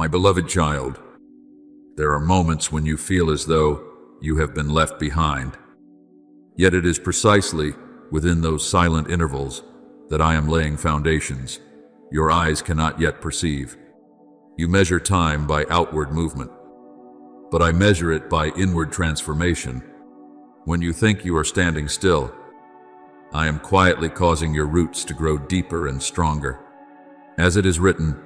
My beloved child, there are moments when you feel as though you have been left behind. Yet it is precisely within those silent intervals that I am laying foundations your eyes cannot yet perceive. You measure time by outward movement, but I measure it by inward transformation. When you think you are standing still, I am quietly causing your roots to grow deeper and stronger. As it is written,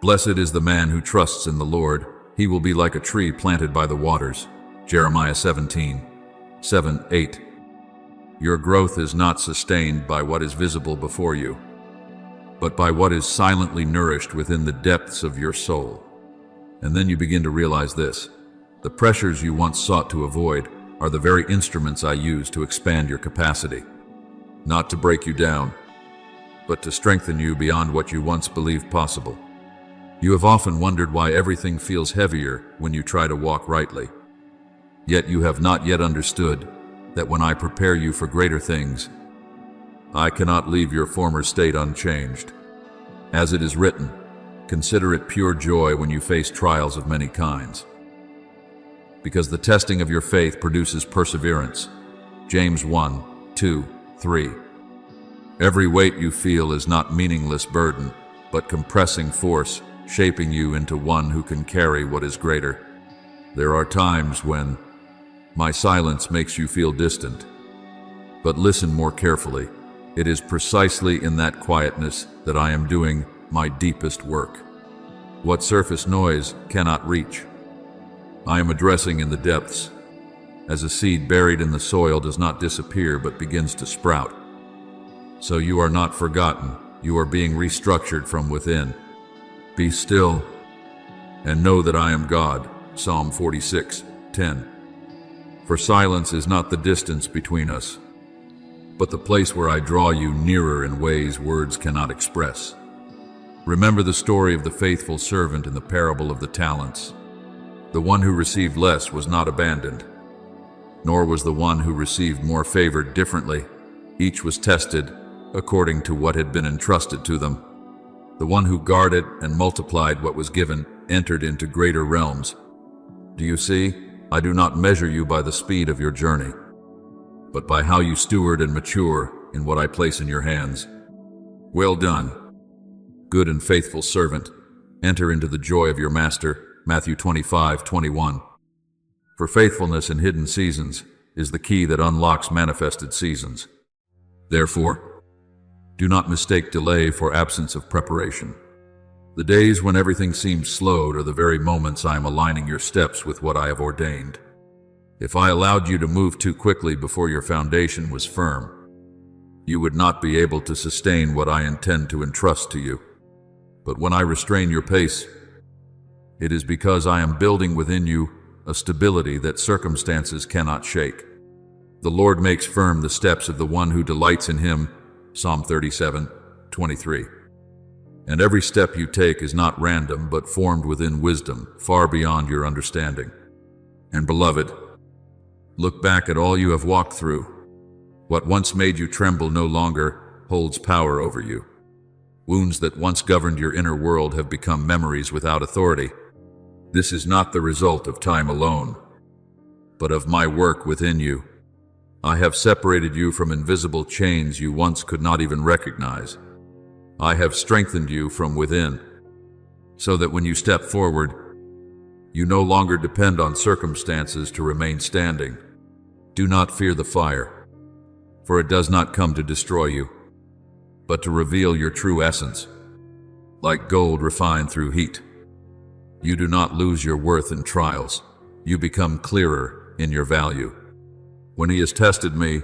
"Blessed is the man who trusts in the Lord. He will be like a tree planted by the waters." Jeremiah 17:7-8. Your growth is not sustained by what is visible before you, but by what is silently nourished within the depths of your soul. And then you begin to realize this: the pressures you once sought to avoid are the very instruments I use to expand your capacity, not to break you down, but to strengthen you beyond what you once believed possible. You have often wondered why everything feels heavier when you try to walk rightly. Yet you have not yet understood that when I prepare you for greater things, I cannot leave your former state unchanged. As it is written, consider it pure joy when you face trials of many kinds, because the testing of your faith produces perseverance. James 1:2-3. Every weight you feel is not meaningless burden, but compressing force, shaping you into one who can carry what is greater. There are times when my silence makes you feel distant, but listen more carefully. It is precisely in that quietness that I am doing my deepest work. What surface noise cannot reach, I am addressing in the depths. As a seed buried in the soil does not disappear but begins to sprout, so you are not forgotten. You are being restructured from within. Be still and know that I am God. Psalm 46:10. For silence is not the distance between us, but the place where I draw you nearer in ways words cannot express. Remember the story of the faithful servant in the parable of the talents. The one who received less was not abandoned, nor was the one who received more favored differently. Each was tested according to what had been entrusted to them. The one who guarded and multiplied what was given entered into greater realms. Do you see? I do not measure you by the speed of your journey, but by how you steward and mature in what I place in your hands. Well done, good and faithful servant. Enter into the joy of your master. Matthew 25:21. For faithfulness in hidden seasons is the key that unlocks manifested seasons. Therefore, do not mistake delay for absence of preparation. The days when everything seems slowed are the very moments I am aligning your steps with what I have ordained. If I allowed you to move too quickly before your foundation was firm, you would not be able to sustain what I intend to entrust to you. But when I restrain your pace, it is because I am building within you a stability that circumstances cannot shake. The Lord makes firm the steps of the one who delights in him. Psalm 37:23. And every step you take is not random, but formed within wisdom, far beyond your understanding. And beloved, look back at all you have walked through. What once made you tremble no longer holds power over you. Wounds that once governed your inner world have become memories without authority. This is not the result of time alone, but of my work within you. I have separated you from invisible chains you once could not even recognize. I have strengthened you from within, so that when you step forward, you no longer depend on circumstances to remain standing. Do not fear the fire, for it does not come to destroy you, but to reveal your true essence, like gold refined through heat. You do not lose your worth in trials. You become clearer in your value. When he has tested me,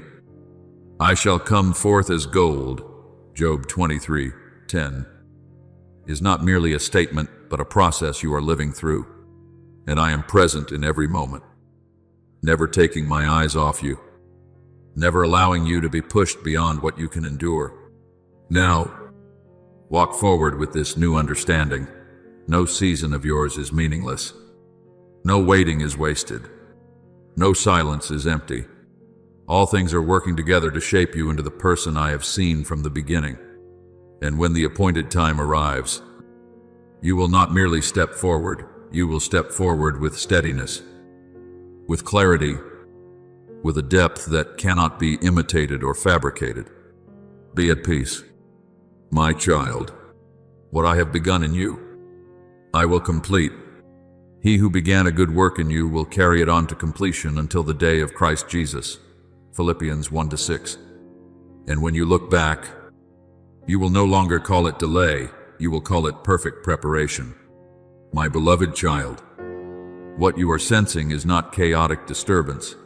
I shall come forth as gold. Job 23:10 is not merely a statement, but a process you are living through. And I am present in every moment, never taking my eyes off you, never allowing you to be pushed beyond what you can endure. Now, walk forward with this new understanding. No season of yours is meaningless. No waiting is wasted. No silence is empty. All things are working together to shape you into the person I have seen from the beginning. And when the appointed time arrives, You will not merely step forward, you will step forward with steadiness, with clarity, with a depth that cannot be imitated or fabricated. Be at peace, my child. What I have begun in you, I will complete. He who began a good work in you will carry it on to completion until the day of Christ Jesus. Philippians 1-6. And when you look back, you will no longer call it delay, you will call it perfect preparation. My beloved child, what you are sensing is not chaotic disturbance,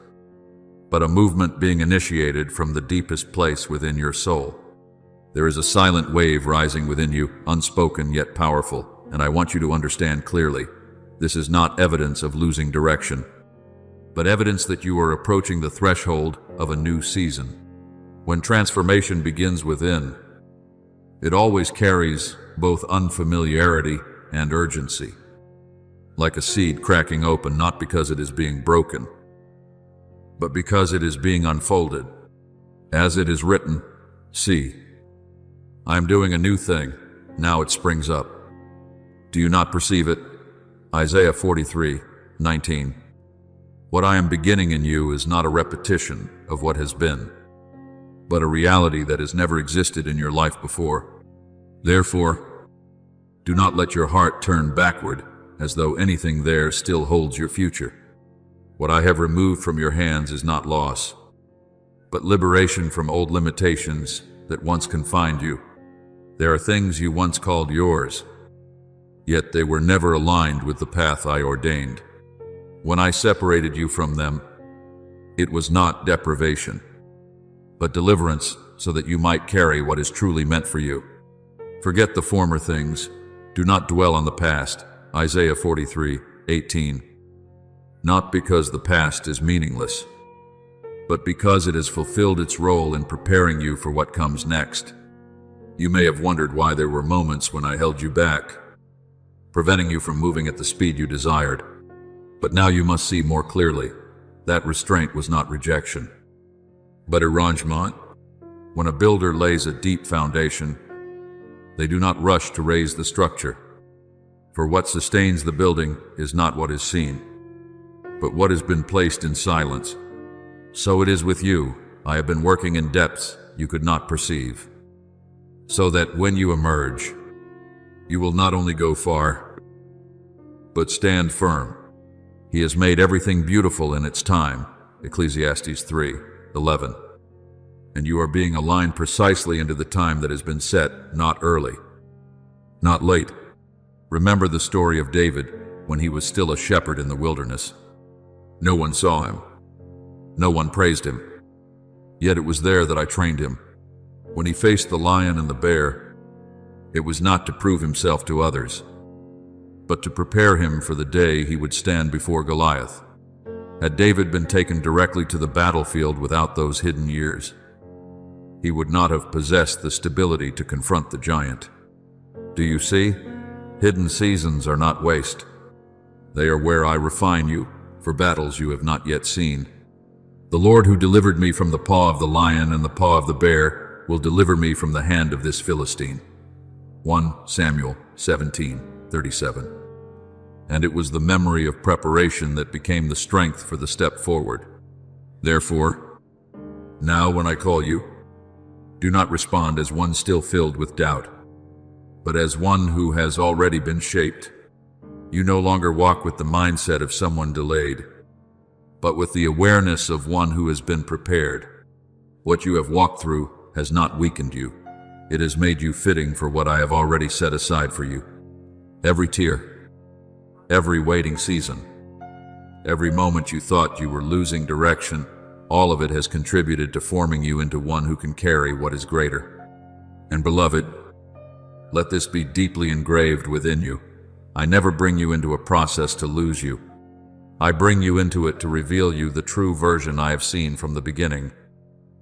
but a movement being initiated from the deepest place within your soul. There is a silent wave rising within you, unspoken yet powerful, and I want you to understand clearly, this is not evidence of losing direction, but evidence that you are approaching the threshold of a new season. When transformation begins within, it always carries both unfamiliarity and urgency, like a seed cracking open not because it is being broken, but because it is being unfolded. As it is written, see, I am doing a new thing, now it springs up. Do you not perceive it? Isaiah 43:19. What I am beginning in you is not a repetition of what has been, but a reality that has never existed in your life before. Therefore, do not let your heart turn backward as though anything there still holds your future. What I have removed from your hands is not loss, but liberation from old limitations that once confined you. There are things you once called yours, yet they were never aligned with the path I ordained. When I separated you from them, it was not deprivation, but deliverance so that you might carry what is truly meant for you. Forget the former things, do not dwell on the past. Isaiah 43:18. Not because the past is meaningless, but because it has fulfilled its role in preparing you for what comes next. You may have wondered why there were moments when I held you back, preventing you from moving at the speed you desired. But now you must see more clearly. That restraint was not rejection, but arrangement. When a builder lays a deep foundation, they do not rush to raise the structure. For what sustains the building is not what is seen, but what has been placed in silence. So it is with you. I have been working in depths you could not perceive, so that when you emerge, you will not only go far, but stand firm. He has made everything beautiful in its time. Ecclesiastes 3:11. And you are being aligned precisely into the time that has been set, not early, not late. Remember the story of David when he was still a shepherd in the wilderness. No one saw him. No one praised him. Yet it was there that I trained him. When he faced the lion and the bear, it was not to prove himself to others, but to prepare him for the day he would stand before Goliath. Had David been taken directly to the battlefield without those hidden years, he would not have possessed the stability to confront the giant. Do you see? Hidden seasons are not waste. They are where I refine you for battles you have not yet seen. The Lord who delivered me from the paw of the lion and the paw of the bear will deliver me from the hand of this Philistine. 1 Samuel 17:37. And it was the memory of preparation that became the strength for the step forward. Therefore, now when I call you, do not respond as one still filled with doubt, but as one who has already been shaped. You no longer walk with the mindset of someone delayed, but with the awareness of one who has been prepared. What you have walked through has not weakened you. It has made you fitting for what I have already set aside for you. Every tear, every waiting season, every moment you thought you were losing direction, all of it has contributed to forming you into one who can carry what is greater. And beloved, let this be deeply engraved within you. I never bring you into a process to lose you. I bring you into it to reveal you the true version I have seen from the beginning.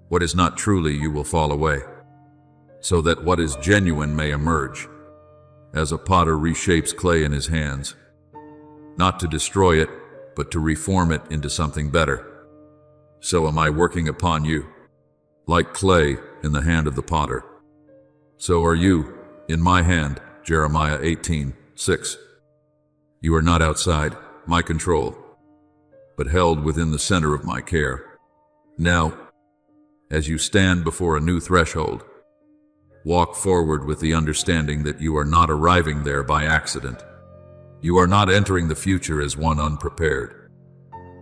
What is not truly you will fall away, so that what is genuine may emerge, as a potter reshapes clay in his hands, not to destroy it, but to reform it into something better. So am I working upon you, like clay in the hand of the potter. So are you in my hand, Jeremiah 18, 6. You are not outside my control, but held within the center of my care. Now, as you stand before a new threshold, walk forward with the understanding that you are not arriving there by accident. You are not entering the future as one unprepared,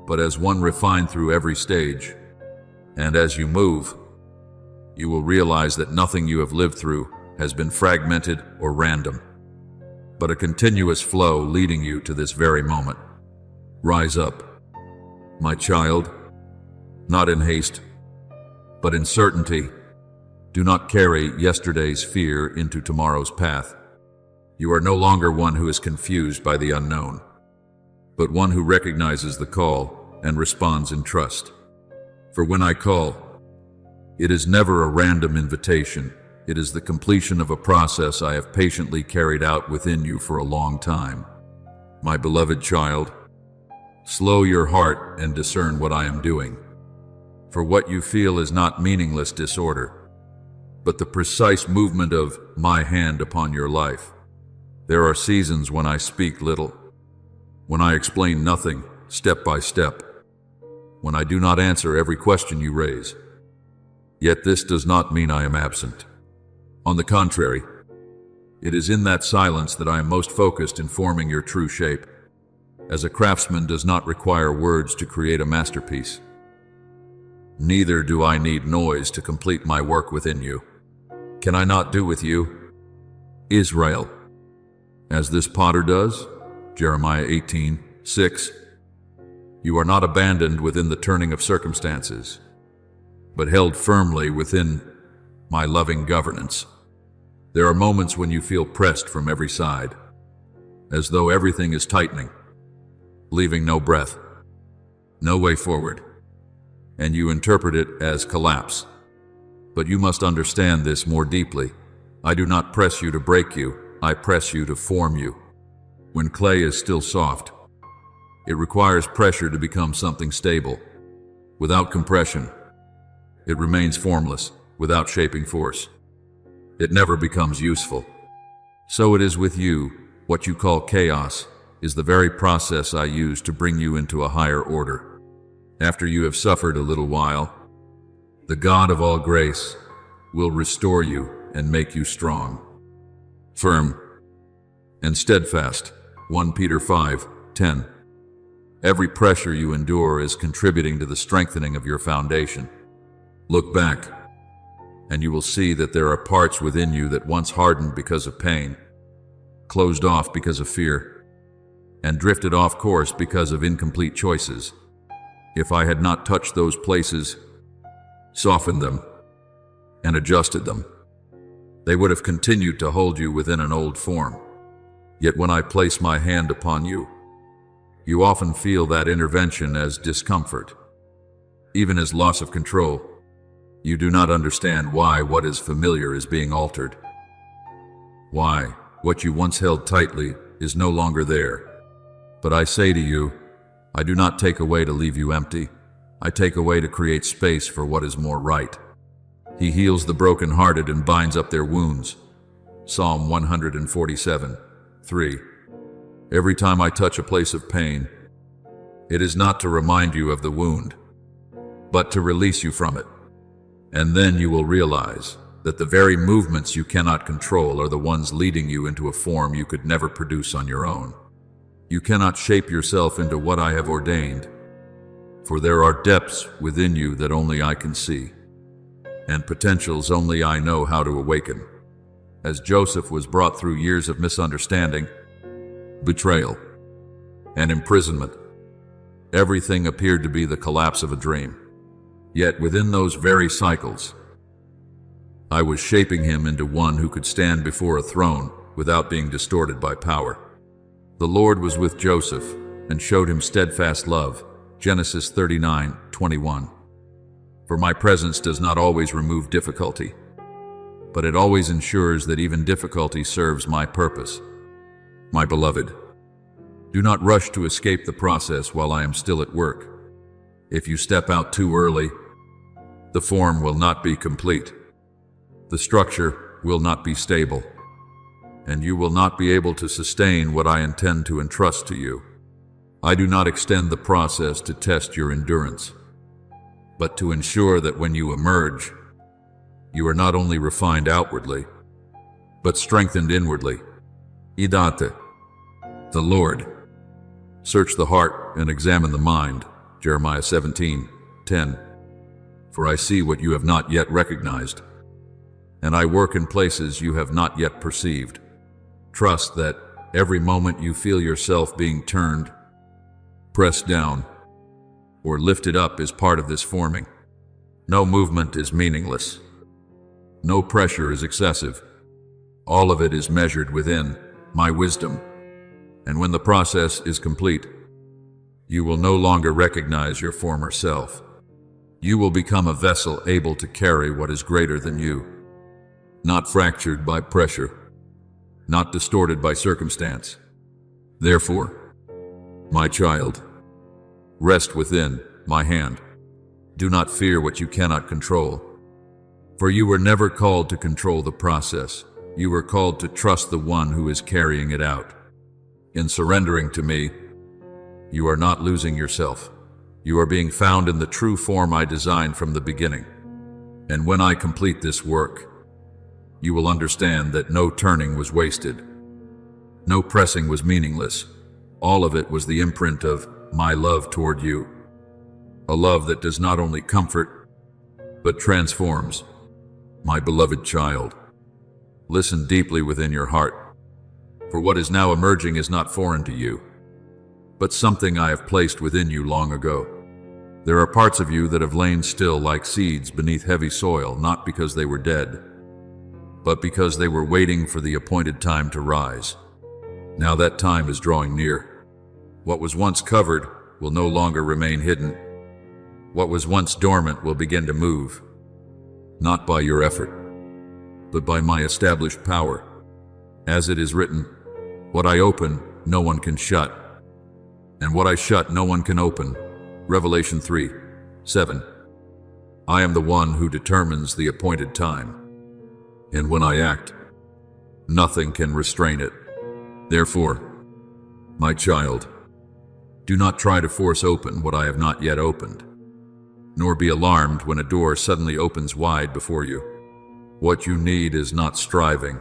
but as one refined through every stage. And as you move, you will realize that nothing you have lived through has been fragmented or random, but a continuous flow leading you to this very moment. Rise up, my child, not in haste, but in certainty. Do not carry yesterday's fear into tomorrow's path. You are no longer one who is confused by the unknown, but one who recognizes the call and responds in trust. For when I call, it is never a random invitation. It is the completion of a process I have patiently carried out within you for a long time. My beloved child, slow your heart and discern what I am doing. For what you feel is not meaningless disorder, but the precise movement of my hand upon your life. There are seasons when I speak little, when I explain nothing step by step, when I do not answer every question you raise. Yet this does not mean I am absent. On the contrary, it is in that silence that I am most focused in forming your true shape, as a craftsman does not require words to create a masterpiece. Neither do I need noise to complete my work within you. Can I not do with you, Israel, as this potter does? Jeremiah 18:6. You are not abandoned within the turning of circumstances, but held firmly within my loving governance. There are moments when you feel pressed from every side, as though everything is tightening, leaving no breath, no way forward, and you interpret it as collapse. But you must understand this more deeply. I do not press you to break you, I press you to form you. When clay is still soft, it requires pressure to become something stable. Without compression, it remains formless. Without shaping force, it never becomes useful. So it is with you. What you call chaos is the very process I use to bring you into a higher order. After you have suffered a little while, the God of all grace will restore you and make you strong, firm, and steadfast. 1 Peter 5:10. Every pressure you endure is contributing to the strengthening of your foundation. Look back, and you will see that there are parts within you that once hardened because of pain, closed off because of fear, and drifted off course because of incomplete choices. If I had not touched those places, softened them, and adjusted them, they would have continued to hold you within an old form. Yet when I place my hand upon you, you often feel that intervention as discomfort, even as loss of control. You do not understand why what is familiar is being altered. Why what you once held tightly is no longer there. But I say to you, I do not take away to leave you empty. I take away to create space for what is more right. He heals the brokenhearted and binds up their wounds. Psalm 147:3. Every time I touch a place of pain, it is not to remind you of the wound, but to release you from it. And then you will realize that the very movements you cannot control are the ones leading you into a form you could never produce on your own. You cannot shape yourself into what I have ordained, for there are depths within you that only I can see, and potentials only I know how to awaken. As Joseph was brought through years of misunderstanding, betrayal, and imprisonment, everything appeared to be the collapse of a dream. Yet within those very cycles, I was shaping him into one who could stand before a throne without being distorted by power. The Lord was with Joseph and showed him steadfast love. Genesis 39:21. For my presence does not always remove difficulty, but it always ensures that even difficulty serves my purpose. My beloved, do not rush to escape the process while I am still at work. If you step out too early, the form will not be complete. The structure will not be stable. and you will not be able to sustain what I intend to entrust to you. I do not extend the process to test your endurance, but to ensure that when you emerge, you are not only refined outwardly, but strengthened inwardly. Idate, the Lord. Search the heart and examine the mind. Jeremiah 17:10. For I see what you have not yet recognized, and I work in places you have not yet perceived. Trust that every moment you feel yourself being turned, pressed down, or lifted up is part of this forming. No movement is meaningless. No pressure is excessive. All of it is measured within my wisdom. And when the process is complete, you will no longer recognize your former self. You will become a vessel able to carry what is greater than you, not fractured by pressure, not distorted by circumstance. Therefore, my child, rest within my hand. Do not fear what you cannot control, for you were never called to control the process. You were called to trust the one who is carrying it out. In surrendering to me, you are not losing yourself. You are being found in the true form I designed from the beginning. And when I complete this work, you will understand that no turning was wasted. No pressing was meaningless. All of it was the imprint of my love toward you. A love that does not only comfort, but transforms. My beloved child, listen deeply within your heart, for what is now emerging is not foreign to you, but something I have placed within you long ago. There are parts of you that have lain still like seeds beneath heavy soil, not because they were dead, but because they were waiting for the appointed time to rise. Now that time is drawing near. What was once covered will no longer remain hidden. What was once dormant will begin to move, not by your effort, but by my established power. As it is written, what I open, no one can shut, and what I shut, no one can open. Revelation 3:7. I am the one who determines the appointed time, and when I act, nothing can restrain it. Therefore, my child, do not try to force open what I have not yet opened, nor be alarmed when a door suddenly opens wide before you. What you need is not striving,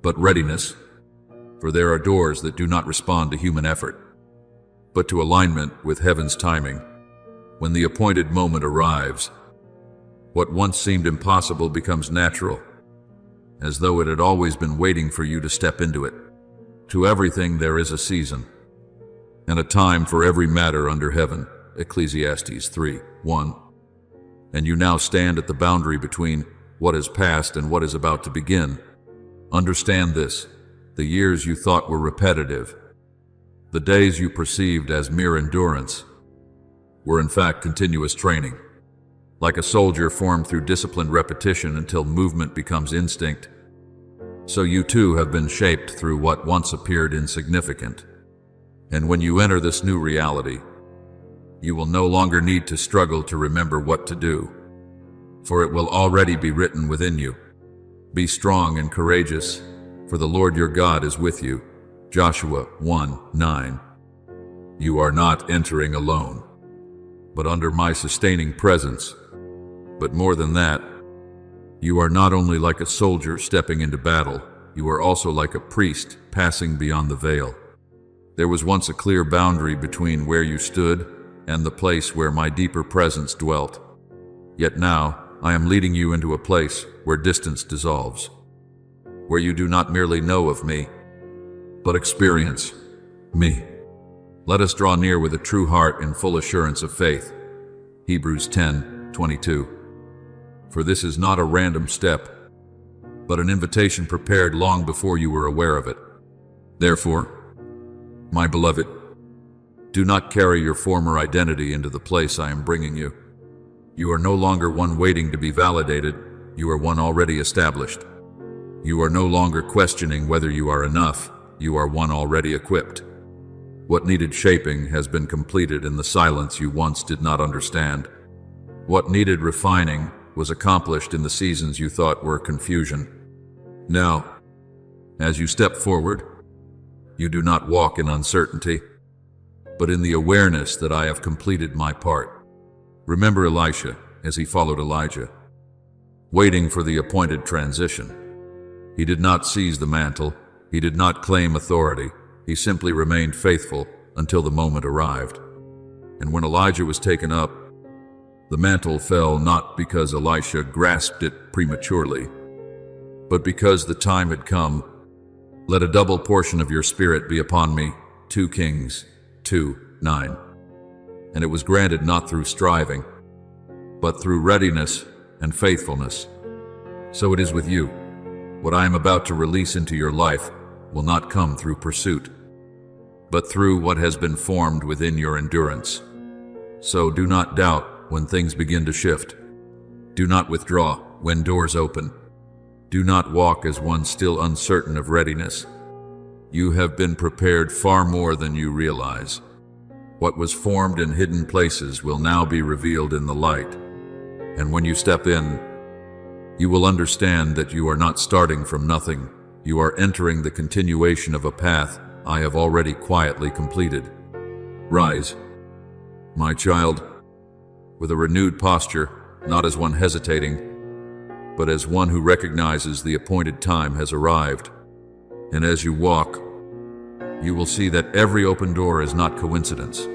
but readiness, for there are doors that do not respond to human effort, but to alignment with heaven's timing. When the appointed moment arrives, what once seemed impossible becomes natural, as though it had always been waiting for you to step into it. To everything there is a season, and a time for every matter under heaven. Ecclesiastes 3:1. And you now stand at the boundary between what is past and what is about to begin. Understand this: the years you thought were repetitive, the days you perceived as mere endurance, were in fact continuous training. Like a soldier formed through disciplined repetition until movement becomes instinct, so you too have been shaped through what once appeared insignificant. And when you enter this new reality, you will no longer need to struggle to remember what to do, for it will already be written within you. Be strong and courageous, for the Lord your God is with you. Joshua 1:9. You are not entering alone, but under my sustaining presence. But more than that, you are not only like a soldier stepping into battle, you are also like a priest passing beyond the veil. There was once a clear boundary between where you stood and the place where my deeper presence dwelt. Yet now I am leading you into a place where distance dissolves, where you do not merely know of me, but experience me. Let us draw near with a true heart in full assurance of faith. Hebrews 10:22. For this is not a random step, but an invitation prepared long before you were aware of it. Therefore, my beloved, do not carry your former identity into the place I am bringing you. You are no longer one waiting to be validated, you are one already established. You are no longer questioning whether you are enough, you are one already equipped. What needed shaping has been completed in the silence you once did not understand. What needed refining was accomplished in the seasons you thought were confusion. Now, As you step forward, you do not walk in uncertainty, but in the awareness that I have completed my part. Remember Elisha as he followed Elijah, waiting for the appointed transition. He did not seize the mantle, he did not claim authority, he simply remained faithful until the moment arrived. And when Elijah was taken up, the mantle fell not because Elisha grasped it prematurely, but because the time had come. Let a double portion of your spirit be upon me, 2 Kings 2:9. And it was granted not through striving, but through readiness and faithfulness. So it is with you. What I am about to release into your life will not come through pursuit, but through what has been formed within your endurance. So do not doubt when things begin to shift. Do not withdraw when doors open. Do not walk as one still uncertain of readiness. You have been prepared far more than you realize. What was formed in hidden places will now be revealed in the light. And when you step in, you will understand that you are not starting from nothing. You are entering the continuation of a path I have already quietly completed. Rise, my child, with a renewed posture, not as one hesitating, but as one who recognizes the appointed time has arrived. And as you walk, you will see that every open door is not coincidence,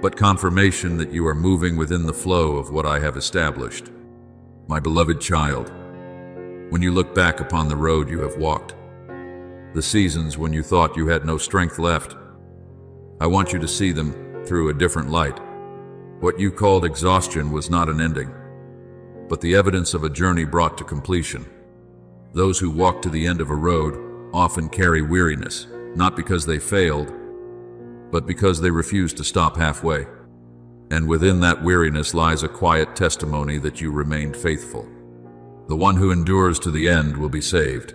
but confirmation that you are moving within the flow of what I have established. My beloved child, when you look back upon the road you have walked, the seasons when you thought you had no strength left, I want you to see them through a different light. What you called exhaustion was not an ending, but the evidence of a journey brought to completion. Those who walk to the end of a road often carry weariness, not because they failed, but because they refused to stop halfway. And within that weariness lies a quiet testimony that you remained faithful. The one who endures to the end will be saved.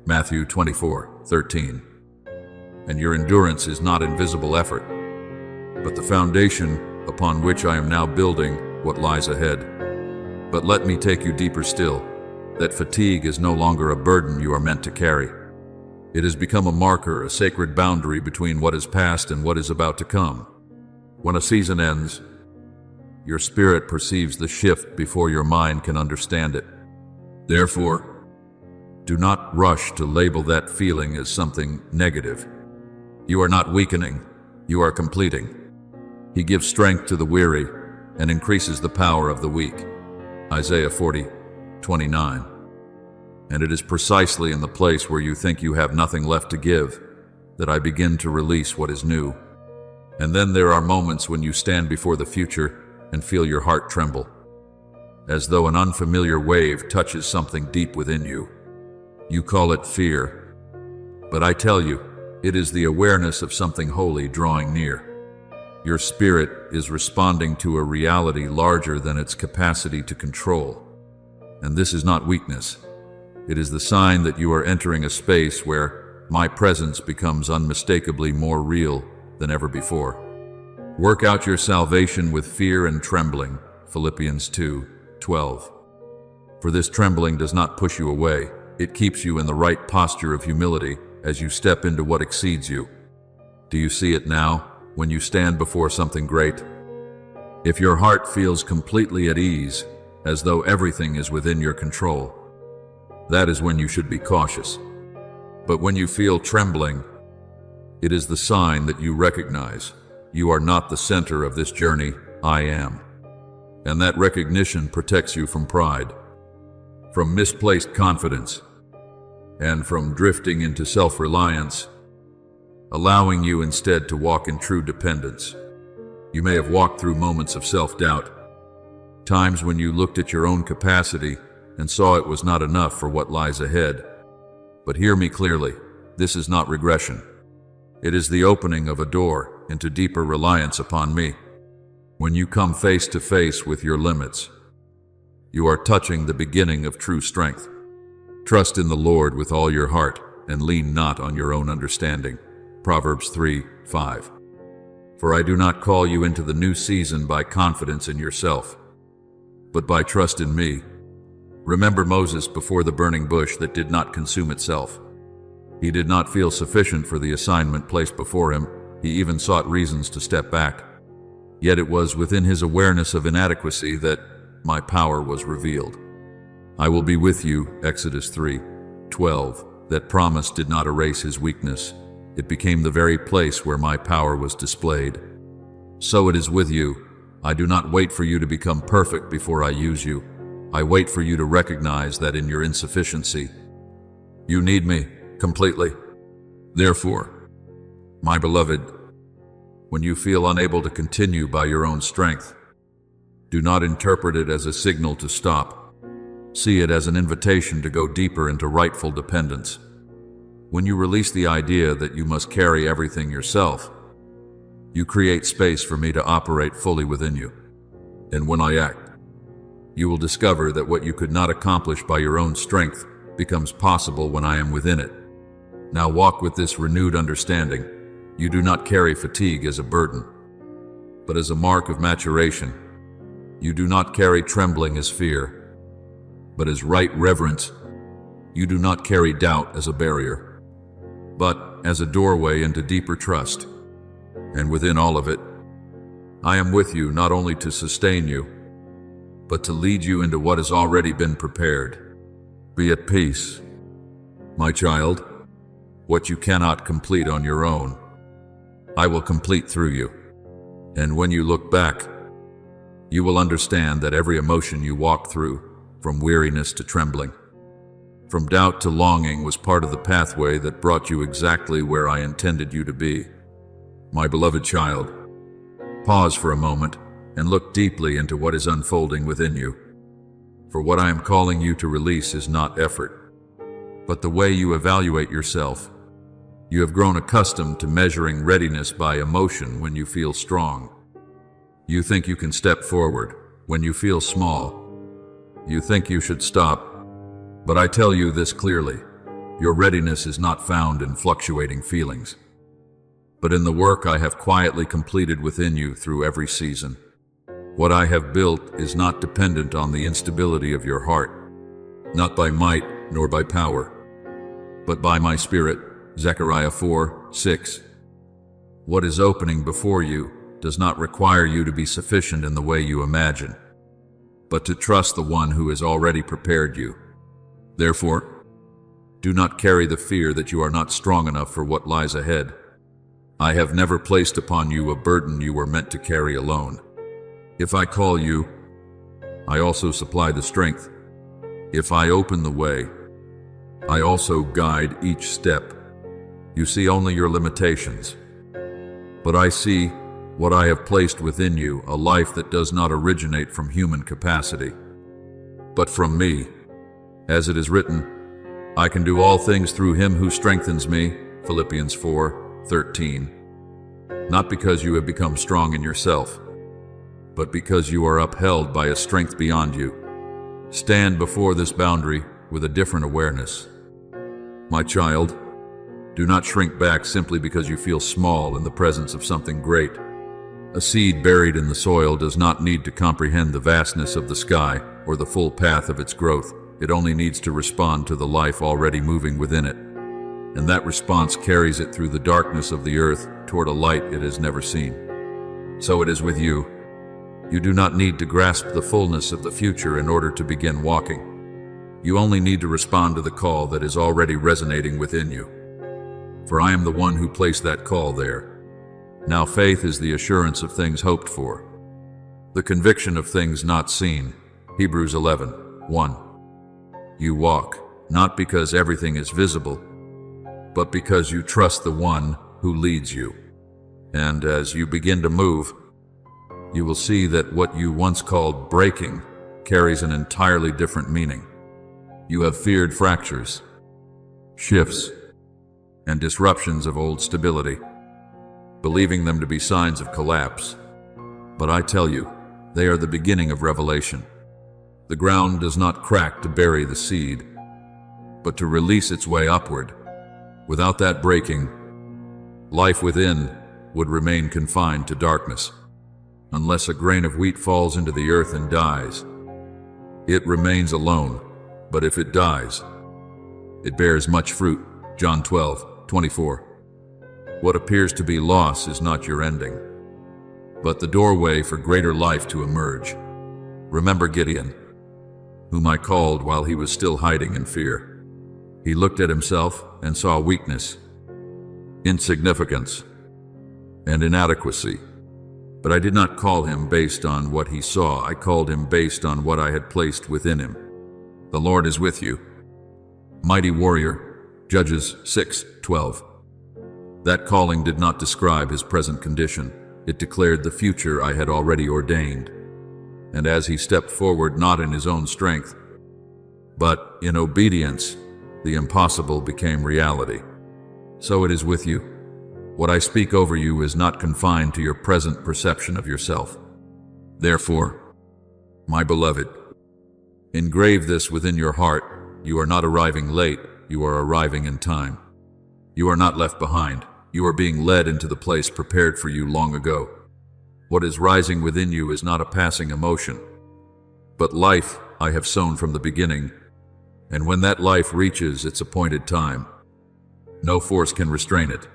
Matthew 24:13. And your endurance is not invisible effort, but the foundation upon which I am now building what lies ahead. But let me take you deeper still. That fatigue is no longer a burden you are meant to carry. It has become a marker, a sacred boundary between what is past and what is about to come. When a season ends, your spirit perceives the shift before your mind can understand it. Therefore, do not rush to label that feeling as something negative. You are not weakening, you are completing. He gives strength to the weary and increases the power of the weak. Isaiah 40:29. And it is precisely in the place where you think you have nothing left to give that I begin to release what is new. And then there are moments when you stand before the future and feel your heart tremble, as though an unfamiliar wave touches something deep within you. You call it fear, but I tell you, it is the awareness of something holy drawing near. Your spirit is responding to a reality larger than its capacity to control. And this is not weakness. It is the sign that you are entering a space where my presence becomes unmistakably more real than ever before. Work out your salvation with fear and trembling. Philippians 2:12. For this trembling does not push you away. It keeps you in the right posture of humility as you step into what exceeds you. Do you see it now when you stand before something great? If your heart feels completely at ease, as though everything is within your control, that is when you should be cautious. But when you feel trembling, it is the sign that you recognize you are not the center of this journey, I am. And that recognition protects you from pride, from misplaced confidence, and from drifting into self-reliance, allowing you instead to walk in true dependence. You may have walked through moments of self-doubt, times when you looked at your own capacity and saw it was not enough for what lies ahead. But hear me clearly, this is not regression. It is the opening of a door into deeper reliance upon me. When you come face to face with your limits, you are touching the beginning of true strength. Trust in the Lord with all your heart and lean not on your own understanding. Proverbs 3:5. For I do not call you into the new season by confidence in yourself, but by trust in me. Remember Moses before the burning bush that did not consume itself. He did not feel sufficient for the assignment placed before him. He even sought reasons to step back. Yet it was within his awareness of inadequacy that my power was revealed. I will be with you, Exodus 3:12. That promise did not erase his weakness. It became the very place where my power was displayed. So it is with you. I do not wait for you to become perfect before I use you. I wait for you to recognize that in your insufficiency, you need me completely. Therefore, my beloved, when you feel unable to continue by your own strength, do not interpret it as a signal to stop. See it as an invitation to go deeper into rightful dependence. When you release the idea that you must carry everything yourself, you create space for me to operate fully within you. And when I act, you will discover that what you could not accomplish by your own strength becomes possible when I am within it. Now walk with this renewed understanding. You do not carry fatigue as a burden, but as a mark of maturation. You do not carry trembling as fear, but as right reverence. You do not carry doubt as a barrier, but as a doorway into deeper trust. And within all of it, I am with you not only to sustain you, but to lead you into what has already been prepared. Be at peace, my child. What you cannot complete on your own, I will complete through you. And when you look back, you will understand that every emotion you walked through, from weariness to trembling, from doubt to longing, was part of the pathway that brought you exactly where I intended you to be. My beloved child, pause for a moment and look deeply into what is unfolding within you. For what I am calling you to release is not effort, but the way you evaluate yourself. You have grown accustomed to measuring readiness by emotion when you feel strong. You think you can step forward when you feel small. You think you should stop. But I tell you this clearly, your readiness is not found in fluctuating feelings, but in the work I have quietly completed within you through every season. What I have built is not dependent on the instability of your heart, not by might nor by power, but by my Spirit. Zechariah 4:6. What is opening before you does not require you to be sufficient in the way you imagine, but to trust the one who has already prepared you. Therefore, do not carry the fear that you are not strong enough for what lies ahead. I have never placed upon you a burden you were meant to carry alone. If I call you, I also supply the strength. If I open the way, I also guide each step. You see only your limitations, but I see what I have placed within you, a life that does not originate from human capacity, but from me. As it is written, I can do all things through him who strengthens me, Philippians 4:13. Not because you have become strong in yourself, but because you are upheld by a strength beyond you. Stand before this boundary with a different awareness. My child, do not shrink back simply because you feel small in the presence of something great. A seed buried in the soil does not need to comprehend the vastness of the sky or the full path of its growth. It only needs to respond to the life already moving within it. And that response carries it through the darkness of the earth toward a light it has never seen. So it is with you. You do not need to grasp the fullness of the future in order to begin walking. You only need to respond to the call that is already resonating within you. For I am the one who placed that call there. Now faith is the assurance of things hoped for, the conviction of things not seen. Hebrews 11:1. You walk, not because everything is visible, but because you trust the one who leads you. And as you begin to move, you will see that what you once called breaking carries an entirely different meaning. You have feared fractures, shifts, and disruptions of old stability, believing them to be signs of collapse. But I tell you, they are the beginning of revelation. The ground does not crack to bury the seed, but to release its way upward. Without that breaking, life within would remain confined to darkness. Unless a grain of wheat falls into the earth and dies, it remains alone. But if it dies, it bears much fruit. John 12:24. What appears to be loss is not your ending, but the doorway for greater life to emerge. Remember Gideon, whom I called while he was still hiding in fear. He looked at himself and saw weakness, insignificance, and inadequacy. But I did not call him based on what he saw. I called him based on what I had placed within him. The Lord is with you, mighty warrior. Judges 6:12. That calling did not describe his present condition. It declared the future I had already ordained. And as he stepped forward, not in his own strength, but in obedience, the impossible became reality. So it is with you. What I speak over you is not confined to your present perception of yourself. Therefore, my beloved, engrave this within your heart. You are not arriving late, you are arriving in time. You are not left behind. You are being led into the place prepared for you long ago. What is rising within you is not a passing emotion, but life I have sown from the beginning, and when that life reaches its appointed time, no force can restrain it.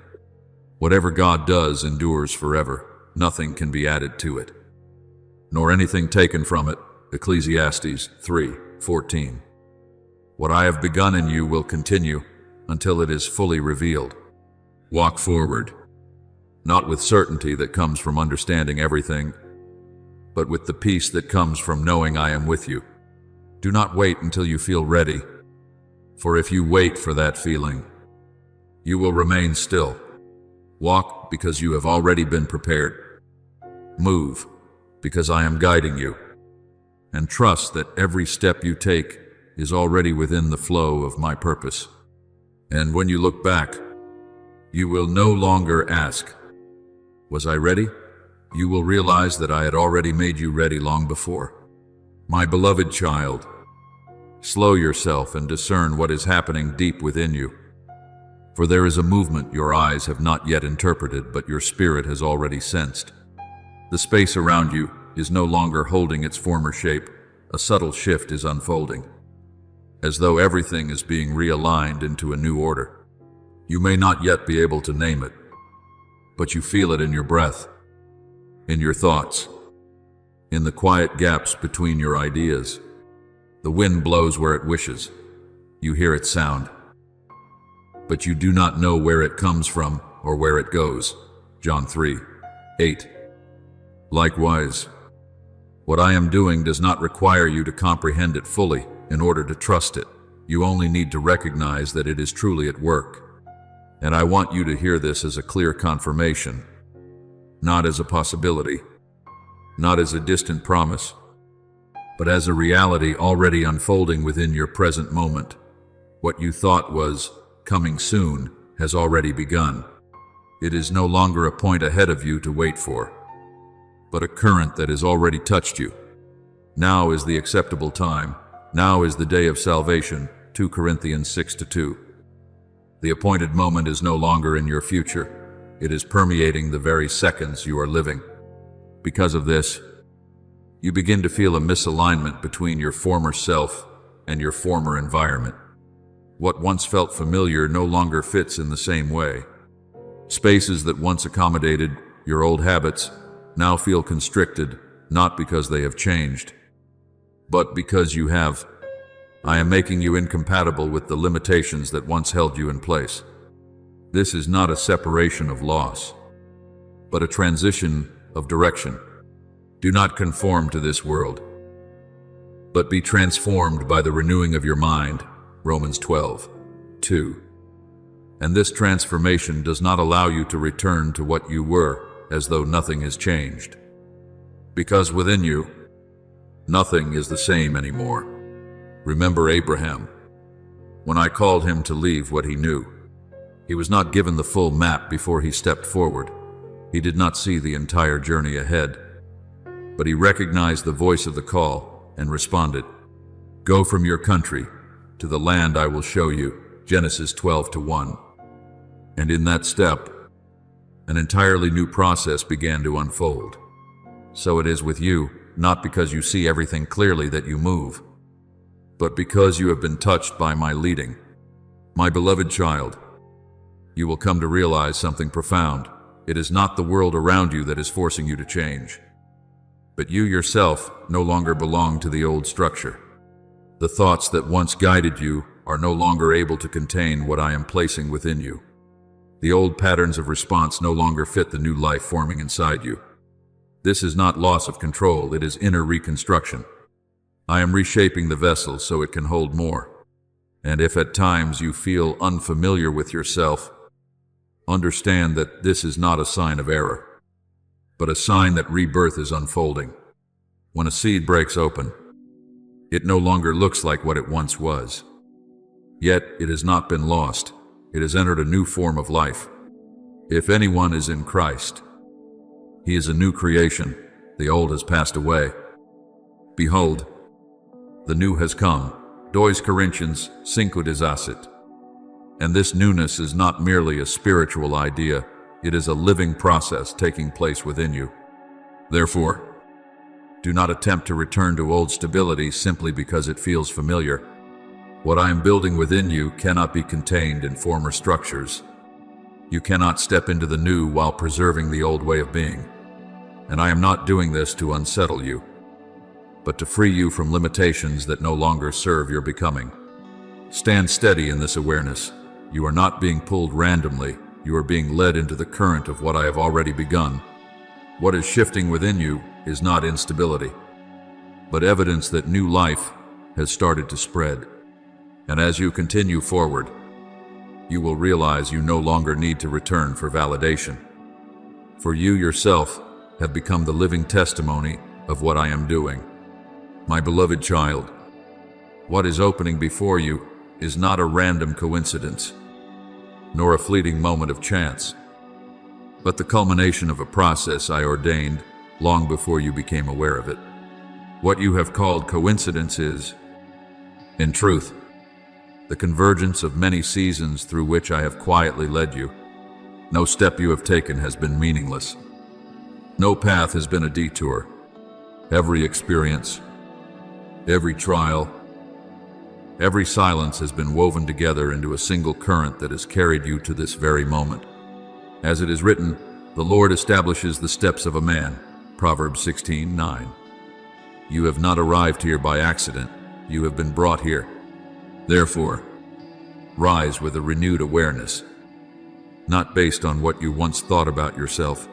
Whatever God does endures forever. Nothing can be added to it, nor anything taken from it. Ecclesiastes 3:14. What I have begun in you will continue until it is fully revealed. Walk forward, not with certainty that comes from understanding everything, but with the peace that comes from knowing I am with you. Do not wait until you feel ready, for if you wait for that feeling, you will remain still. Walk because you have already been prepared. Move because I am guiding you. And trust that every step you take is already within the flow of my purpose. And when you look back, you will no longer ask, "Was I ready?" You will realize that I had already made you ready long before. My beloved child, slow yourself and discern what is happening deep within you. For there is a movement your eyes have not yet interpreted, but your spirit has already sensed. The space around you is no longer holding its former shape. A subtle shift is unfolding, as though everything is being realigned into a new order. You may not yet be able to name it, but you feel it in your breath, in your thoughts, in the quiet gaps between your ideas. The wind blows where it wishes. You hear its sound, but you do not know where it comes from or where it goes. John 3:8. Likewise, what I am doing does not require you to comprehend it fully in order to trust it. You only need to recognize that it is truly at work. And I want you to hear this as a clear confirmation, not as a possibility, not as a distant promise, but as a reality already unfolding within your present moment. What you thought was coming soon has already begun. It is no longer a point ahead of you to wait for, but a current that has already touched you. Now is the acceptable time. Now is the day of salvation. 2 Corinthians 6:2. The appointed moment is no longer in your future. It is permeating the very seconds you are living. Because of this, you begin to feel a misalignment between your former self and your former environment. What once felt familiar no longer fits in the same way. Spaces that once accommodated your old habits now feel constricted, not because they have changed, but because you have. I am making you incompatible with the limitations that once held you in place. This is not a separation of loss, but a transition of direction. Do not conform to this world, but be transformed by the renewing of your mind. Romans 12:2. And this transformation does not allow you to return to what you were, as though nothing has changed. Because within you, nothing is the same anymore. Remember Abraham. When I called him to leave what he knew, he was not given the full map before he stepped forward. He did not see the entire journey ahead, but he recognized the voice of the call and responded, "Go from your country to the land I will show you." Genesis 12:1. And in that step, an entirely new process began to unfold. So it is with you, not because you see everything clearly that you move, but because you have been touched by my leading. My beloved child, you will come to realize something profound. It is not the world around you that is forcing you to change, but you yourself no longer belong to the old structure. The thoughts that once guided you are no longer able to contain what I am placing within you. The old patterns of response no longer fit the new life forming inside you. This is not loss of control, it is inner reconstruction. I am reshaping the vessel so it can hold more. And if at times you feel unfamiliar with yourself, understand that this is not a sign of error, but a sign that rebirth is unfolding. When a seed breaks open, it no longer looks like what it once was. Yet it has not been lost. It has entered a new form of life. If anyone is in Christ, he is a new creation. The old has passed away. Behold, the new has come. 2 Corinthians 5:18. And this newness is not merely a spiritual idea, it is a living process taking place within you. Therefore, do not attempt to return to old stability simply because it feels familiar. What I am building within you cannot be contained in former structures. You cannot step into the new while preserving the old way of being. And I am not doing this to unsettle you, but to free you from limitations that no longer serve your becoming. Stand steady in this awareness. You are not being pulled randomly. You are being led into the current of what I have already begun. What is shifting within you is not instability, but evidence that new life has started to spread. And as you continue forward, you will realize you no longer need to return for validation. For you yourself have become the living testimony of what I am doing. My beloved child, what is opening before you is not a random coincidence, nor a fleeting moment of chance, but the culmination of a process I ordained long before you became aware of it. What you have called coincidence is, in truth, the convergence of many seasons through which I have quietly led you. No step you have taken has been meaningless. No path has been a detour. Every experience, every trial, every silence has been woven together into a single current that has carried you to this very moment. As it is written, the Lord establishes the steps of a man. Proverbs 16:9. You have not arrived here by accident. You have been brought here. Therefore, rise with a renewed awareness, not based on what you once thought about yourself,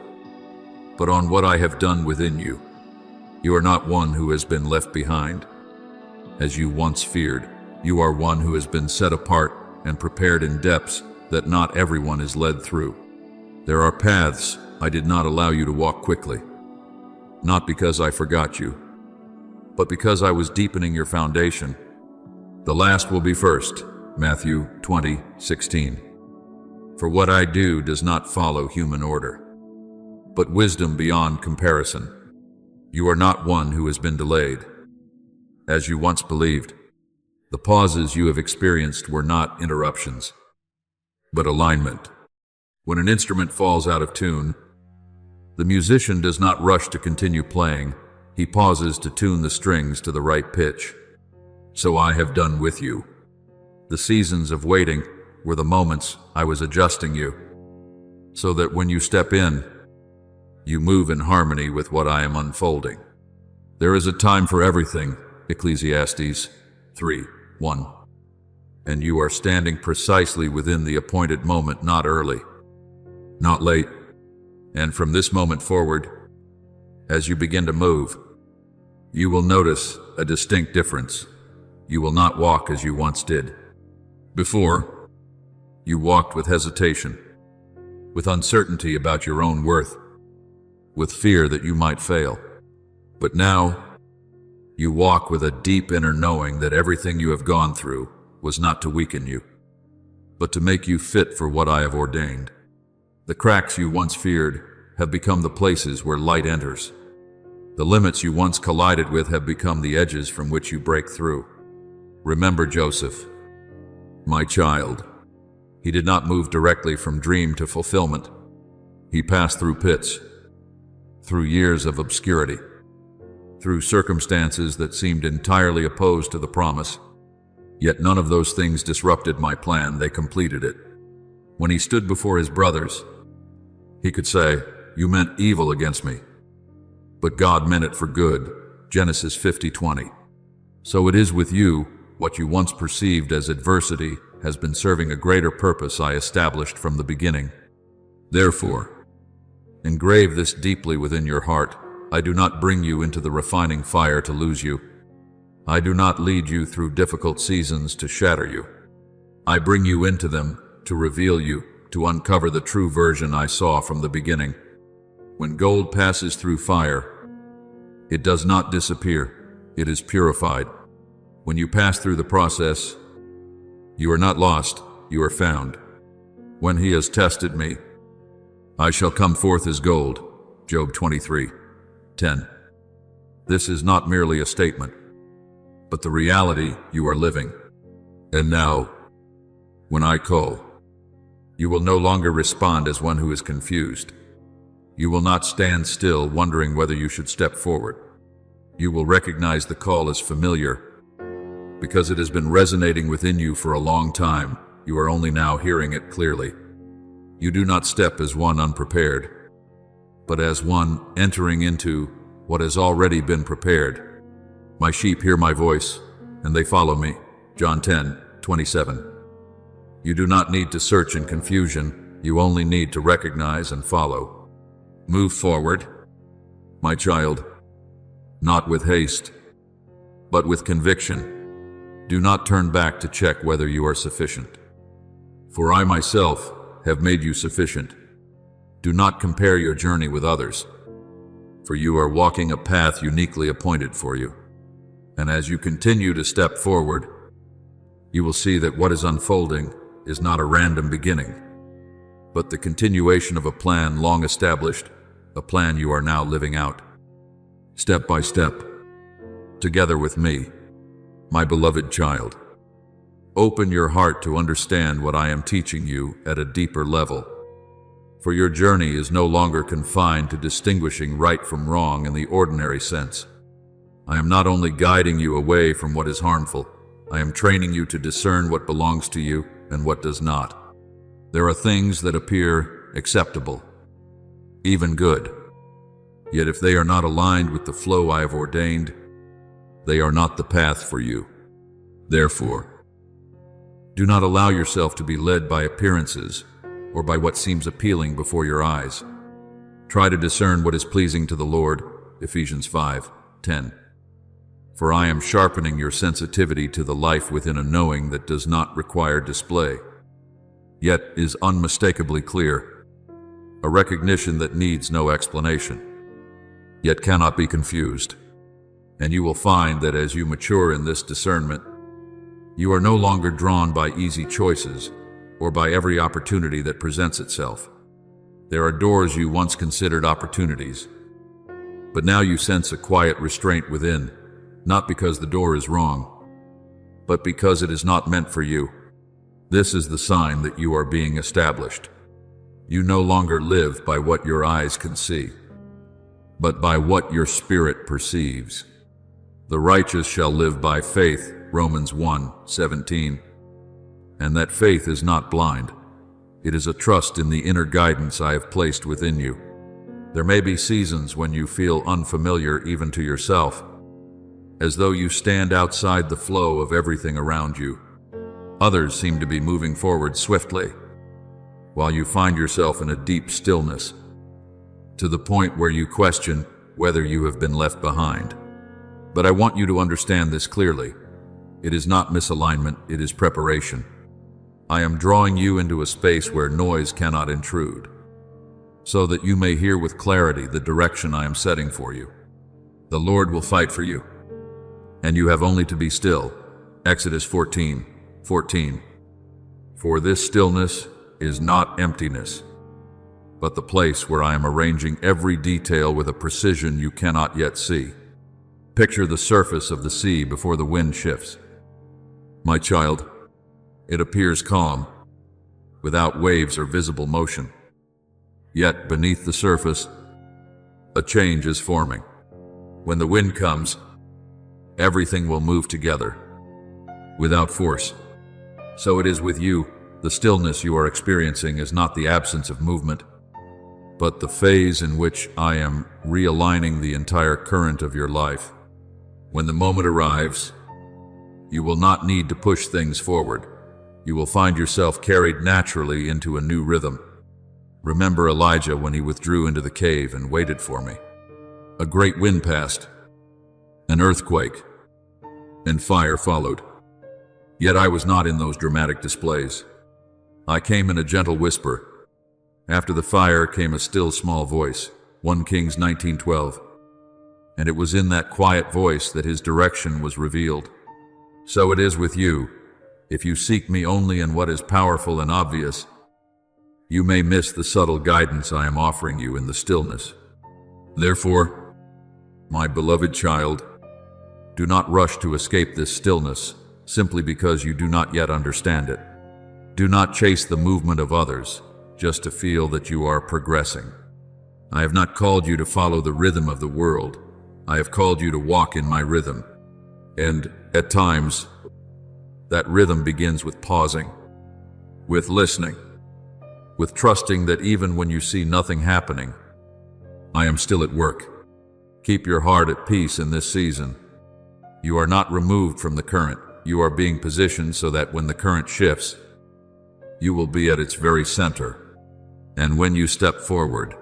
but on what I have done within you. You are not one who has been left behind, as you once feared. You are one who has been set apart and prepared in depths that not everyone is led through. There are paths I did not allow you to walk quickly, not because I forgot you, but because I was deepening your foundation. The last will be first, Matthew 20:16. For what I do does not follow human order, but wisdom beyond comparison. You are not one who has been delayed, as you once believed. The pauses you have experienced were not interruptions, but alignment. When an instrument falls out of tune, the musician does not rush to continue playing. He pauses to tune the strings to the right pitch. So I have done with you. The seasons of waiting were the moments I was adjusting you, so that when you step in, you move in harmony with what I am unfolding. There is a time for everything, Ecclesiastes 3:1. And you are standing precisely within the appointed moment, not early, not late. And from this moment forward, as you begin to move, you will notice a distinct difference. You will not walk as you once did. Before, you walked with hesitation, with uncertainty about your own worth, with fear that you might fail. But now, you walk with a deep inner knowing that everything you have gone through was not to weaken you, but to make you fit for what I have ordained. The cracks you once feared have become the places where light enters. The limits you once collided with have become the edges from which you break through. Remember Joseph, my child. He did not move directly from dream to fulfillment. He passed through pits, through years of obscurity, through circumstances that seemed entirely opposed to the promise. Yet none of those things disrupted my plan, they completed it. When he stood before his brothers, he could say, "You meant evil against me, but God meant it for good." Genesis 50:20. So it is with you. What you once perceived as adversity has been serving a greater purpose I established from the beginning. Therefore, engrave this deeply within your heart. I do not bring you into the refining fire to lose you. I do not lead you through difficult seasons to shatter you. I bring you into them to reveal you, to uncover the true version I saw from the beginning. When gold passes through fire, it does not disappear, it is purified. When you pass through the process, you are not lost, you are found. When he has tested me, I shall come forth as gold. Job 23:10. This is not merely a statement, but the reality you are living. And now, when I call, you will no longer respond as one who is confused. You will not stand still wondering whether you should step forward. You will recognize the call as familiar because it has been resonating within you for a long time. You are only now hearing it clearly. You do not step as one unprepared, but as one entering into what has already been prepared. My sheep hear my voice, and they follow me. John 10:27. You do not need to search in confusion. You only need to recognize and follow. Move forward, my child, not with haste, but with conviction. Do not turn back to check whether you are sufficient. For I myself have made you sufficient. Do not compare your journey with others, for you are walking a path uniquely appointed for you. And as you continue to step forward, you will see that what is unfolding is not a random beginning, but the continuation of a plan long established, a plan you are now living out, step by step, together with me, my beloved child. Open your heart to understand what I am teaching you at a deeper level, for your journey is no longer confined to distinguishing right from wrong in the ordinary sense. I am not only guiding you away from what is harmful, I am training you to discern what belongs to you and what does not. There are things that appear acceptable, even good. Yet if they are not aligned with the flow I have ordained, they are not the path for you. Therefore, do not allow yourself to be led by appearances or by what seems appealing before your eyes. Try to discern what is pleasing to the Lord. Ephesians 5:10. For I am sharpening your sensitivity to the life within a knowing that does not require display, yet is unmistakably clear, a recognition that needs no explanation, yet cannot be confused. And you will find that as you mature in this discernment, you are no longer drawn by easy choices or by every opportunity that presents itself. There are doors you once considered opportunities, but now you sense a quiet restraint within, not because the door is wrong, but because it is not meant for you. This is the sign that you are being established. You no longer live by what your eyes can see, but by what your spirit perceives. The righteous shall live by faith, Romans 1:17. And that faith is not blind. It is a trust in the inner guidance I have placed within you. There may be seasons when you feel unfamiliar even to yourself, as though you stand outside the flow of everything around you. Others seem to be moving forward swiftly, while you find yourself in a deep stillness, to the point where you question whether you have been left behind. But I want you to understand this clearly. It is not misalignment, it is preparation. I am drawing you into a space where noise cannot intrude, so that you may hear with clarity the direction I am setting for you. The Lord will fight for you, and you have only to be still. Exodus 14:14. For this stillness is not emptiness, but the place where I am arranging every detail with a precision you cannot yet see. Picture the surface of the sea before the wind shifts. My child, it appears calm, without waves or visible motion. Yet beneath the surface, a change is forming. When the wind comes, everything will move together, without force. So it is with you, The stillness you are experiencing is not the absence of movement, but the phase in which I am realigning the entire current of your life. When the moment arrives, you will not need to push things forward. You will find yourself carried naturally into a new rhythm. Remember Elijah when he withdrew into the cave and waited for me. A great wind passed, an earthquake, and fire followed. Yet I was not in those dramatic displays. I came in a gentle whisper. After the fire came a still small voice, 1 Kings 19:12. And it was in that quiet voice that his direction was revealed. So it is with you. If you seek me only in what is powerful and obvious, you may miss the subtle guidance I am offering you in the stillness. Therefore, my beloved child, do not rush to escape this stillness simply because you do not yet understand it. Do not chase the movement of others just to feel that you are progressing. I have not called you to follow the rhythm of the world. I have called you to walk in my rhythm. And at times, that rhythm begins with pausing, with listening, with trusting that even when you see nothing happening, I am still at work. Keep your heart at peace in this season. You are not removed from the current. You are being positioned so that when the current shifts, you will be at its very center. And when you step forward,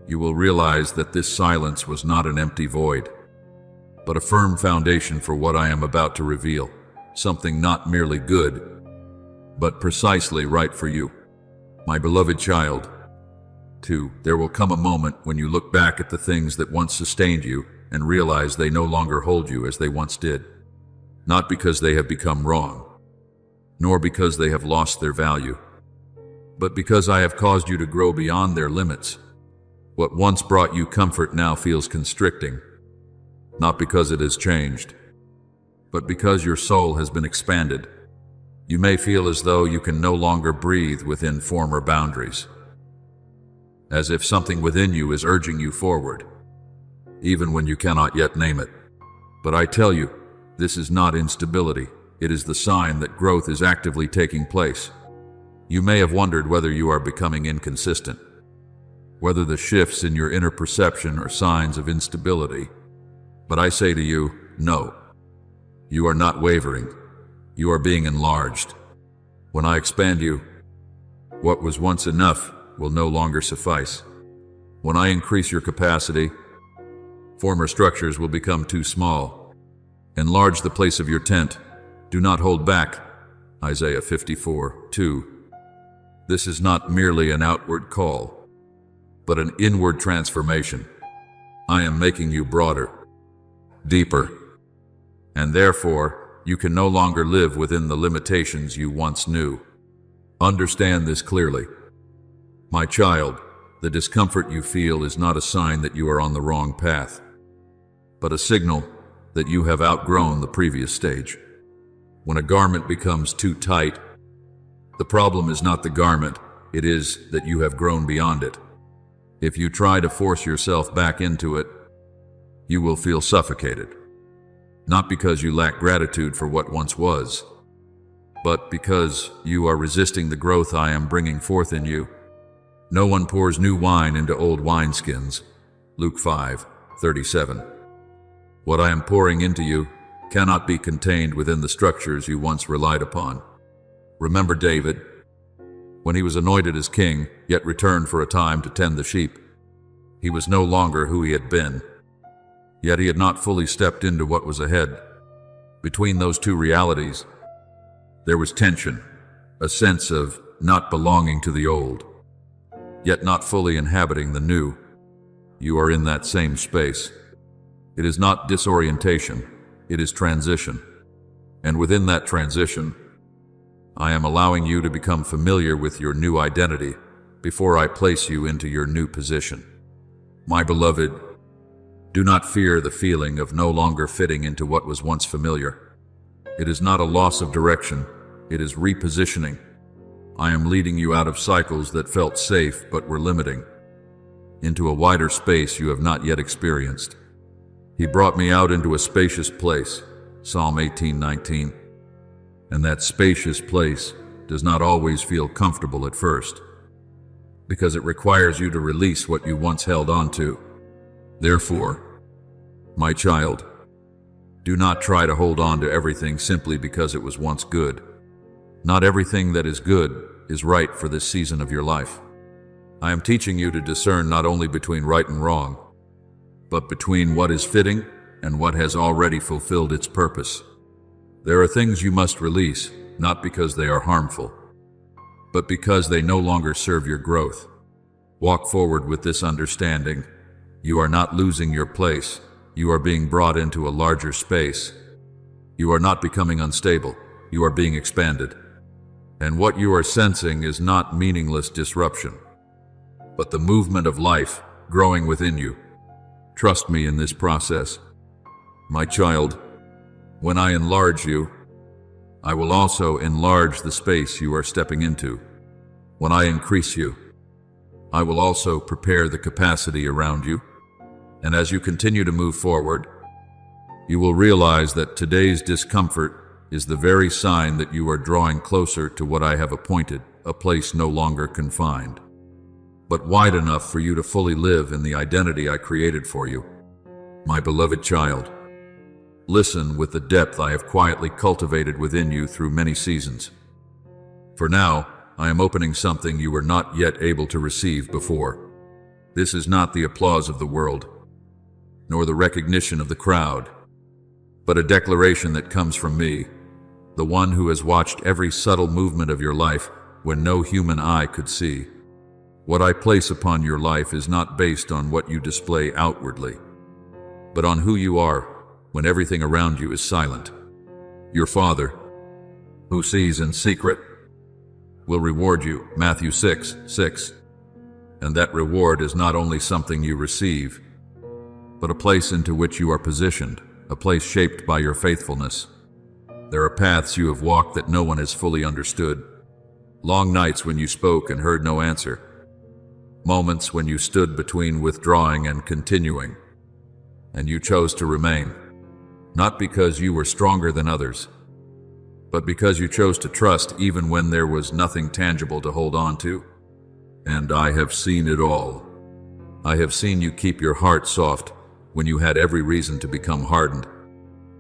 you will realize that this silence was not an empty void, but a firm foundation for what I am about to reveal, something not merely good, but precisely right for you. My beloved child, too, there will come a moment when you look back at the things that once sustained you and realize they no longer hold you as they once did, not because they have become wrong, nor because they have lost their value, but because I have caused you to grow beyond their limits. What once brought you comfort now feels constricting, not because it has changed, but because your soul has been expanded. You may feel as though you can no longer breathe within former boundaries, as if something within you is urging you forward, even when you cannot yet name it. But I tell you, this is not instability. It is the sign that growth is actively taking place. You may have wondered whether you are becoming inconsistent, whether the shifts in your inner perception are signs of instability. But I say to you, no. You are not wavering. You are being enlarged. When I expand you, what was once enough will no longer suffice. When I increase your capacity, former structures will become too small. Enlarge the place of your tent. Do not hold back. Isaiah 54:2. This is not merely an outward call, but an inward transformation. I am making you broader, deeper, and therefore you can no longer live within the limitations you once knew. Understand this clearly. My child, the discomfort you feel is not a sign that you are on the wrong path, but a signal that you have outgrown the previous stage. When a garment becomes too tight, the problem is not the garment, it is that you have grown beyond it. If you try to force yourself back into it, you will feel suffocated. Not because you lack gratitude for what once was, but because you are resisting the growth I am bringing forth in you. No one pours new wine into old wineskins. Luke 5:37. What I am pouring into you cannot be contained within the structures you once relied upon. Remember David, when he was anointed as king, yet returned for a time to tend the sheep. He was no longer who he had been, yet he had not fully stepped into what was ahead. Between those two realities, there was tension, a sense of not belonging to the old, yet not fully inhabiting the new. You are in that same space. It is not disorientation, it is transition. And within that transition, I am allowing you to become familiar with your new identity before I place you into your new position. My beloved, do not fear the feeling of no longer fitting into what was once familiar. It is not a loss of direction, it is repositioning. I am leading you out of cycles that felt safe but were limiting, into a wider space you have not yet experienced. He brought me out into a spacious place, Psalm 18:19. And that spacious place does not always feel comfortable at first, because it requires you to release what you once held on to. Therefore, my child, do not try to hold on to everything simply because it was once good. Not everything that is good is right for this season of your life. I am teaching you to discern not only between right and wrong, but between what is fitting and what has already fulfilled its purpose. There are things you must release, not because they are harmful, but because they no longer serve your growth. Walk forward with this understanding. You are not losing your place. You are being brought into a larger space. You are not becoming unstable. You are being expanded. And what you are sensing is not meaningless disruption, but the movement of life growing within you. Trust me in this process. My child, when I enlarge you, I will also enlarge the space you are stepping into. When I increase you, I will also prepare the capacity around you. And as you continue to move forward, you will realize that today's discomfort is the very sign that you are drawing closer to what I have appointed, a place no longer confined, but wide enough for you to fully live in the identity I created for you. My beloved child, listen with the depth I have quietly cultivated within you through many seasons. For now, I am opening something you were not yet able to receive before. This is not the applause of the world, nor the recognition of the crowd, but a declaration that comes from me, the one who has watched every subtle movement of your life when no human eye could see. What I place upon your life is not based on what you display outwardly, but on who you are when everything around you is silent. Your Father, who sees in secret, will reward you, Matthew 6:6. And that reward is not only something you receive, but a place into which you are positioned, a place shaped by your faithfulness. There are paths you have walked that no one has fully understood. Long nights when you spoke and heard no answer. Moments when you stood between withdrawing and continuing. And you chose to remain, not because you were stronger than others, but because you chose to trust even when there was nothing tangible to hold on to. And I have seen it all. I have seen you keep your heart soft when you had every reason to become hardened.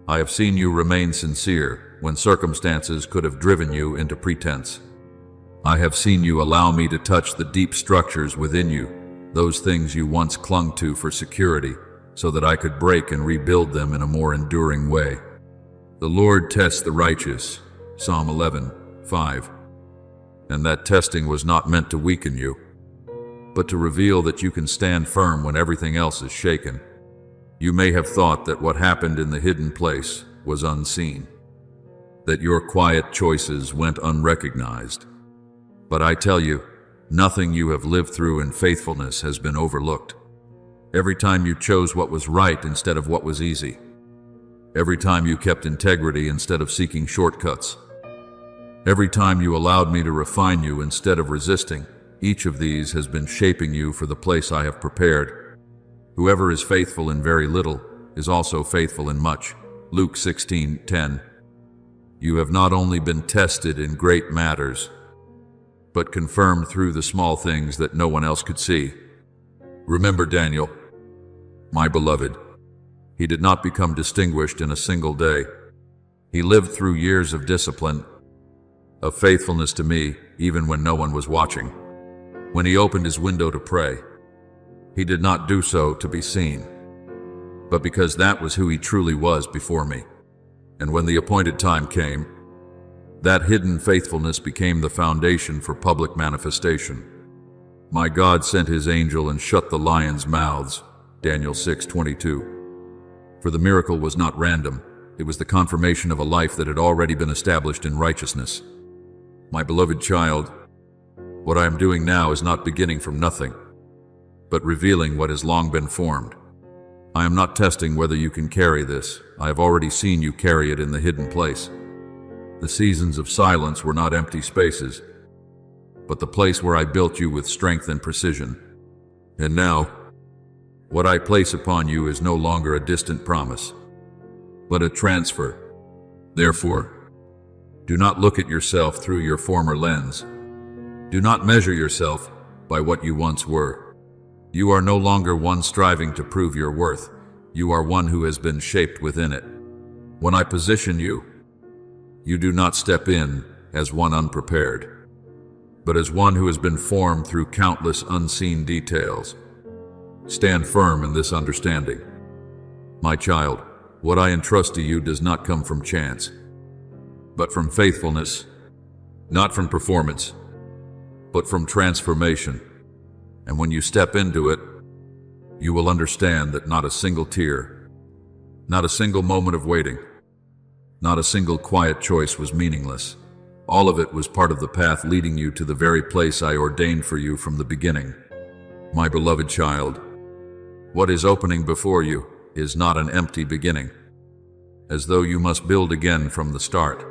I have seen you remain sincere when circumstances could have driven you into pretense. I have seen you allow me to touch the deep structures within you, those things you once clung to for security, so that I could break and rebuild them in a more enduring way. The Lord tests the righteous, Psalm 11:5. And that testing was not meant to weaken you, but to reveal that you can stand firm when everything else is shaken. You may have thought that what happened in the hidden place was unseen, that your quiet choices went unrecognized. But I tell you, nothing you have lived through in faithfulness has been overlooked. Every time you chose what was right instead of what was easy. Every time you kept integrity instead of seeking shortcuts. Every time you allowed me to refine you instead of resisting. Each of these has been shaping you for the place I have prepared. Whoever is faithful in very little is also faithful in much. Luke 16:10. You have not only been tested in great matters, but confirmed through the small things that no one else could see. Remember Daniel, my beloved. He did not become distinguished in a single day. He lived through years of discipline, of faithfulness to me, even when no one was watching. When he opened his window to pray, he did not do so to be seen, but because that was who he truly was before me. And when the appointed time came, that hidden faithfulness became the foundation for public manifestation. My God sent his angel and shut the lions' mouths, Daniel 6:22. For the miracle was not random, it was the confirmation of a life that had already been established in righteousness. My beloved child, what I am doing now is not beginning from nothing, but revealing what has long been formed. I am not testing whether you can carry this. I have already seen you carry it in the hidden place. The seasons of silence were not empty spaces, but the place where I built you with strength and precision. And now, what I place upon you is no longer a distant promise, but a transfer. Therefore, Do not look at yourself through your former lens. Do not measure yourself by what you once were. You are no longer one striving to prove your worth. You are one who has been shaped within it. When I position you, you do not step in as one unprepared, but as one who has been formed through countless unseen details. Stand firm in this understanding. My child, what I entrust to you does not come from chance, but from faithfulness, not from performance, but from transformation. And when you step into it, you will understand that not a single tear, not a single moment of waiting, not a single quiet choice was meaningless. All of it was part of the path leading you to the very place I ordained for you from the beginning. My beloved child, what is opening before you is not an empty beginning, as though you must build again from the start,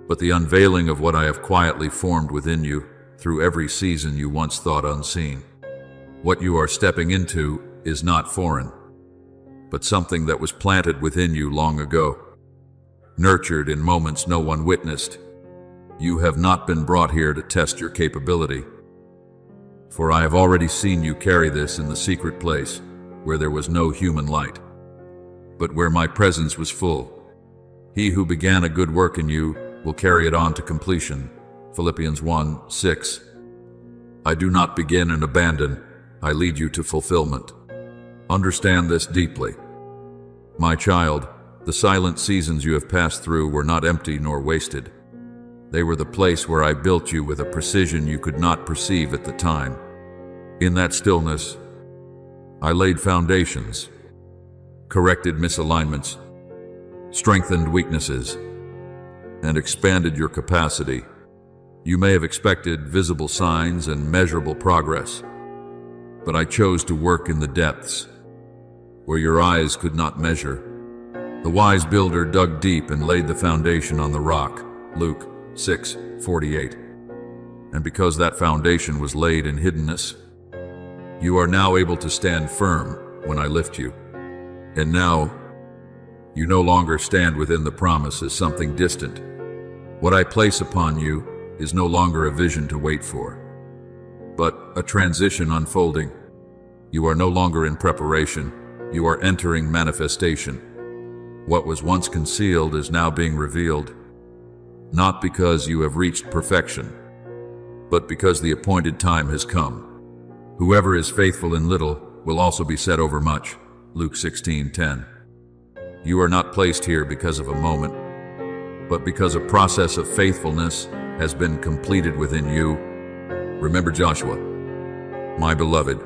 but the unveiling of what I have quietly formed within you through every season you once thought unseen. What you are stepping into is not foreign, but something that was planted within you long ago, nurtured in moments no one witnessed. You have not been brought here to test your capability, for I have already seen you carry this in the secret place where there was no human light, but where my presence was full. He who began a good work in you will carry it on to completion. Philippians 1:6. I do not begin and abandon, I lead you to fulfillment. Understand this deeply. My child, the silent seasons you have passed through were not empty nor wasted. They were the place where I built you with a precision you could not perceive at the time. In that stillness, I laid foundations, corrected misalignments, strengthened weaknesses, and expanded your capacity. You may have expected visible signs and measurable progress, but I chose to work in the depths, where your eyes could not measure. The wise builder dug deep and laid the foundation on the rock. Luke 6:48. And because that foundation was laid in hiddenness, you are now able to stand firm when I lift you. And now, you no longer stand within the promise as something distant. What I place upon you is no longer a vision to wait for, but a transition unfolding. You are no longer in preparation, you are entering manifestation. What was once concealed is now being revealed, not because you have reached perfection, but because the appointed time has come. Whoever is faithful in little will also be set over much. Luke 16:10. You are not placed here because of a moment, but because a process of faithfulness has been completed within you. Remember Joshua, my beloved.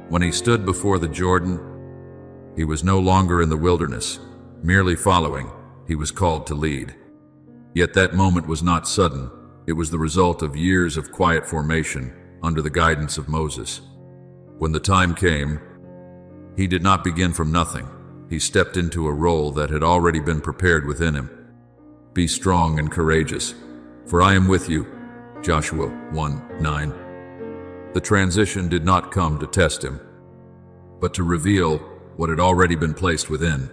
When he stood before the Jordan, he was no longer in the wilderness, merely following. He was called to lead. Yet that moment was not sudden. It was the result of years of quiet formation under the guidance of Moses. When the time came, he did not begin from nothing. He stepped into a role that had already been prepared within him. Be strong and courageous, for I am with you. Joshua 1:9. The transition did not come to test him, but to reveal what had already been placed within.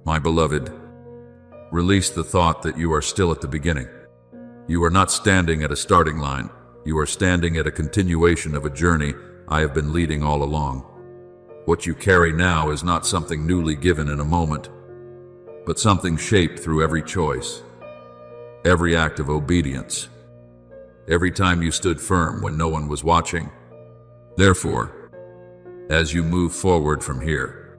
My beloved, release the thought that you are still at the beginning. You are not standing at a starting line. You are standing at a continuation of a journey I have been leading all along. What you carry now is not something newly given in a moment, but something shaped through every choice, every act of obedience, every time you stood firm when no one was watching. Therefore, as you move forward from here,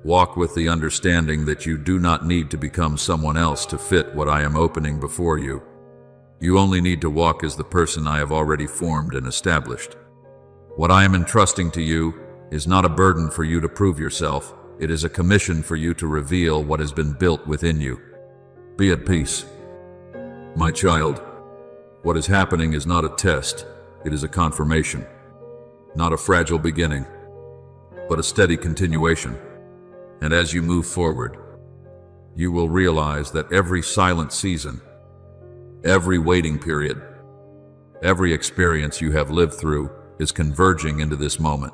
walk with the understanding that you do not need to become someone else to fit what I am opening before you. You only need to walk as the person I have already formed and established. What I am entrusting to you is not a burden for you to prove yourself. It is a commission for you to reveal what has been built within you. Be at peace. My child, what is happening is not a test. It is a confirmation. Not a fragile beginning, but a steady continuation. And as you move forward, you will realize that every silent season, every waiting period, every experience you have lived through is converging into this moment,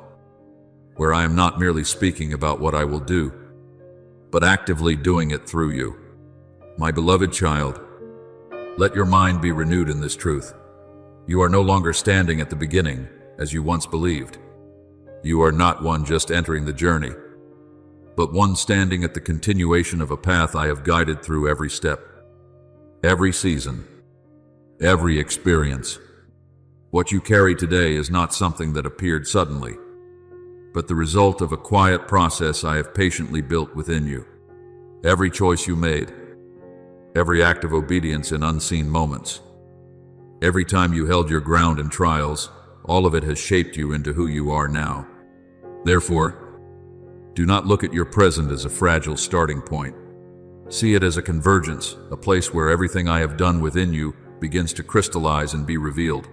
where I am not merely speaking about what I will do, but actively doing it through you. My beloved child, Let your mind be renewed in this truth. You are no longer standing at the beginning, as you once believed. You are not one just entering the journey, but one standing at the continuation of a path I have guided through every step, every season, every experience. What you carry today is not something that appeared suddenly, but the result of a quiet process I have patiently built within you. Every choice you made, every act of obedience in unseen moments, every time you held your ground in trials, all of it has shaped you into who you are now. Therefore, do not look at your present as a fragile starting point. See it as a convergence, a place where everything I have done within you begins to crystallize and be revealed.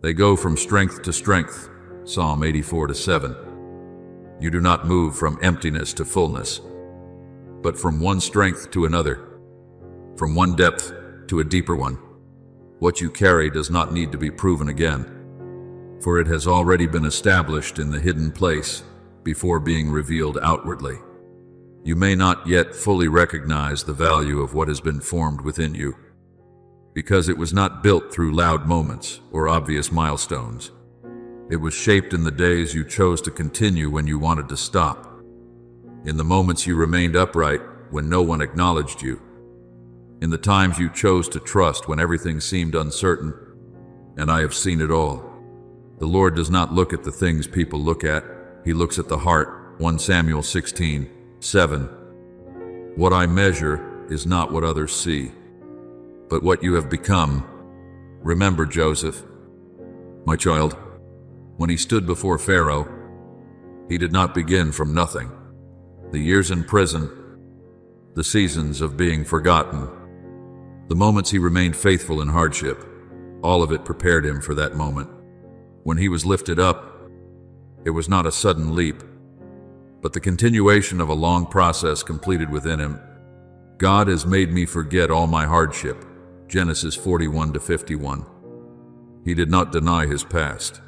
They go from strength to strength, Psalm 84:7. You do not move from emptiness to fullness, but from one strength to another, from one depth to a deeper one. What you carry does not need to be proven again, for it has already been established in the hidden place before being revealed outwardly. You may not yet fully recognize the value of what has been formed within you, because it was not built through loud moments or obvious milestones. It was shaped in the days you chose to continue when you wanted to stop, in the moments you remained upright when no one acknowledged you, in the times you chose to trust when everything seemed uncertain. And I have seen it all. The Lord does not look at the things people look at. He looks at the heart, 1 Samuel 16:7. What I measure is not what others see, but what you have become. Remember Joseph, my child. When he stood before Pharaoh, he did not begin from nothing. The years in prison, the seasons of being forgotten, the moments he remained faithful in hardship, all of it prepared him for that moment. When he was lifted up, it was not a sudden leap, but the continuation of a long process completed within him. God has made me forget all my hardship, Genesis 41:51. He did not deny his past,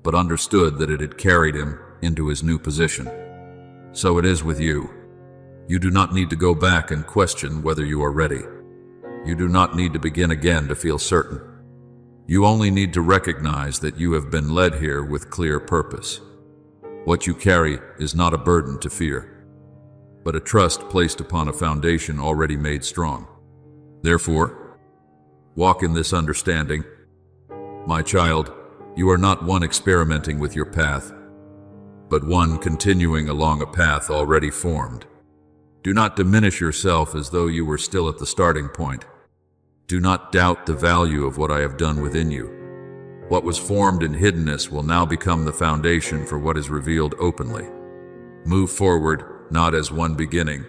but understood that it had carried him into his new position. So it is with you. You do not need to go back and question whether you are ready. You do not need to begin again to feel certain. You only need to recognize that you have been led here with clear purpose. What you carry is not a burden to fear, but a trust placed upon a foundation already made strong. Therefore, walk in this understanding. My child, you are not one experimenting with your path, but one continuing along a path already formed. Do not diminish yourself as though you were still at the starting point. Do not doubt the value of what I have done within you. What was formed in hiddenness will now become the foundation for what is revealed openly. Move forward, not as one beginning,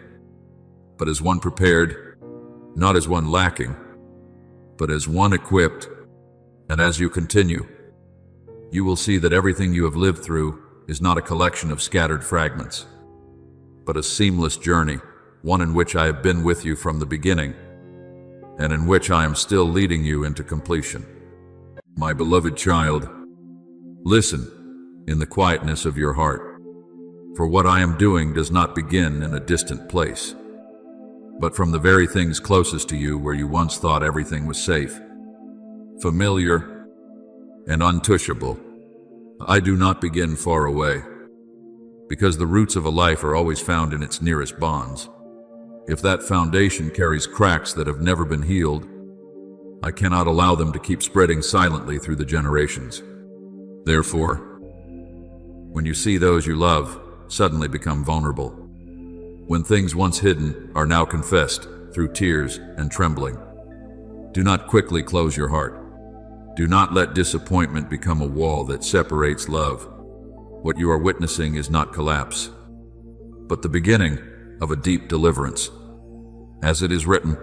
but as one prepared, not as one lacking, but as one equipped. And as you continue, you will see that everything you have lived through is not a collection of scattered fragments, but a seamless journey, one in which I have been with you from the beginning, and in which I am still leading you into completion. My beloved child, listen in the quietness of your heart, for what I am doing does not begin in a distant place, but from the very things closest to you where you once thought everything was safe, familiar, and untouchable. I do not begin far away, because the roots of a life are always found in its nearest bonds. If that foundation carries cracks that have never been healed, I cannot allow them to keep spreading silently through the generations. Therefore, when you see those you love suddenly become vulnerable, when things once hidden are now confessed through tears and trembling, do not quickly close your heart. Do not let disappointment become a wall that separates love. What you are witnessing is not collapse, but the beginning of a deep deliverance. As it is written,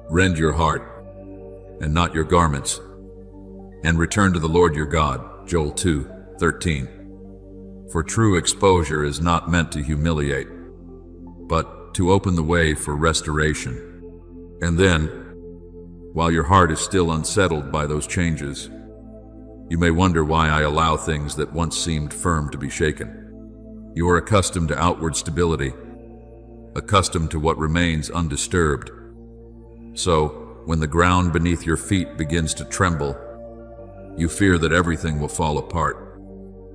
rend your heart and not your garments, and return to the Lord your God, Joel 2:13. For true exposure is not meant to humiliate, but to open the way for restoration. And then, while your heart is still unsettled by those changes, you may wonder why I allow things that once seemed firm to be shaken. You are accustomed to outward stability, accustomed to what remains undisturbed. So, when the ground beneath your feet begins to tremble, you fear that everything will fall apart.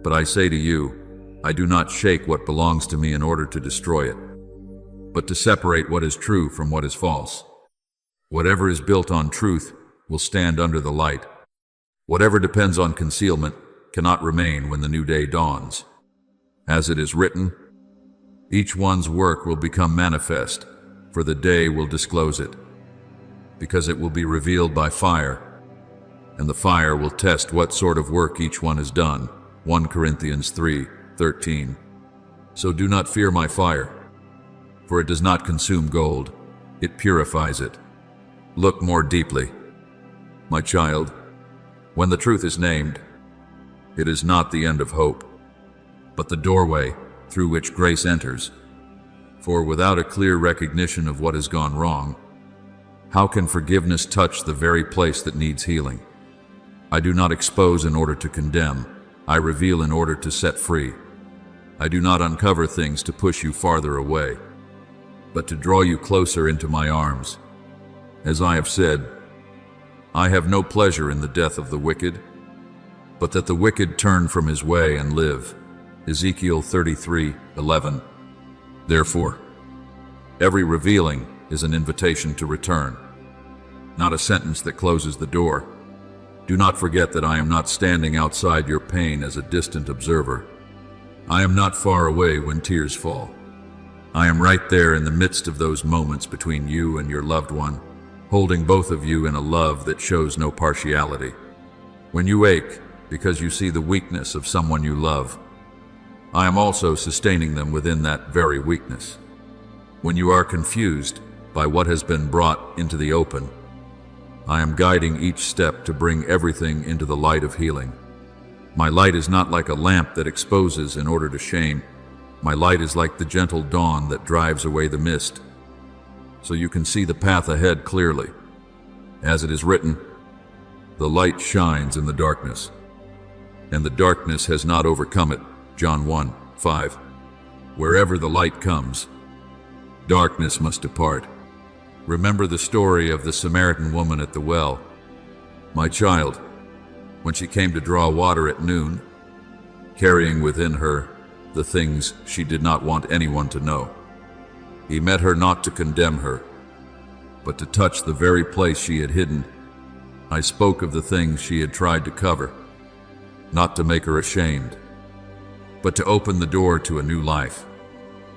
But I say to you, I do not shake what belongs to me in order to destroy it, but to separate what is true from what is false. Whatever is built on truth will stand under the light. Whatever depends on concealment cannot remain when the new day dawns. As it is written, each one's work will become manifest, for the day will disclose it, because it will be revealed by fire, and the fire will test what sort of work each one has done. 1 Corinthians 3:13. So do not fear my fire, for it does not consume gold, it purifies it. Look more deeply. My child, when the truth is named, it is not the end of hope, but the doorway through which grace enters. For without a clear recognition of what has gone wrong, how can forgiveness touch the very place that needs healing? I do not expose in order to condemn, I reveal in order to set free. I do not uncover things to push you farther away, but to draw you closer into my arms. As I have said, I have no pleasure in the death of the wicked, but that the wicked turn from his way and live. Ezekiel 33:11. Therefore, every revealing is an invitation to return, not a sentence that closes the door. Do not forget that I am not standing outside your pain as a distant observer. I am not far away when tears fall. I am right there in the midst of those moments between you and your loved one, holding both of you in a love that shows no partiality. When you ache because you see the weakness of someone you love, I am also sustaining them within that very weakness. When you are confused by what has been brought into the open, I am guiding each step to bring everything into the light of healing. My light is not like a lamp that exposes in order to shame. My light is like the gentle dawn that drives away the mist, so you can see the path ahead clearly. As it is written, the light shines in the darkness, and the darkness has not overcome it. John 1:5. Wherever the light comes, darkness must depart. Remember the story of the Samaritan woman at the well. My child, when she came to draw water at noon, carrying within her the things she did not want anyone to know, he met her not to condemn her, but to touch the very place she had hidden. I spoke of the things she had tried to cover, not to make her ashamed, but to open the door to a new life.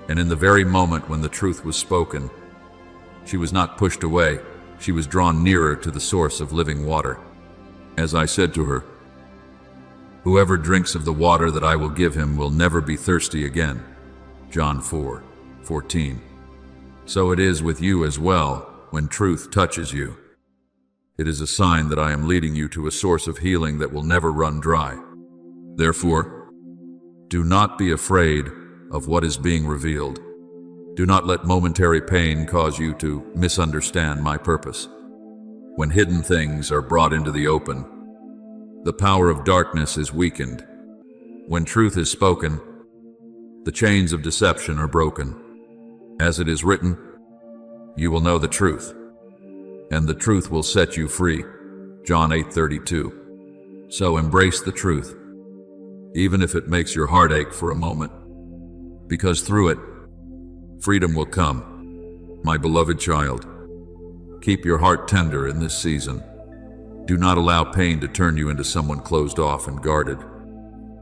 And in the very moment when the truth was spoken, she was not pushed away, she was drawn nearer to the source of living water. As I said to her, whoever drinks of the water that I will give him will never be thirsty again. John 4:14. So it is with you as well when truth touches you. It is a sign that I am leading you to a source of healing that will never run dry. Therefore, do not be afraid of what is being revealed. Do not let momentary pain cause you to misunderstand my purpose. When hidden things are brought into the open, the power of darkness is weakened. When truth is spoken, the chains of deception are broken. As it is written, you will know the truth, and the truth will set you free. John 8:32. So embrace the truth, even if it makes your heart ache for a moment, because through it, freedom will come. My beloved child, keep your heart tender in this season. Do not allow pain to turn you into someone closed off and guarded.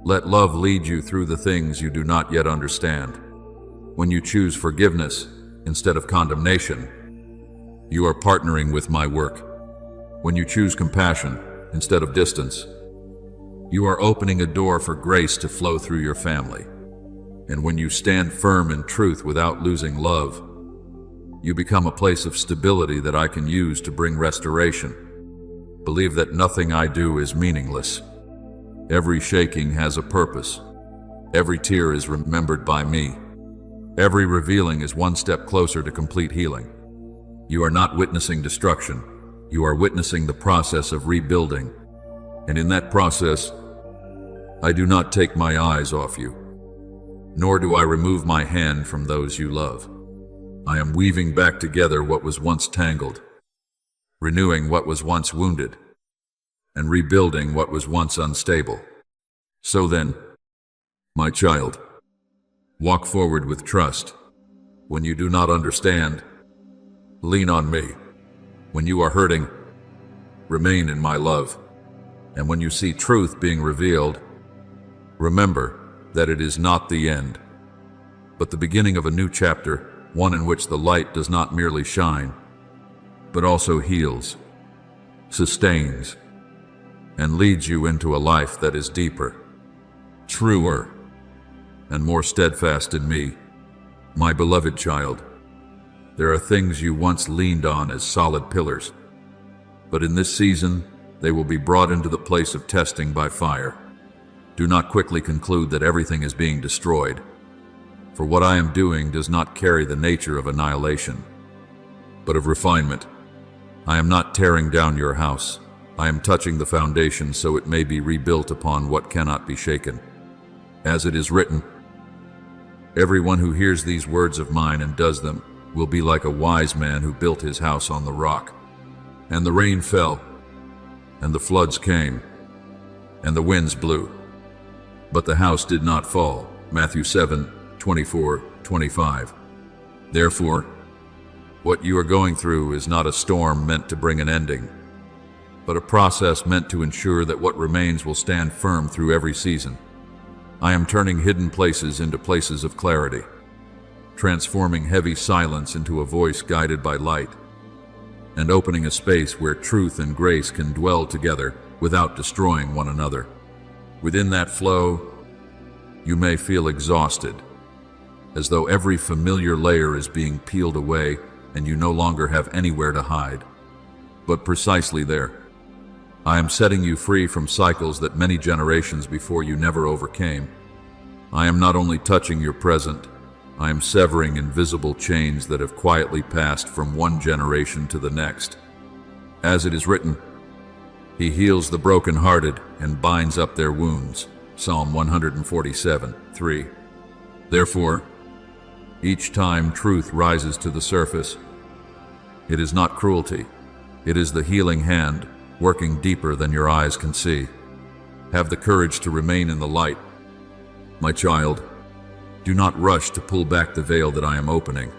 Let love lead you through the things you do not yet understand. When you choose forgiveness instead of condemnation, you are partnering with my work. When you choose compassion instead of distance, you are opening a door for grace to flow through your family. And when you stand firm in truth without losing love, you become a place of stability that I can use to bring restoration. Believe that nothing I do is meaningless. Every shaking has a purpose. Every tear is remembered by me. Every revealing is one step closer to complete healing. You are not witnessing destruction. You are witnessing the process of rebuilding. And in that process, I do not take my eyes off you, nor do I remove my hand from those you love. I am weaving back together what was once tangled. renewing what was once wounded, and rebuilding what was once unstable. So then, my child, walk forward with trust. When you do not understand, lean on me. When you are hurting, remain in my love. And when you see truth being revealed, remember that it is not the end, but the beginning of a new chapter, one in which the light does not merely shine, but also heals, sustains, and leads you into a life that is deeper, truer, and more steadfast in me. My beloved child, there are things you once leaned on as solid pillars, but in this season, they will be brought into the place of testing by fire. Do not quickly conclude that everything is being destroyed, for what I am doing does not carry the nature of annihilation, but of refinement. I am not tearing down your house. I am touching the foundation so it may be rebuilt upon what cannot be shaken. As it is written, everyone who hears these words of mine and does them will be like a wise man who built his house on the rock. And the rain fell, and the floods came, and the winds blew, but the house did not fall. Matthew 7:24-25. Therefore, what you are going through is not a storm meant to bring an ending, but a process meant to ensure that what remains will stand firm through every season. I am turning hidden places into places of clarity, transforming heavy silence into a voice guided by light, and opening a space where truth and grace can dwell together without destroying one another. Within that flow, you may feel exhausted, as though every familiar layer is being peeled away and you no longer have anywhere to hide. But precisely there, I am setting you free from cycles that many generations before you never overcame. I am not only touching your present, I am severing invisible chains that have quietly passed from one generation to the next. As it is written, He heals the brokenhearted and binds up their wounds. Psalm 147:3. Therefore, each time truth rises to the surface, it is not cruelty. It is the healing hand working deeper than your eyes can see. Have the courage to remain in the light. My child, do not rush to pull back the veil that I am opening.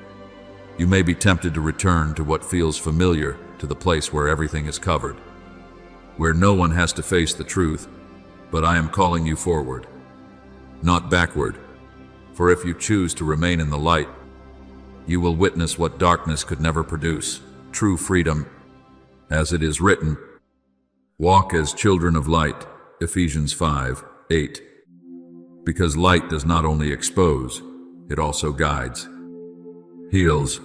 You may be tempted to return to what feels familiar, to the place where everything is covered, where no one has to face the truth, but I am calling you forward, not backward. For if you choose to remain in the light, you will witness what darkness could never produce, true freedom. As it is written, walk as children of light, Ephesians 5:8. Because light does not only expose, it also guides, heals,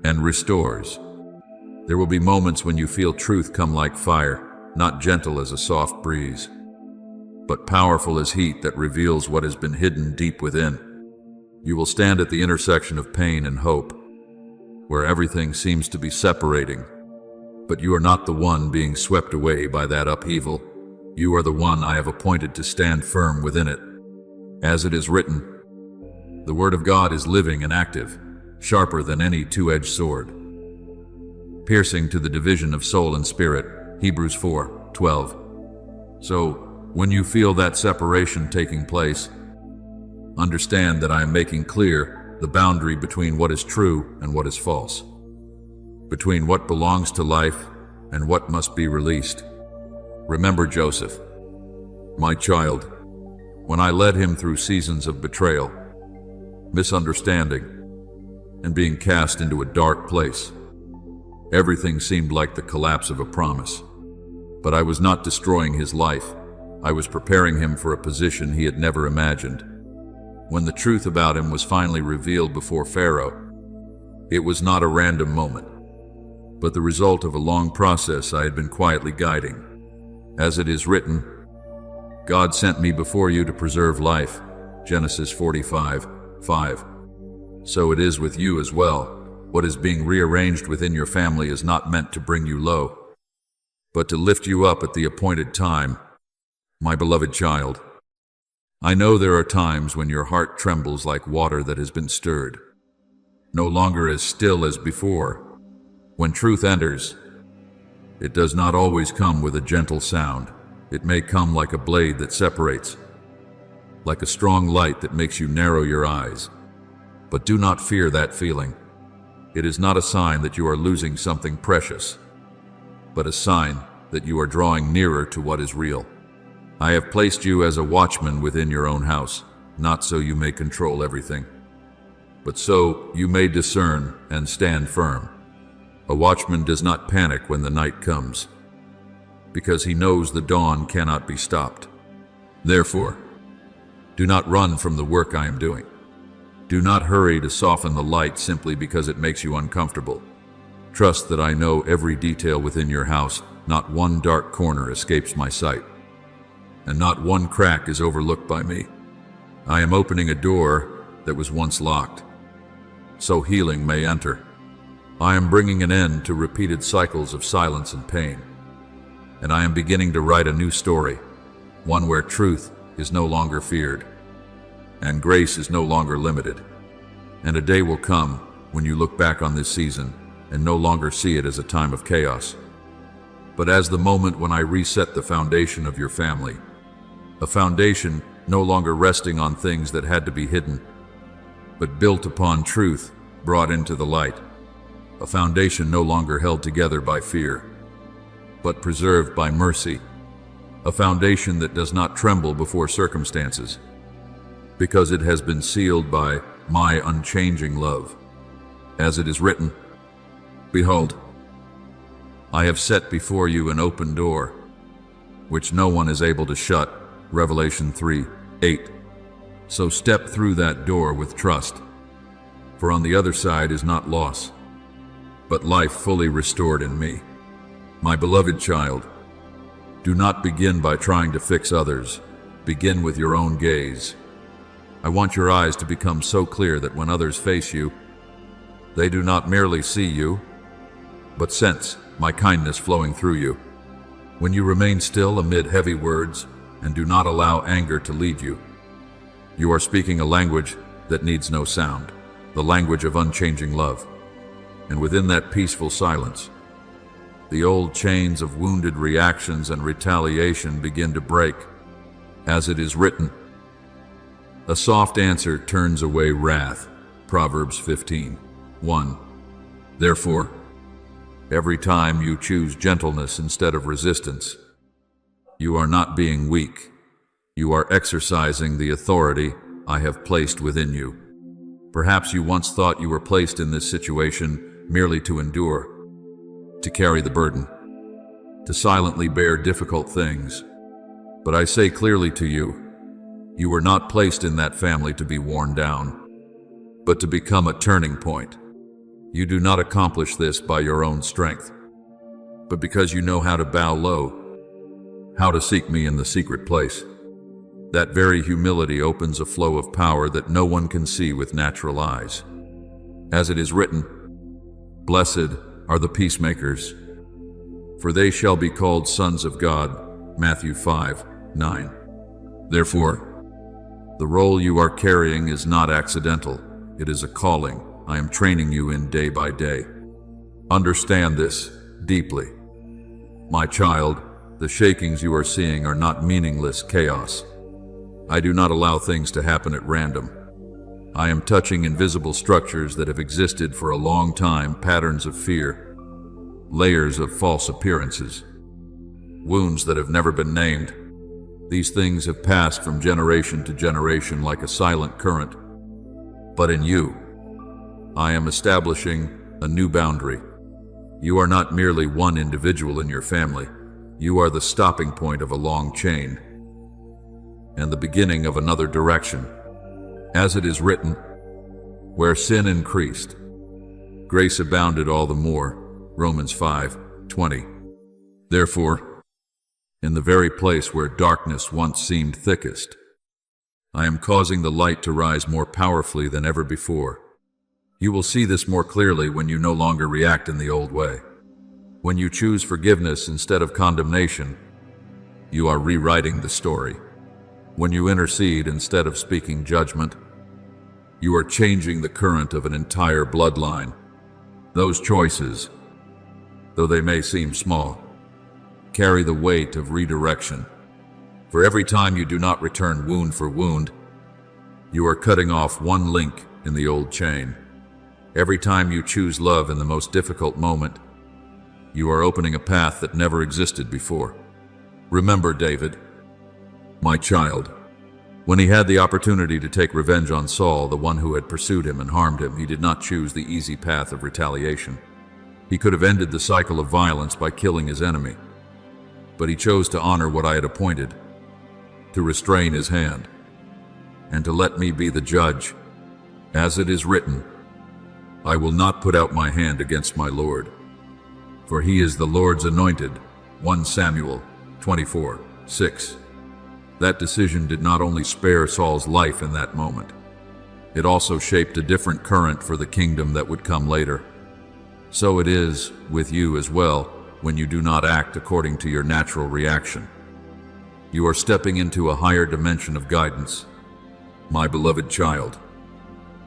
and restores. There will be moments when you feel truth come like fire, not gentle as a soft breeze, but powerful as heat that reveals what has been hidden deep within. You will stand at the intersection of pain and hope, where everything seems to be separating, but you are not the one being swept away by that upheaval. You are the one I have appointed to stand firm within it. As it is written, the Word of God is living and active, sharper than any two-edged sword, piercing to the division of soul and spirit, Hebrews 4:12. So, when you feel that separation taking place, understand that I am making clear the boundary between what is true and what is false, between what belongs to life and what must be released. Remember Joseph, my child, when I led him through seasons of betrayal, misunderstanding, and being cast into a dark place. Everything seemed like the collapse of a promise. But I was not destroying his life. I was preparing him for a position he had never imagined. When the truth about him was finally revealed before Pharaoh, it was not a random moment, but the result of a long process I had been quietly guiding. As it is written, God sent me before you to preserve life, Genesis 45:5. So it is with you as well. What is being rearranged within your family is not meant to bring you low, but to lift you up at the appointed time. My beloved child, I know there are times when your heart trembles like water that has been stirred, no longer as still as before. When truth enters, It does not always come with a gentle sound. It may come like a blade that separates, like a strong light that makes you narrow your eyes. But do not fear that feeling. It is not a sign that you are losing something precious, but a sign that you are drawing nearer to what is real. I have placed you as a watchman within your own house, not so you may control everything, but so you may discern and stand firm. A watchman does not panic when the night comes, because he knows the dawn cannot be stopped. Therefore, do not run from the work I am doing. Do not hurry to soften the light simply because it makes you uncomfortable. Trust that I know every detail within your house. Not one dark corner escapes my sight, and not one crack is overlooked by me. I am opening a door that was once locked, so healing may enter. I am bringing an end to repeated cycles of silence and pain, and I am beginning to write a new story, one where truth is no longer feared, and grace is no longer limited. And a day will come when you look back on this season and no longer see it as a time of chaos, but as the moment when I reset the foundation of your family, a foundation no longer resting on things that had to be hidden, but built upon truth brought into the light, a foundation no longer held together by fear, but preserved by mercy, a foundation that does not tremble before circumstances, because it has been sealed by my unchanging love. As it is written, "Behold, I have set before you an open door, which no one is able to shut." Revelation 3:8. So step through that door with trust, for on the other side is not loss, but life fully restored in me. My beloved child, do not begin by trying to fix others. Begin with your own gaze. I want your eyes to become so clear that when others face you, they do not merely see you, but sense my kindness flowing through you. When you remain still amid heavy words and do not allow anger to lead you, you are speaking a language that needs no sound, the language of unchanging love. And within that peaceful silence, the old chains of wounded reactions and retaliation begin to break. As it is written, "A soft answer turns away wrath." Proverbs 15:1. Therefore, every time you choose gentleness instead of resistance, you are not being weak. You are exercising the authority I have placed within you. Perhaps you once thought you were placed in this situation merely to endure, to carry the burden, to silently bear difficult things. But I say clearly to you, you were not placed in that family to be worn down, but to become a turning point. You do not accomplish this by your own strength, but because you know how to bow low, how to seek me in the secret place. That very humility opens a flow of power that no one can see with natural eyes. As it is written, "Blessed are the peacemakers, for they shall be called sons of God." Matthew 5:9. Therefore, the role you are carrying is not accidental. It is a calling I am training you in day by day. Understand this deeply. My child, the shakings you are seeing are not meaningless chaos. I do not allow things to happen at random. I am touching invisible structures that have existed for a long time, patterns of fear, layers of false appearances, wounds that have never been named. These things have passed from generation to generation like a silent current. But in you, I am establishing a new boundary. You are not merely one individual in your family. You are the stopping point of a long chain, and the beginning of another direction. As it is written, where sin increased, grace abounded all the more. Romans 5:20. Therefore, in the very place where darkness once seemed thickest, I am causing the light to rise more powerfully than ever before. You will see this more clearly when you no longer react in the old way. When you choose forgiveness instead of condemnation, you are rewriting the story. When you intercede instead of speaking judgment, you are changing the current of an entire bloodline. Those choices, though they may seem small, carry the weight of redirection. For every time you do not return wound for wound, you are cutting off one link in the old chain. Every time you choose love in the most difficult moment, you are opening a path that never existed before. Remember, David, my child, when he had the opportunity to take revenge on Saul, the one who had pursued him and harmed him, he did not choose the easy path of retaliation. He could have ended the cycle of violence by killing his enemy, but he chose to honor what I had appointed, to restrain his hand, and to let me be the judge. As it is written, I will not put out my hand against my Lord, for he is the Lord's anointed. 1 Samuel 24:6. That decision did not only spare Saul's life in that moment, it also shaped a different current for the kingdom that would come later. So it is with you as well when you do not act according to your natural reaction. You are stepping into a higher dimension of guidance. My beloved child,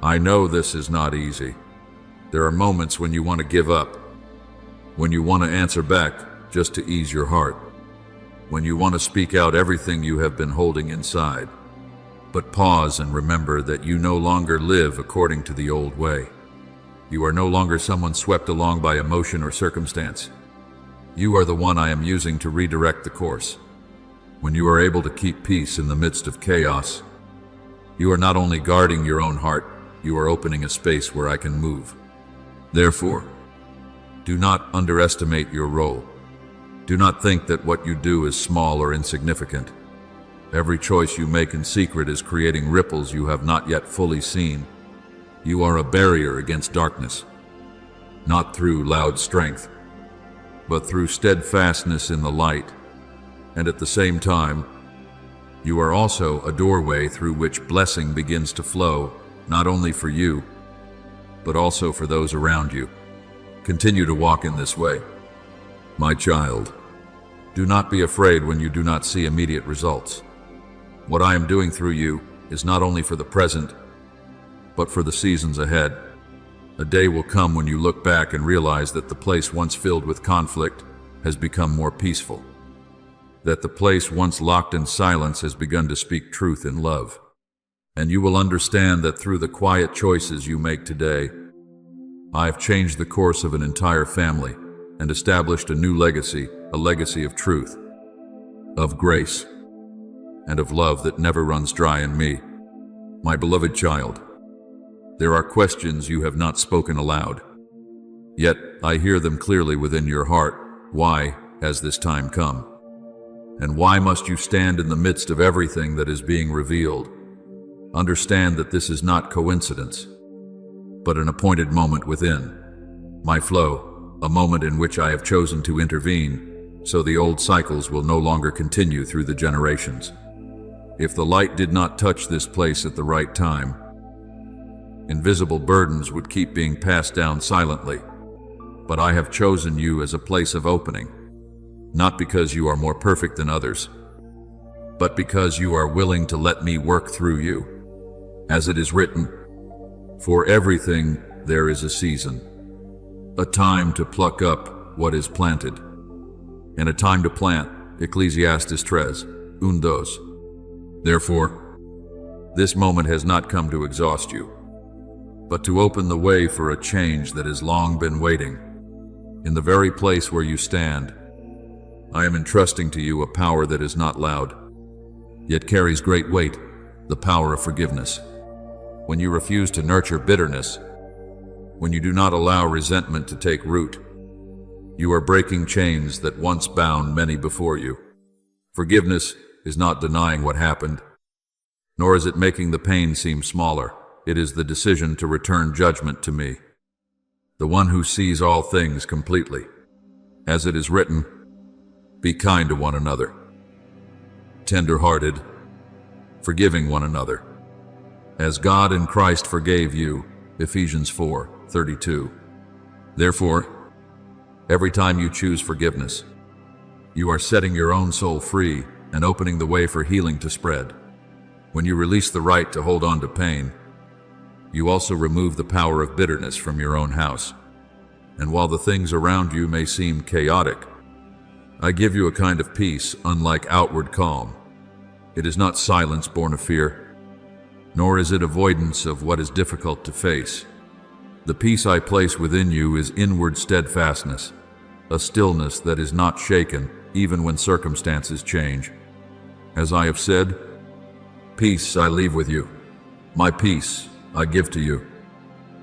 I know this is not easy. There are moments when you want to give up, when you want to answer back just to ease your heart, when you want to speak out everything you have been holding inside. But pause and remember that you no longer live according to the old way. You are no longer someone swept along by emotion or circumstance. You are the one I am using to redirect the course. When you are able to keep peace in the midst of chaos, you are not only guarding your own heart, you are opening a space where I can move. Therefore, do not underestimate your role. Do not think that what you do is small or insignificant. Every choice you make in secret is creating ripples you have not yet fully seen. You are a barrier against darkness, not through loud strength, but through steadfastness in the light. And at the same time, you are also a doorway through which blessing begins to flow, not only for you, but also for those around you. Continue to walk in this way. My child, do not be afraid when you do not see immediate results. What I am doing through you is not only for the present, but for the seasons ahead. A day will come when you look back and realize that the place once filled with conflict has become more peaceful, that the place once locked in silence has begun to speak truth in love. And you will understand that through the quiet choices you make today, I have changed the course of an entire family and established a new legacy, a legacy of truth, of grace, and of love that never runs dry in me. My beloved child, there are questions you have not spoken aloud, yet I hear them clearly within your heart. Why has this time come? And why must you stand in the midst of everything that is being revealed? Understand that this is not coincidence, but an appointed moment within my flow, a moment in which I have chosen to intervene, so the old cycles will no longer continue through the generations. If the light did not touch this place at the right time, invisible burdens would keep being passed down silently. But I have chosen you as a place of opening, not because you are more perfect than others, but because you are willing to let me work through you. As it is written, for everything there is a season, a time to pluck up what is planted, and a time to plant. Ecclesiastes 3:1-2. Therefore, this moment has not come to exhaust you, but to open the way for a change that has long been waiting. In the very place where you stand, I am entrusting to you a power that is not loud, yet carries great weight, the power of forgiveness. When you refuse to nurture bitterness, when you do not allow resentment to take root, you are breaking chains that once bound many before you. Forgiveness is not denying what happened, nor is it making the pain seem smaller. It is the decision to return judgment to me, the one who sees all things completely. As it is written, be kind to one another, tender-hearted, forgiving one another, as God in Christ forgave you. Ephesians 4:32. Therefore, every time you choose forgiveness, you are setting your own soul free and opening the way for healing to spread. When you release the right to hold on to pain, you also remove the power of bitterness from your own house. And while the things around you may seem chaotic, I give you a kind of peace unlike outward calm. It is not silence born of fear, nor is it avoidance of what is difficult to face. The peace I place within you is inward steadfastness, a stillness that is not shaken even when circumstances change. As I have said, peace I leave with you. My peace I give to you.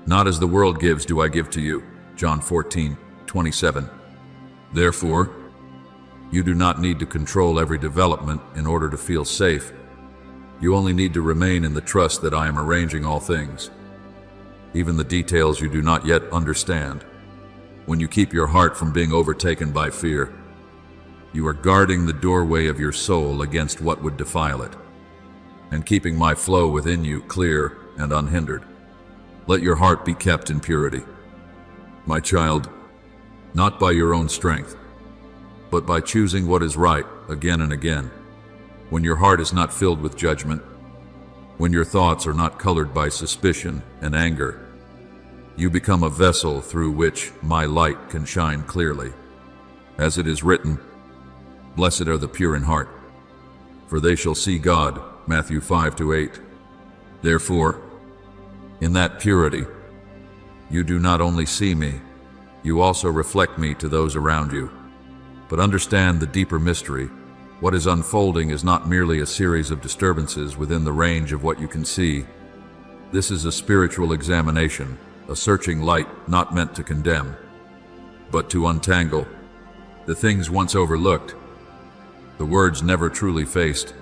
Not as the world gives do I give to you. John 14:27. Therefore, you do not need to control every development in order to feel safe. You only need to remain in the trust that I am arranging all things, even the details you do not yet understand. When you keep your heart from being overtaken by fear, you are guarding the doorway of your soul against what would defile it, and keeping my flow within you clear and unhindered. Let your heart be kept in purity. My child, not by your own strength, but by choosing what is right again and again. When your heart is not filled with judgment, when your thoughts are not colored by suspicion and anger, you become a vessel through which my light can shine clearly. As it is written, blessed are the pure in heart, for they shall see God. Matthew 5-8. Therefore, in that purity, you do not only see me, you also reflect me to those around you. But understand the deeper mystery. What is unfolding is not merely a series of disturbances within the range of what you can see. This is a spiritual examination, a searching light not meant to condemn, but to untangle the things once overlooked, the words never truly faced,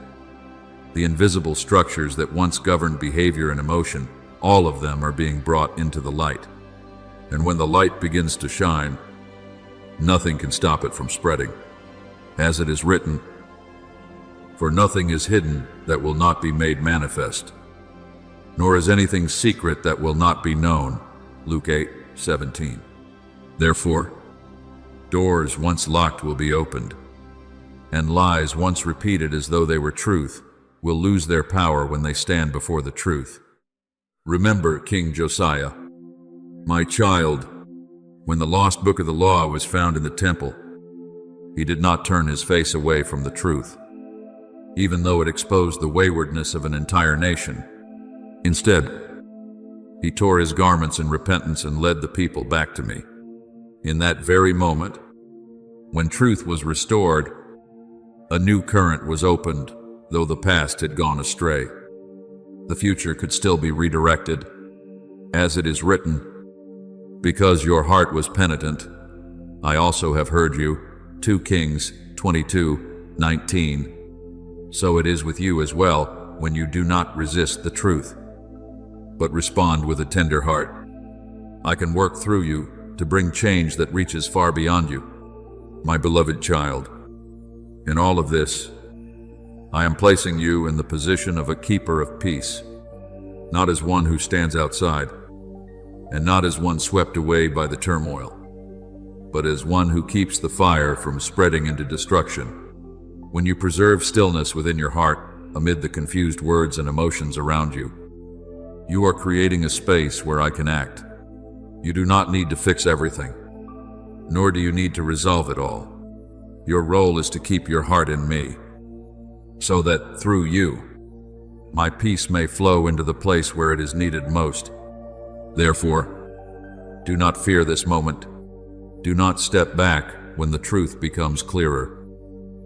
the invisible structures that once governed behavior and emotion. All of them are being brought into the light. And when the light begins to shine, nothing can stop it from spreading. As it is written, for nothing is hidden that will not be made manifest, nor is anything secret that will not be known. Luke 8:17. Therefore, doors once locked will be opened, and lies once repeated as though they were truth will lose their power when they stand before the truth. Remember King Josiah. My child, when the lost book of the law was found in the temple, he did not turn his face away from the truth, even though it exposed the waywardness of an entire nation. Instead, he tore his garments in repentance and led the people back to me. In that very moment, when truth was restored, a new current was opened, though the past had gone astray. The future could still be redirected. As it is written, because your heart was penitent, I also have heard you. 2 Kings 22:19. So it is with you as well when you do not resist the truth, but respond with a tender heart. I can work through you to bring change that reaches far beyond you. My beloved child, in all of this, I am placing you in the position of a keeper of peace, not as one who stands outside, and not as one swept away by the turmoil, but as one who keeps the fire from spreading into destruction. When you preserve stillness within your heart amid the confused words and emotions around you, you are creating a space where I can act. You do not need to fix everything, nor do you need to resolve it all. Your role is to keep your heart in me, so that through you, my peace may flow into the place where it is needed most. Therefore, do not fear this moment. Do not step back when the truth becomes clearer.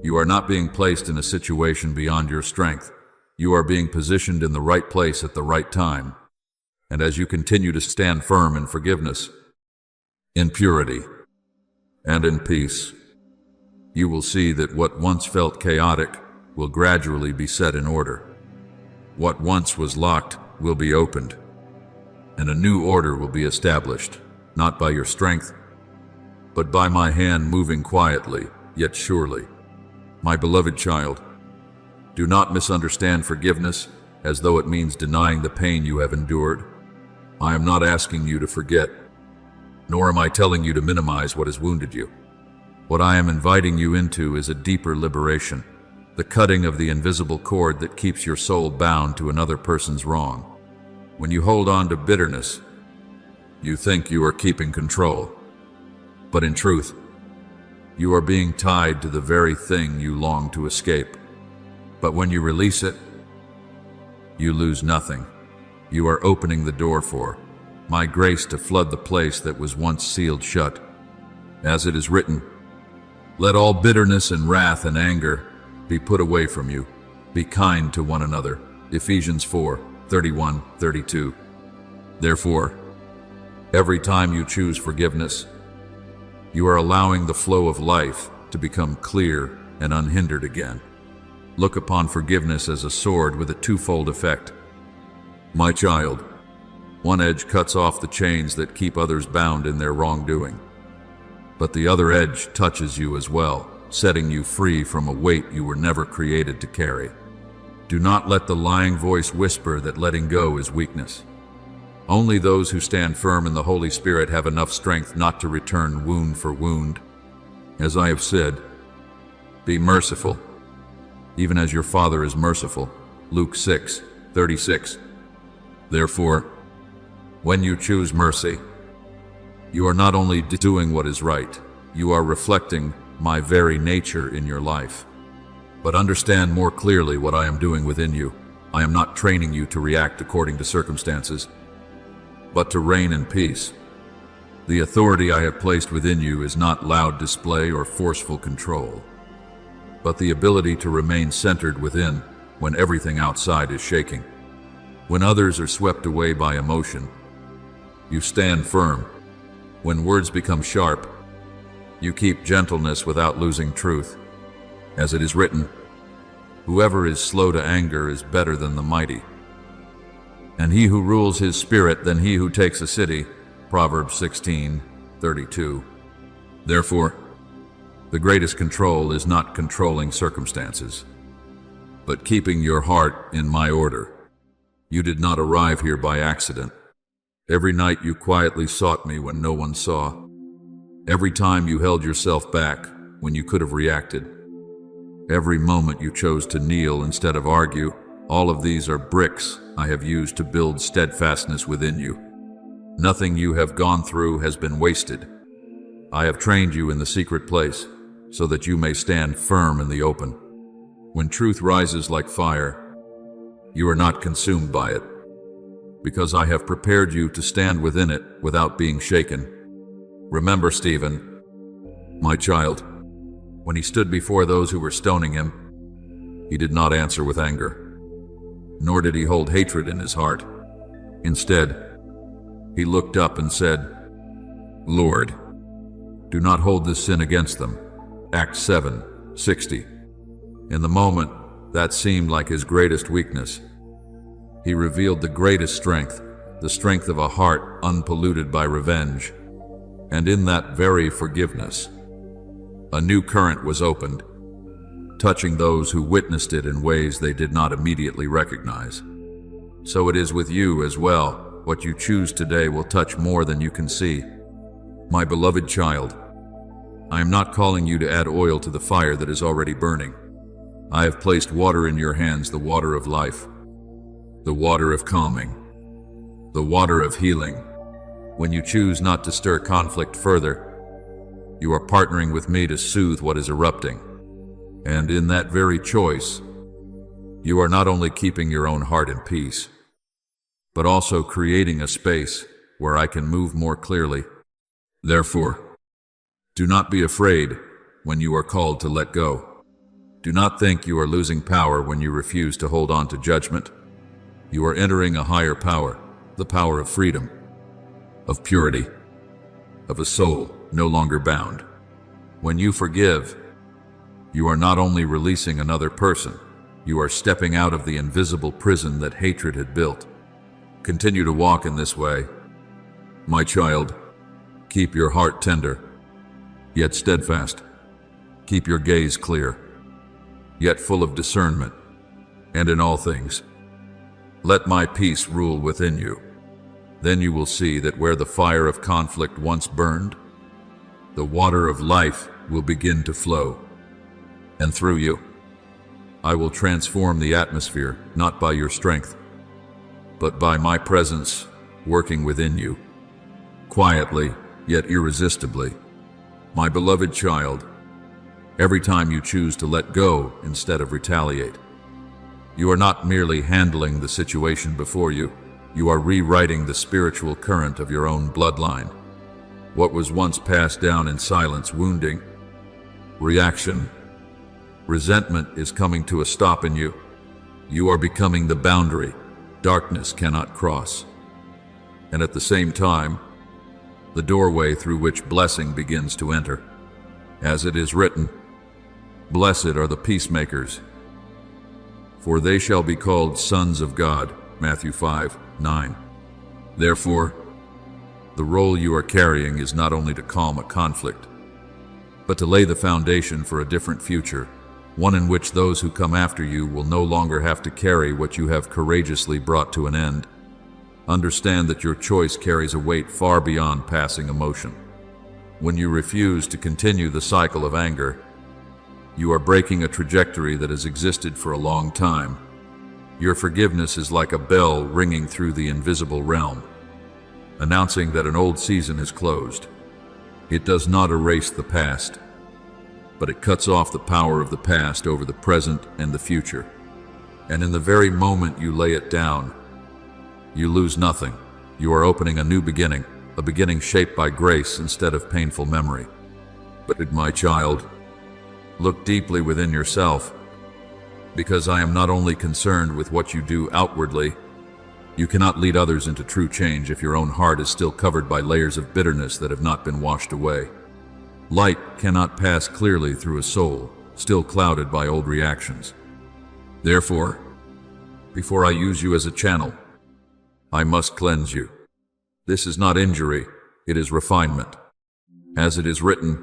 You are not being placed in a situation beyond your strength. You are being positioned in the right place at the right time. And as you continue to stand firm in forgiveness, in purity, and in peace, you will see that what once felt chaotic will gradually be set in order. What once was locked will be opened, and a new order will be established, not by your strength, but by my hand moving quietly, yet surely. My beloved child, do not misunderstand forgiveness as though it means denying the pain you have endured. I am not asking you to forget, nor am I telling you to minimize what has wounded you. What I am inviting you into is a deeper liberation, the cutting of the invisible cord that keeps your soul bound to another person's wrong. When you hold on to bitterness, you think you are keeping control, but in truth, You are being tied to the very thing you long to escape. But when you release it, you lose nothing. You are opening the door for my grace to flood the place that was once sealed shut. As it is written, let all bitterness and wrath and anger be put away from you. Be kind to one another. Ephesians 4:31-32. Therefore, every time you choose forgiveness, you are allowing the flow of life to become clear and unhindered again. Look upon forgiveness as a sword with a twofold effect. My child, one edge cuts off the chains that keep others bound in their wrongdoing, but the other edge touches you as well, setting you free from a weight you were never created to carry. Do not let the lying voice whisper that letting go is weakness. Only those who stand firm in the Holy Spirit have enough strength not to return wound for wound. As I have said, be merciful, even as your Father is merciful. Luke 6:36. Therefore, when you choose mercy, you are not only doing what is right, you are reflecting my very nature in your life. But understand more clearly what I am doing within you. I am not training you to react according to circumstances, but to reign in peace. The authority I have placed within you is not loud display or forceful control, but the ability to remain centered within when everything outside is shaking. When others are swept away by emotion, you stand firm. When words become sharp, you keep gentleness without losing truth. As it is written, whoever is slow to anger is better than the mighty, and he who rules his spirit than he who takes a city. Proverbs 16:32. Therefore, the greatest control is not controlling circumstances, but keeping your heart in my order. You did not arrive here by accident. Every night you quietly sought me when no one saw. Every time you held yourself back when you could have reacted. Every moment you chose to kneel instead of argue. All of these are bricks I have used to build steadfastness within you. Nothing you have gone through has been wasted. I have trained you in the secret place so that you may stand firm in the open. When truth rises like fire, you are not consumed by it, because I have prepared you to stand within it without being shaken. Remember Stephen, my child, when he stood before those who were stoning him, he did not answer with anger, nor did he hold hatred in his heart. Instead, he looked up and said, Lord, do not hold this sin against them. Acts 7:60. In the moment that seemed like his greatest weakness, he revealed the greatest strength, the strength of a heart unpolluted by revenge. And in that very forgiveness, a new current was opened, touching those who witnessed it in ways they did not immediately recognize. So it is with you as well. What you choose today will touch more than you can see. My beloved child, I am not calling you to add oil to the fire that is already burning. I have placed water in your hands, the water of life, the water of calming, the water of healing. When you choose not to stir conflict further, you are partnering with me to soothe what is erupting. And in that very choice, you are not only keeping your own heart in peace, but also creating a space where I can move more clearly. Therefore, do not be afraid when you are called to let go. Do not think you are losing power when you refuse to hold on to judgment. You are entering a higher power, the power of freedom, of purity, of a soul no longer bound. When you forgive, you are not only releasing another person, you are stepping out of the invisible prison that hatred had built. Continue to walk in this way. My child, keep your heart tender, yet steadfast. Keep your gaze clear, yet full of discernment. And in all things, let my peace rule within you. Then you will see that where the fire of conflict once burned, the water of life will begin to flow. And through you, I will transform the atmosphere, not by your strength, but by my presence working within you, quietly yet irresistibly. My beloved child, every time you choose to let go instead of retaliate. You are not merely handling the situation before you, you are rewriting the spiritual current of your own bloodline. What was once passed down in silence, wounding, reaction, resentment is coming to a stop in you. You are becoming the boundary darkness cannot cross. And at the same time, the doorway through which blessing begins to enter. As it is written, "Blessed are the peacemakers, for they shall be called sons of God." Matthew 5:9. Therefore, the role you are carrying is not only to calm a conflict, but to lay the foundation for a different future, one in which those who come after you will no longer have to carry what you have courageously brought to an end. Understand that your choice carries a weight far beyond passing emotion. When you refuse to continue the cycle of anger, you are breaking a trajectory that has existed for a long time. Your forgiveness is like a bell ringing through the invisible realm, announcing that an old season is closed. It does not erase the past, but it cuts off the power of the past over the present and the future. And in the very moment you lay it down, you lose nothing. You are opening a new beginning, a beginning shaped by grace instead of painful memory. But, my child, look deeply within yourself, because I am not only concerned with what you do outwardly. You cannot lead others into true change if your own heart is still covered by layers of bitterness that have not been washed away. Light cannot pass clearly through a soul still clouded by old reactions. Therefore, before I use you as a channel, I must cleanse you. This is not injury, it is refinement. As it is written,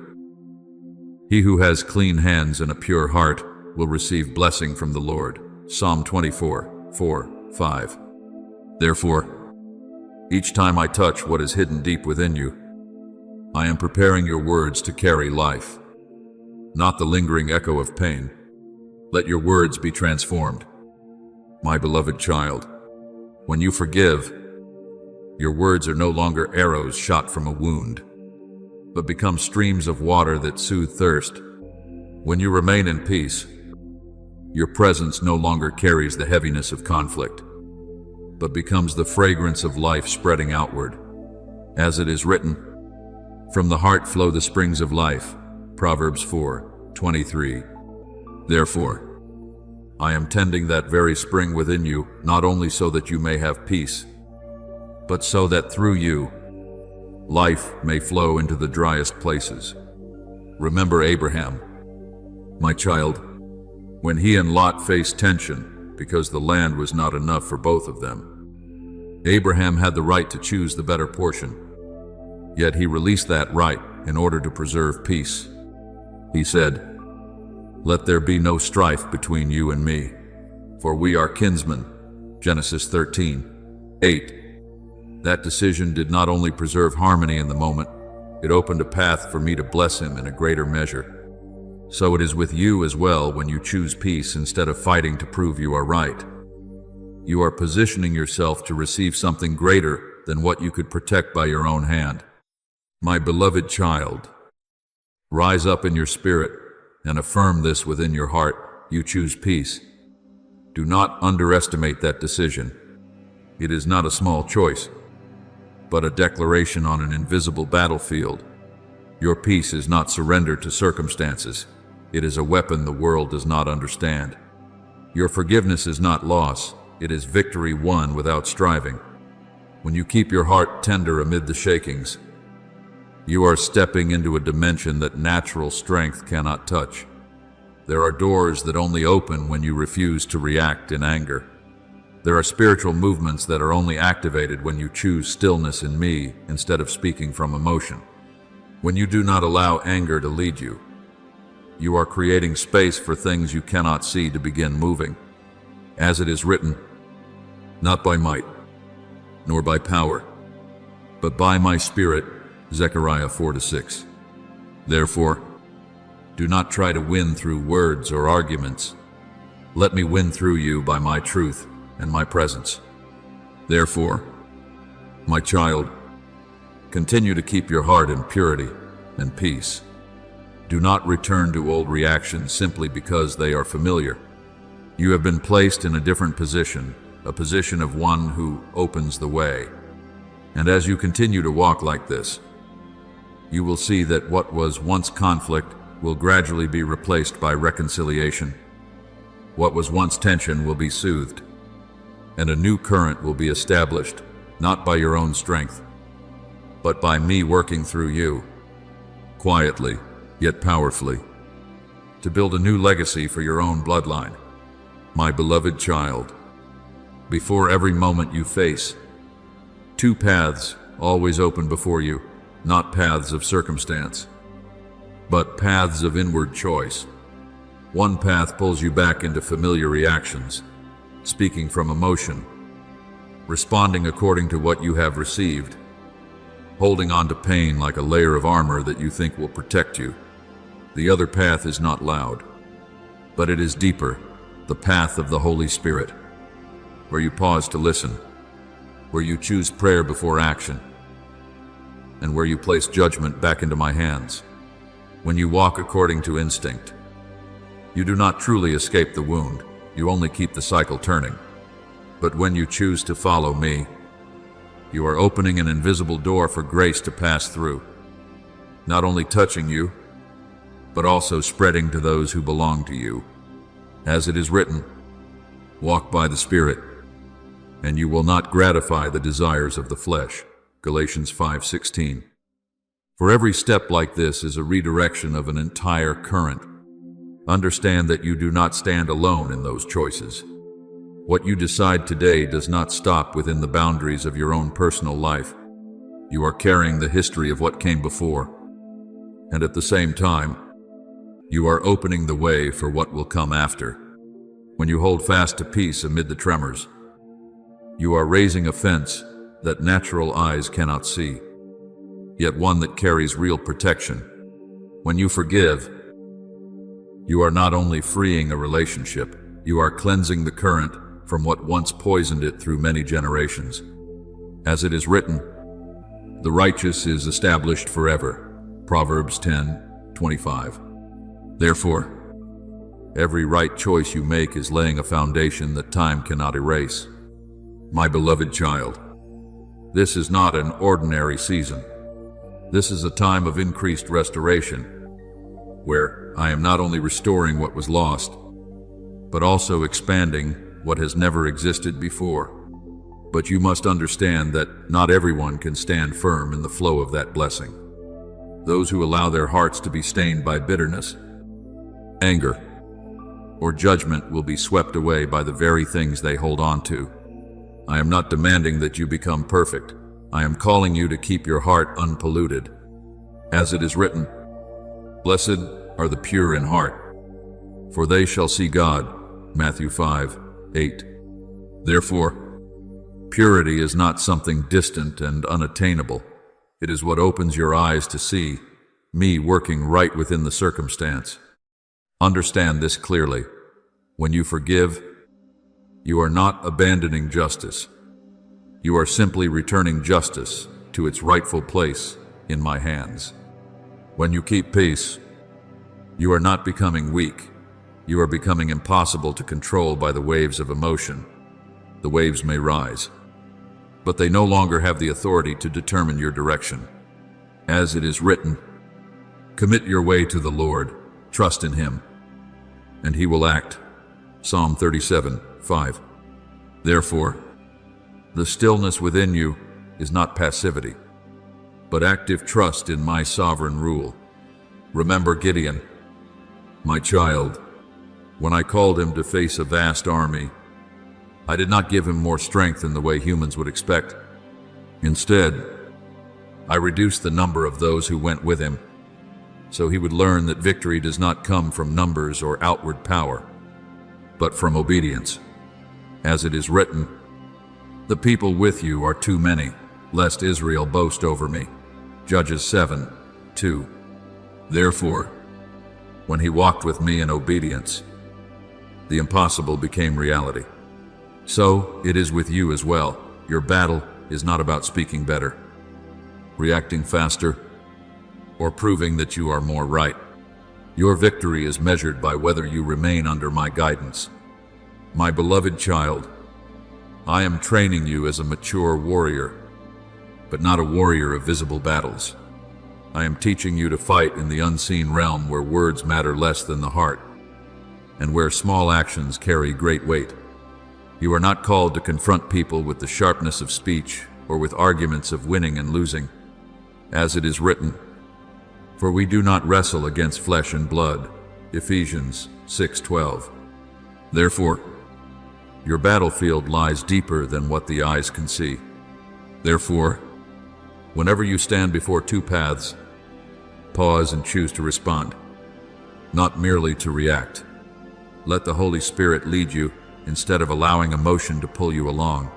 "He who has clean hands and a pure heart will receive blessing from the Lord." Psalm 24:4-5. Therefore, each time I touch what is hidden deep within you, I am preparing your words to carry life, not the lingering echo of pain. Let your words be transformed. My beloved child, when you forgive, your words are no longer arrows shot from a wound, but become streams of water that soothe thirst. When you remain in peace, your presence no longer carries the heaviness of conflict, but becomes the fragrance of life spreading outward. As it is written, "From the heart flow the springs of life." Proverbs 4:23. Therefore, I am tending that very spring within you, not only so that you may have peace, but so that through you, life may flow into the driest places. Remember Abraham, my child, when he and Lot faced tension because the land was not enough for both of them. Abraham had the right to choose the better portion, yet he released that right in order to preserve peace. He said, "Let there be no strife between you and me, for we are kinsmen." Genesis 13:8. That decision did not only preserve harmony in the moment, it opened a path for me to bless him in a greater measure. So it is with you as well when you choose peace instead of fighting to prove you are right. You are positioning yourself to receive something greater than what you could protect by your own hand. My beloved child, rise up in your spirit and affirm this within your heart. You choose peace. Do not underestimate that decision. It is not a small choice, but a declaration on an invisible battlefield. Your peace is not surrender to circumstances. It is a weapon the world does not understand. Your forgiveness is not loss. It is victory won without striving. When you keep your heart tender amid the shakings, you are stepping into a dimension that natural strength cannot touch. There are doors that only open when you refuse to react in anger. There are spiritual movements that are only activated when you choose stillness in me instead of speaking from emotion. When you do not allow anger to lead you, you are creating space for things you cannot see to begin moving. As it is written, "Not by might, nor by power, but by my Spirit." Zechariah 4:6. Therefore, do not try to win through words or arguments. Let me win through you by my truth and my presence. Therefore, my child, continue to keep your heart in purity and peace. Do not return to old reactions simply because they are familiar. You have been placed in a different position, a position of one who opens the way. And as you continue to walk like this, you will see that what was once conflict will gradually be replaced by reconciliation. What was once tension will be soothed, and a new current will be established, not by your own strength, but by me working through you, quietly yet powerfully, to build a new legacy for your own bloodline. My beloved child, before every moment you face, two paths always open before you, not paths of circumstance, but paths of inward choice. One path pulls you back into familiar reactions, speaking from emotion, responding according to what you have received, holding on to pain like a layer of armor that you think will protect you. The other path is not loud, but it is deeper, the path of the Holy Spirit, where you pause to listen, where you choose prayer before action, and where you place judgment back into my hands. When you walk according to instinct, you do not truly escape the wound, you only keep the cycle turning. But when you choose to follow me, you are opening an invisible door for grace to pass through, not only touching you, but also spreading to those who belong to you. As it is written, walk by the Spirit, and you will not gratify the desires of the flesh. Galatians 5:16. For every step like this is a redirection of an entire current. Understand that you do not stand alone in those choices. What you decide today does not stop within the boundaries of your own personal life. You are carrying the history of what came before, and at the same time, you are opening the way for what will come after. When you hold fast to peace amid the tremors, you are raising a fence that natural eyes cannot see, yet one that carries real protection. When you forgive, you are not only freeing a relationship, you are cleansing the current from what once poisoned it through many generations. As it is written, the righteous is established forever. Proverbs 10:25. Therefore, every right choice you make is laying a foundation that time cannot erase. My beloved child, this is not an ordinary season. This is a time of increased restoration, where I am not only restoring what was lost, but also expanding what has never existed before. But you must understand that not everyone can stand firm in the flow of that blessing. Those who allow their hearts to be stained by bitterness, anger, or judgment will be swept away by the very things they hold on to. I am not demanding that you become perfect. I am calling you to keep your heart unpolluted. As it is written, blessed are the pure in heart, for they shall see God. Matthew 5:8. Therefore, purity is not something distant and unattainable. It is what opens your eyes to see me working right within the circumstance. Understand this clearly. When you forgive, you are not abandoning justice. You are simply returning justice to its rightful place in my hands. When you keep peace, you are not becoming weak. You are becoming impossible to control by the waves of emotion. The waves may rise, but they no longer have the authority to determine your direction. As it is written, commit your way to the Lord, trust in Him, and He will act. Psalm 37:5. Therefore, the stillness within you is not passivity, but active trust in my sovereign rule. Remember Gideon, my child. When I called him to face a vast army, I did not give him more strength in the way humans would expect. Instead, I reduced the number of those who went with him, so he would learn that victory does not come from numbers or outward power, but from obedience. As it is written, the people with you are too many, lest Israel boast over me. Judges 7:2. Therefore, when he walked with me in obedience, the impossible became reality. So it is with you as well. Your battle is not about speaking better, reacting faster, or proving that you are more right. Your victory is measured by whether you remain under my guidance. My beloved child, I am training you as a mature warrior, but not a warrior of visible battles. I am teaching you to fight in the unseen realm where words matter less than the heart, and where small actions carry great weight. You are not called to confront people with the sharpness of speech or with arguments of winning and losing. As it is written, "For we do not wrestle against flesh and blood," Ephesians 6:12. Therefore, your battlefield lies deeper than what the eyes can see. Therefore, whenever you stand before two paths, pause and choose to respond, not merely to react. Let the Holy Spirit lead you instead of allowing emotion to pull you along.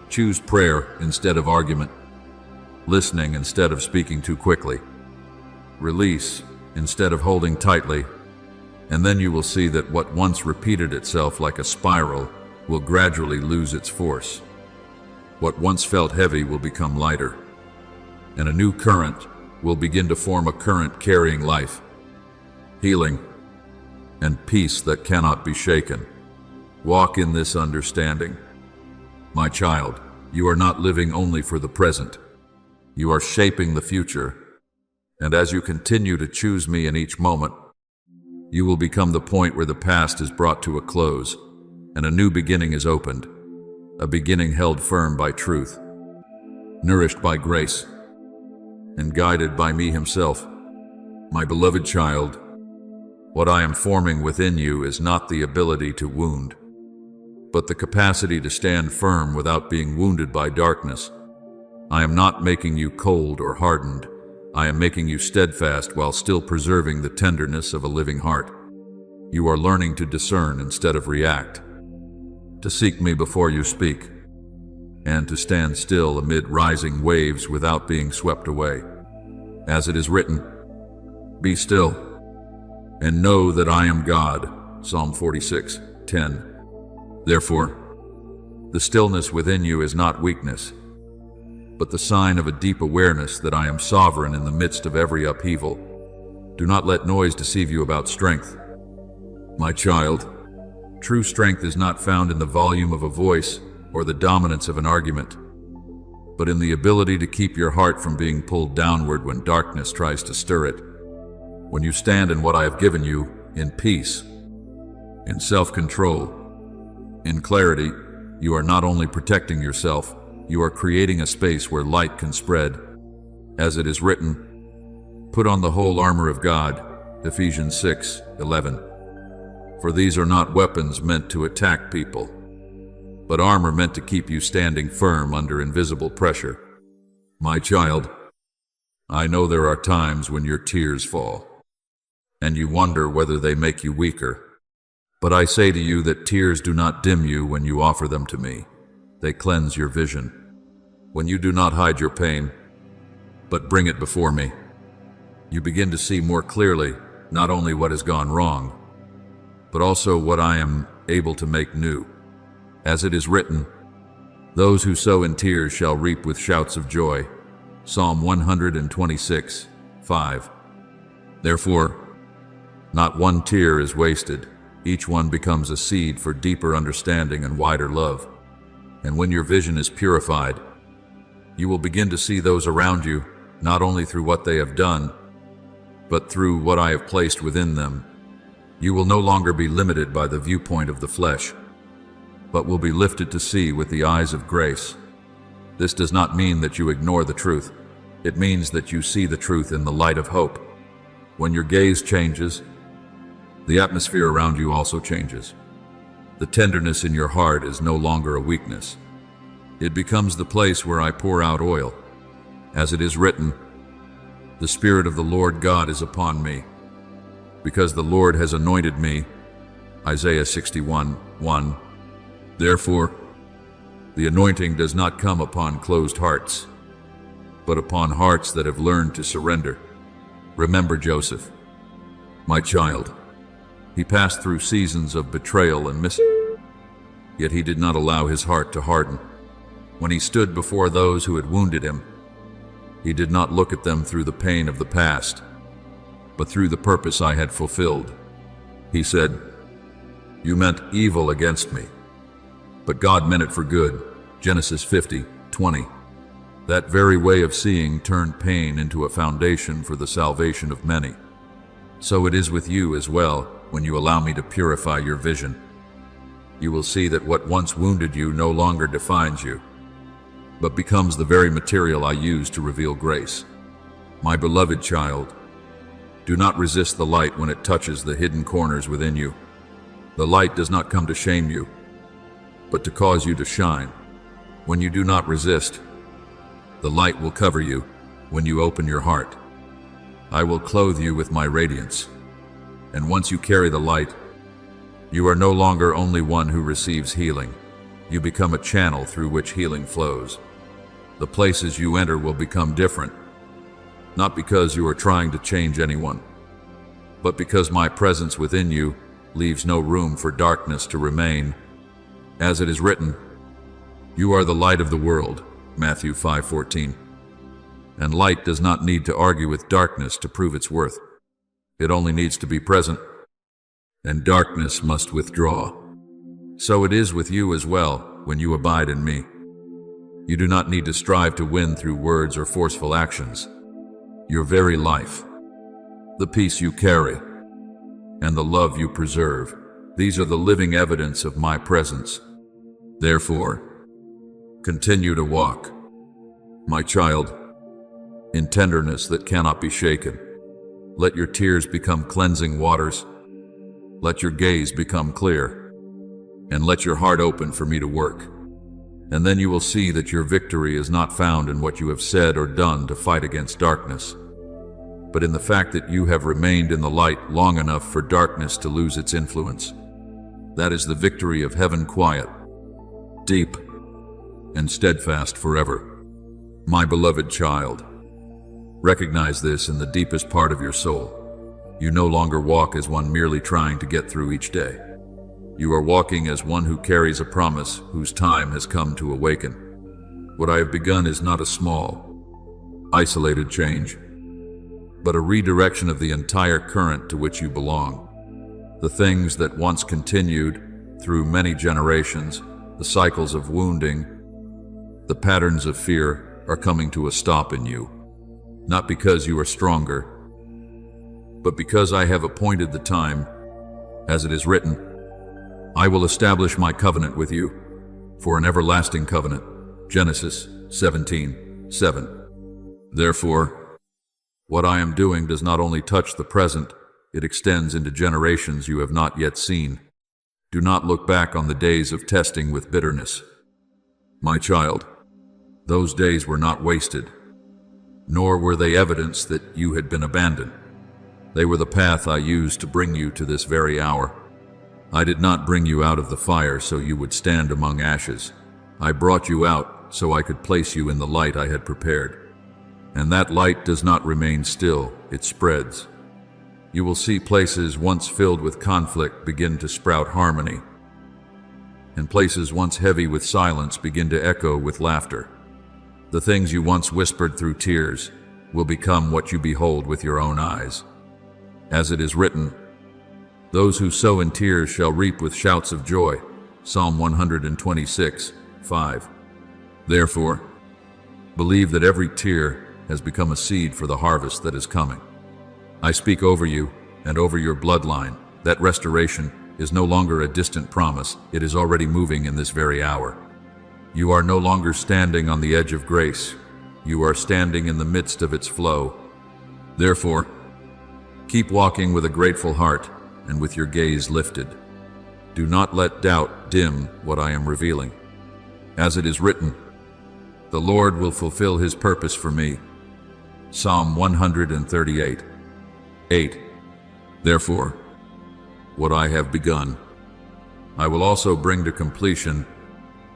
Choose prayer instead of argument, listening instead of speaking too quickly, release instead of holding tightly, and then you will see that what once repeated itself like a spiral will gradually lose its force. What once felt heavy will become lighter, and a new current will begin to form, a current carrying life, healing, and peace that cannot be shaken. Walk in this understanding. My child, you are not living only for the present. You are shaping the future, and as you continue to choose me in each moment, you will become the point where the past is brought to a close, and a new beginning is opened, a beginning held firm by truth, nourished by grace, and guided by me himself. My beloved child, what I am forming within you is not the ability to wound, but the capacity to stand firm without being wounded by darkness. I am not making you cold or hardened. I am making you steadfast while still preserving the tenderness of a living heart. You are learning to discern instead of react, to seek me before you speak, and to stand still amid rising waves without being swept away. As it is written, "Be still, and know that I am God," Psalm 46:10. Therefore, the stillness within you is not weakness, but the sign of a deep awareness that I am sovereign in the midst of every upheaval. Do not let noise deceive you about strength. My child, true strength is not found in the volume of a voice or the dominance of an argument, but in the ability to keep your heart from being pulled downward when darkness tries to stir it. When you stand in what I have given you, in peace, in self-control, in clarity, you are not only protecting yourself, you are creating a space where light can spread. As it is written, "Put on the whole armor of God," Ephesians 6:11. For these are not weapons meant to attack people, but armor meant to keep you standing firm under invisible pressure. My child, I know there are times when your tears fall, and you wonder whether they make you weaker. But I say to you that tears do not dim you when you offer them to me. They cleanse your vision. When you do not hide your pain, but bring it before me, you begin to see more clearly not only what has gone wrong, but also what I am able to make new. As it is written, "Those who sow in tears shall reap with shouts of joy," Psalm 126:5. Therefore, not one tear is wasted. Each one becomes a seed for deeper understanding and wider love. And when your vision is purified, you will begin to see those around you, not only through what they have done, but through what I have placed within them. You will no longer be limited by the viewpoint of the flesh, but will be lifted to see with the eyes of grace. This does not mean that you ignore the truth. It means that you see the truth in the light of hope. When your gaze changes, the atmosphere around you also changes. The tenderness in your heart is no longer a weakness. It becomes the place where I pour out oil. As it is written, "The Spirit of the Lord God is upon me, because the Lord has anointed me," Isaiah 61:1. Therefore, the anointing does not come upon closed hearts, but upon hearts that have learned to surrender. Remember Joseph, my child. He passed through seasons of betrayal and yet he did not allow his heart to harden. When he stood before those who had wounded him, he did not look at them through the pain of the past, but through the purpose I had fulfilled. He said, "You meant evil against me, but God meant it for good." Genesis 50:20. That very way of seeing turned pain into a foundation for the salvation of many. So it is with you as well when you allow me to purify your vision. You will see that what once wounded you no longer defines you, but becomes the very material I use to reveal grace. My beloved child, do not resist the light when it touches the hidden corners within you. The light does not come to shame you, but to cause you to shine. When you do not resist, the light will cover you when you open your heart. I will clothe you with my radiance. And once you carry the light, you are no longer only one who receives healing. You become a channel through which healing flows. The places you enter will become different, not because you are trying to change anyone, but because my presence within you leaves no room for darkness to remain. As it is written, "You are the light of the world," Matthew 5:14. And light does not need to argue with darkness to prove its worth. It only needs to be present, and darkness must withdraw. So it is with you as well when you abide in me. You do not need to strive to win through words or forceful actions. Your very life, the peace you carry, and the love you preserve, these are the living evidence of my presence. Therefore, continue to walk, my child, in tenderness that cannot be shaken. Let your tears become cleansing waters. Let your gaze become clear, and let your heart open for me to work. And then you will see that your victory is not found in what you have said or done to fight against darkness, but in the fact that you have remained in the light long enough for darkness to lose its influence. That is the victory of heaven, quiet, deep, and steadfast forever. My beloved child, recognize this in the deepest part of your soul. You no longer walk as one merely trying to get through each day. You are walking as one who carries a promise whose time has come to awaken. What I have begun is not a small, isolated change, but a redirection of the entire current to which you belong. The things that once continued through many generations, the cycles of wounding, the patterns of fear, are coming to a stop in you. Not because you are stronger, but because I have appointed the time. As it is written, I will establish my covenant with you for an everlasting covenant. Genesis 17:7. Therefore, what I am doing does not only touch the present, it extends into generations you have not yet seen. Do not look back on the days of testing with bitterness. My child, those days were not wasted, nor were they evidence that you had been abandoned. They were the path I used to bring you to this very hour. I did not bring you out of the fire so you would stand among ashes. I brought you out so I could place you in the light I had prepared. And that light does not remain still, it spreads. You will see places once filled with conflict begin to sprout harmony, and places once heavy with silence begin to echo with laughter. The things you once whispered through tears will become what you behold with your own eyes. As it is written, those who sow in tears shall reap with shouts of joy. Psalm 126:5. Therefore, believe that every tear has become a seed for the harvest that is coming. I speak over you and over your bloodline that restoration is no longer a distant promise, it is already moving in this very hour. You are no longer standing on the edge of grace, you are standing in the midst of its flow. Therefore, keep walking with a grateful heart and with your gaze lifted. Do not let doubt dim what I am revealing. As it is written, the Lord will fulfill his purpose for me. Psalm 138:8. Therefore, what I have begun, I will also bring to completion.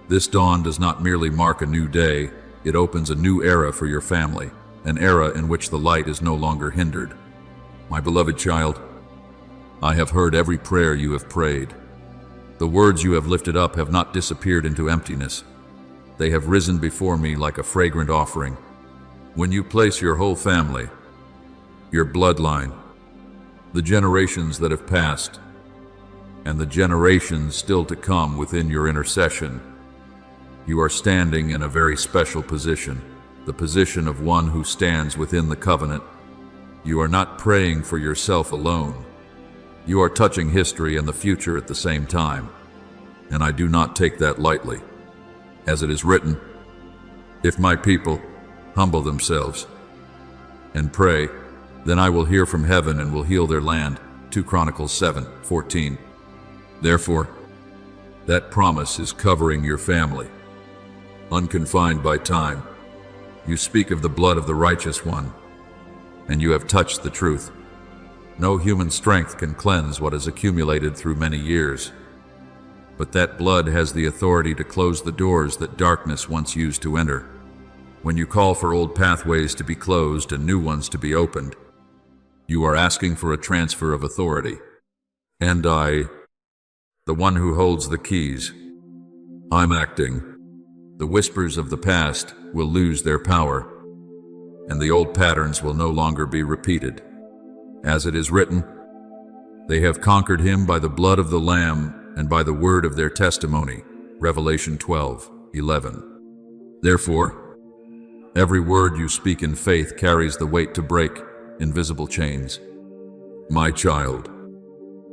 This dawn does not merely mark a new day, it opens a new era for your family, an era in which the light is no longer hindered. My beloved child, I have heard every prayer you have prayed. The words you have lifted up have not disappeared into emptiness. They have risen before me like a fragrant offering. When you place your whole family, your bloodline, the generations that have passed, and the generations still to come within your intercession. You are standing in a very special position, the position of one who stands within the covenant. You are not praying for yourself alone. You are touching history and the future at the same time, and I do not take that lightly. As it is written, "If my people humble themselves and pray, then I will hear from heaven and will heal their land." 2 Chronicles 7:14. Therefore, that promise is covering your family. Unconfined by time, you speak of the blood of the righteous one, and you have touched the truth. No human strength can cleanse what has accumulated through many years, but that blood has the authority to close the doors that darkness once used to enter. When you call for old pathways to be closed and new ones to be opened, you are asking for a transfer of authority. And I, the one who holds the keys, I'm acting. The whispers of the past will lose their power, and the old patterns will no longer be repeated. As it is written, they have conquered him by the blood of the Lamb and by the word of their testimony. Revelation 12:11. Therefore, every word you speak in faith carries the weight to break invisible chains. My child,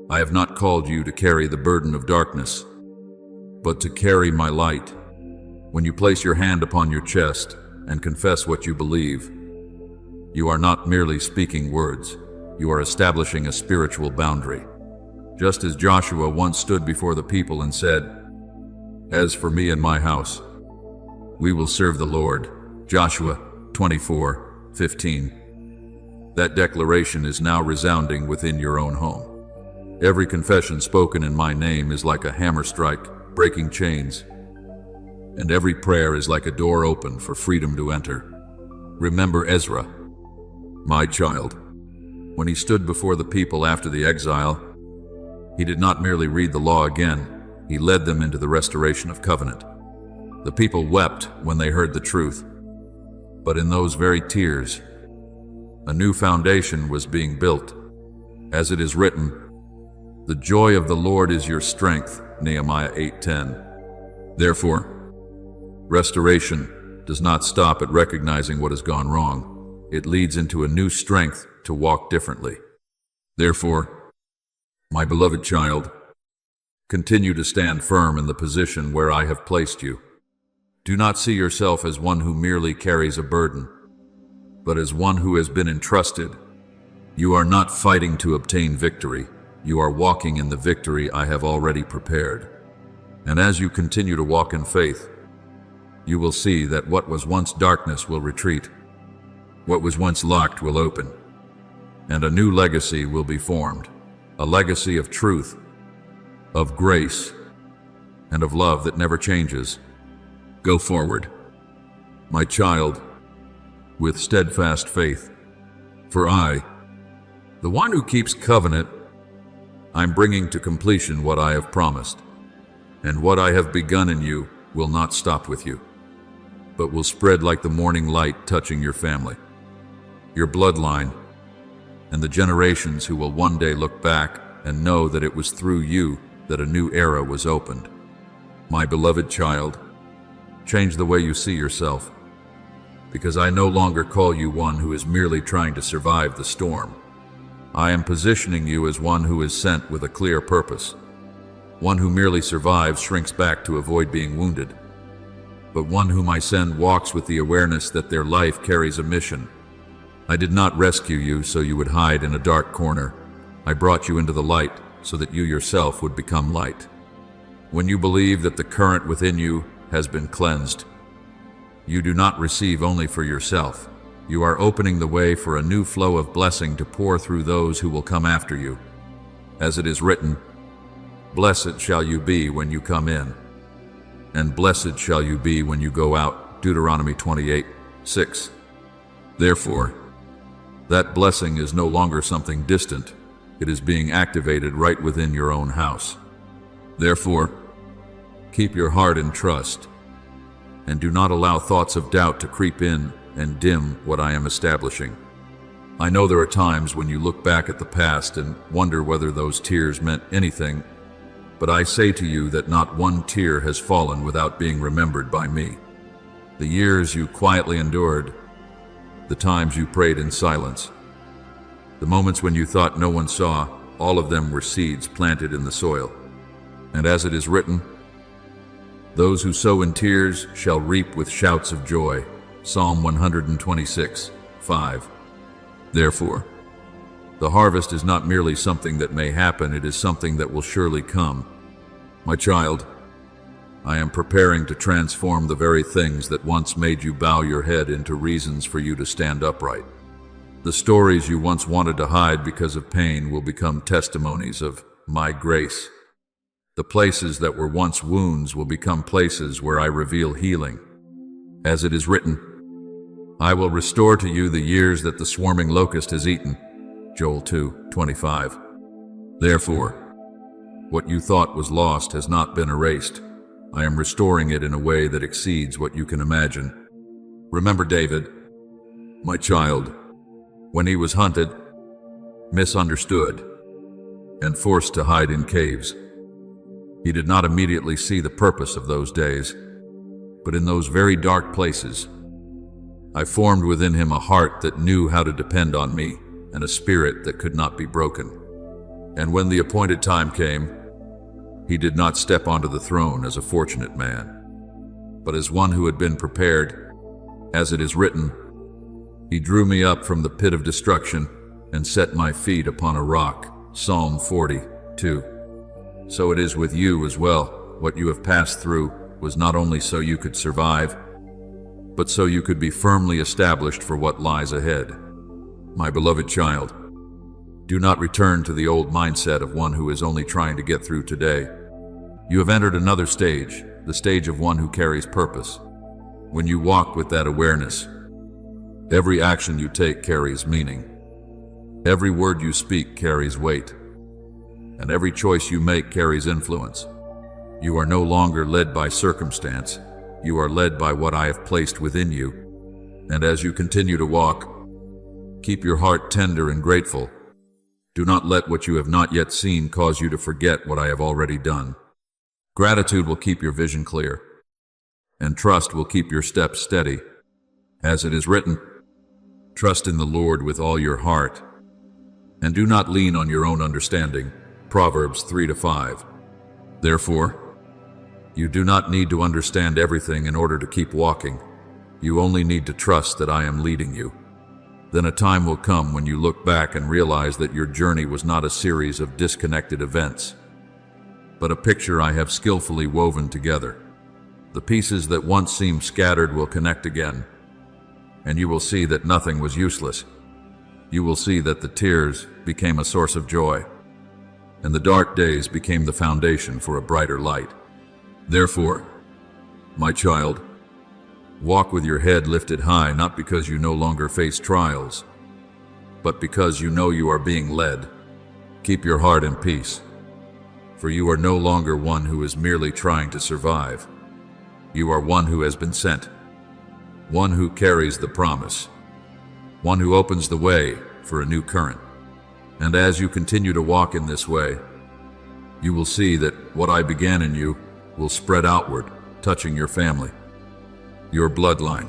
I have not called you to carry the burden of darkness, but to carry my light. When you place your hand upon your chest and confess what you believe, you are not merely speaking words, you are establishing a spiritual boundary. Just as Joshua once stood before the people and said, "As for me and my house, we will serve the Lord." Joshua 24:15. That declaration is now resounding within your own home. Every confession spoken in my name is like a hammer strike, breaking chains, and every prayer is like a door open for freedom to enter. Remember Ezra, my child. When he stood before the people after the exile, he did not merely read the law again, he led them into the restoration of covenant. The people wept when they heard the truth, but in those very tears, a new foundation was being built. As it is written, "The joy of the Lord is your strength." Nehemiah 8:10. Therefore, restoration does not stop at recognizing what has gone wrong. It leads into a new strength to walk differently. Therefore, my beloved child, continue to stand firm in the position where I have placed you. Do not see yourself as one who merely carries a burden, but as one who has been entrusted. You are not fighting to obtain victory. You are walking in the victory I have already prepared. And as you continue to walk in faith, you will see that what was once darkness will retreat. What was once locked will open, and a new legacy will be formed. A legacy of truth, of grace, and of love that never changes. Go forward, my child, with steadfast faith. For I, the one who keeps covenant, I'm bringing to completion what I have promised, and what I have begun in you will not stop with you, but will spread like the morning light touching your family, your bloodline, and the generations who will one day look back and know that it was through you that a new era was opened. My beloved child, change the way you see yourself, because I no longer call you one who is merely trying to survive the storm. I am positioning you as one who is sent with a clear purpose. One who merely survives shrinks back to avoid being wounded, but one whom I send walks with the awareness that their life carries a mission. I did not rescue you so you would hide in a dark corner. I brought you into the light so that you yourself would become light. When you believe that the current within you has been cleansed, you do not receive only for yourself. You are opening the way for a new flow of blessing to pour through those who will come after you. As it is written, "Blessed shall you be when you come in, and blessed shall you be when you go out." Deuteronomy 28:6. Therefore, that blessing is no longer something distant. It is being activated right within your own house. Therefore, keep your heart in trust, and do not allow thoughts of doubt to creep in and dim what I am establishing. I know there are times when you look back at the past and wonder whether those tears meant anything, but I say to you that not one tear has fallen without being remembered by me. The years you quietly endured, the times you prayed in silence, the moments when you thought no one saw, all of them were seeds planted in the soil. And as it is written, those who sow in tears shall reap with shouts of joy. Psalm 126:5. Therefore, the harvest is not merely something that may happen, it is something that will surely come. My child, I am preparing to transform the very things that once made you bow your head into reasons for you to stand upright. The stories you once wanted to hide because of pain will become testimonies of my grace. The places that were once wounds will become places where I reveal healing. As it is written, I will restore to you the years that the swarming locust has eaten. Joel 2:25. Therefore, what you thought was lost has not been erased. I am restoring it in a way that exceeds what you can imagine. Remember David, my child, when he was hunted, misunderstood, and forced to hide in caves. He did not immediately see the purpose of those days, but in those very dark places, I formed within him a heart that knew how to depend on me and a spirit that could not be broken. And when the appointed time came, he did not step onto the throne as a fortunate man, but as one who had been prepared. As it is written, he drew me up from the pit of destruction and set my feet upon a rock. Psalm 42. So it is with you as well. What you have passed through was not only so you could survive, but so you could be firmly established for what lies ahead. My beloved child, do not return to the old mindset of one who is only trying to get through today. You have entered another stage, the stage of one who carries purpose. When you walk with that awareness, every action you take carries meaning. Every word you speak carries weight, and every choice you make carries influence. You are no longer led by circumstance. You are led by what I have placed within you. And as you continue to walk, keep your heart tender and grateful. Do not let what you have not yet seen cause you to forget what I have already done. Gratitude will keep your vision clear, and trust will keep your steps steady. As it is written, trust in the Lord with all your heart, and do not lean on your own understanding. Proverbs 3-5. Therefore, you do not need to understand everything in order to keep walking. You only need to trust that I am leading you. Then a time will come when you look back and realize that your journey was not a series of disconnected events, but a picture I have skillfully woven together. The pieces that once seemed scattered will connect again, and you will see that nothing was useless. You will see that the tears became a source of joy, and the dark days became the foundation for a brighter light. Therefore, my child, walk with your head lifted high, not because you no longer face trials, but because you know you are being led. Keep your heart in peace, for you are no longer one who is merely trying to survive. You are one who has been sent, one who carries the promise, one who opens the way for a new current. And as you continue to walk in this way, you will see that what I began in you will spread outward, touching your family, your bloodline,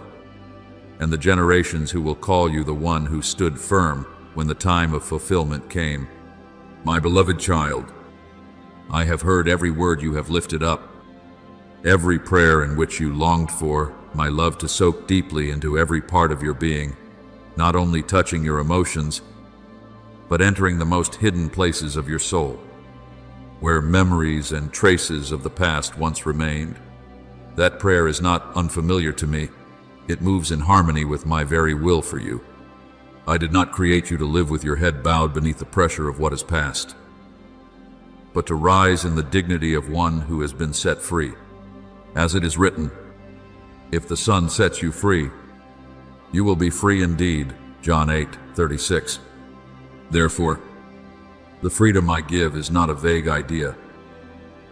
and the generations who will call you the one who stood firm when the time of fulfillment came. My beloved child, I have heard every word you have lifted up, every prayer in which you longed for my love to soak deeply into every part of your being, not only touching your emotions, but entering the most hidden places of your soul, where memories and traces of the past once remained. That prayer is not unfamiliar to me. It moves in harmony with my very will for you. I did not create you to live with your head bowed beneath the pressure of what is past, but to rise in the dignity of one who has been set free. As it is written, if the Son sets you free, you will be free indeed. John 8:36. Therefore, the freedom I give is not a vague idea,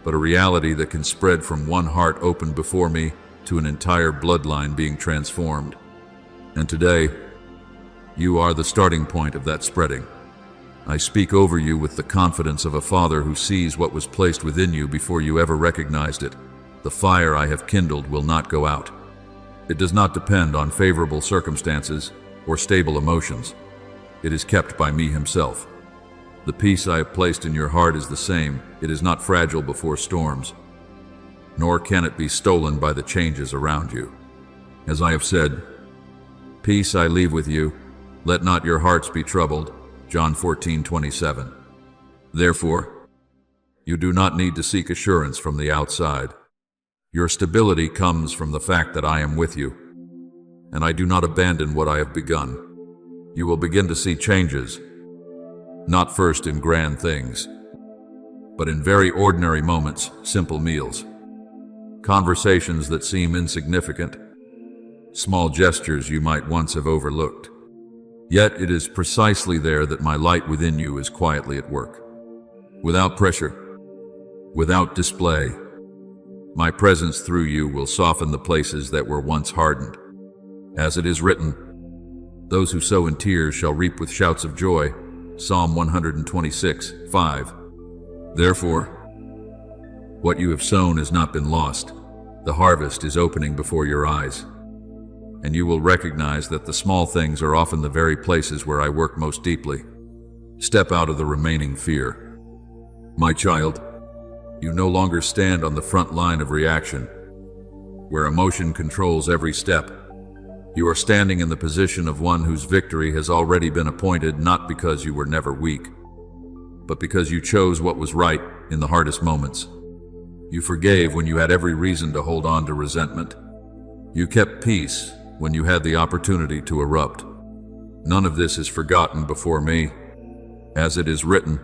but a reality that can spread from one heart opened before me to an entire bloodline being transformed. And today, You are the starting point of that spreading. I speak over you with the confidence of a father who sees what was placed within you before you ever recognized it. The fire I have kindled will not go out. It does not depend on favorable circumstances or stable emotions. It is kept by me himself. The peace I have placed in your heart is the same. It is not fragile before storms, nor can it be stolen by the changes around you. As I have said, peace I leave with you. Let not your hearts be troubled. John 14:27. Therefore, you do not need to seek assurance from the outside. Your stability comes from the fact that I am with you, and I do not abandon what I have begun. You will begin to see changes, not first in grand things, but in very ordinary moments, simple meals, conversations that seem insignificant, small gestures you might once have overlooked. Yet it is precisely there that my light within you is quietly at work. Without pressure, without display, my presence through you will soften the places that were once hardened. As it is written, those who sow in tears shall reap with shouts of joy. Psalm 126:5. Therefore, what you have sown has not been lost. The harvest is opening before your eyes, and you will recognize that the small things are often the very places where I work most deeply. Step out of the remaining fear. My child, you no longer stand on the front line of reaction, where emotion controls every step. You are standing in the position of one whose victory has already been appointed, not because you were never weak, but because you chose what was right in the hardest moments. You forgave when you had every reason to hold on to resentment. You kept peace when you had the opportunity to erupt. None of this is forgotten before me. As it is written,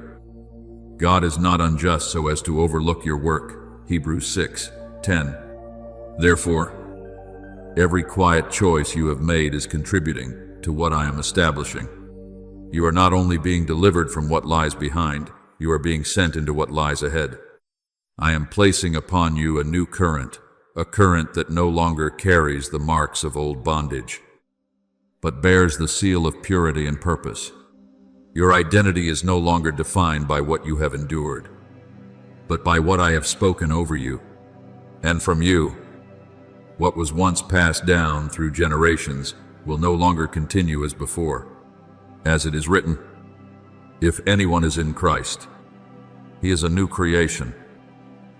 God is not unjust so as to overlook your work. Hebrews 6:10. Therefore, every quiet choice you have made is contributing to what I am establishing. You are not only being delivered from what lies behind, you are being sent into what lies ahead. I am placing upon you a new current, a current that no longer carries the marks of old bondage, but bears the seal of purity and purpose. Your identity is no longer defined by what you have endured, but by what I have spoken over you. And from you, what was once passed down through generations will no longer continue as before. As it is written, if anyone is in Christ, he is a new creation.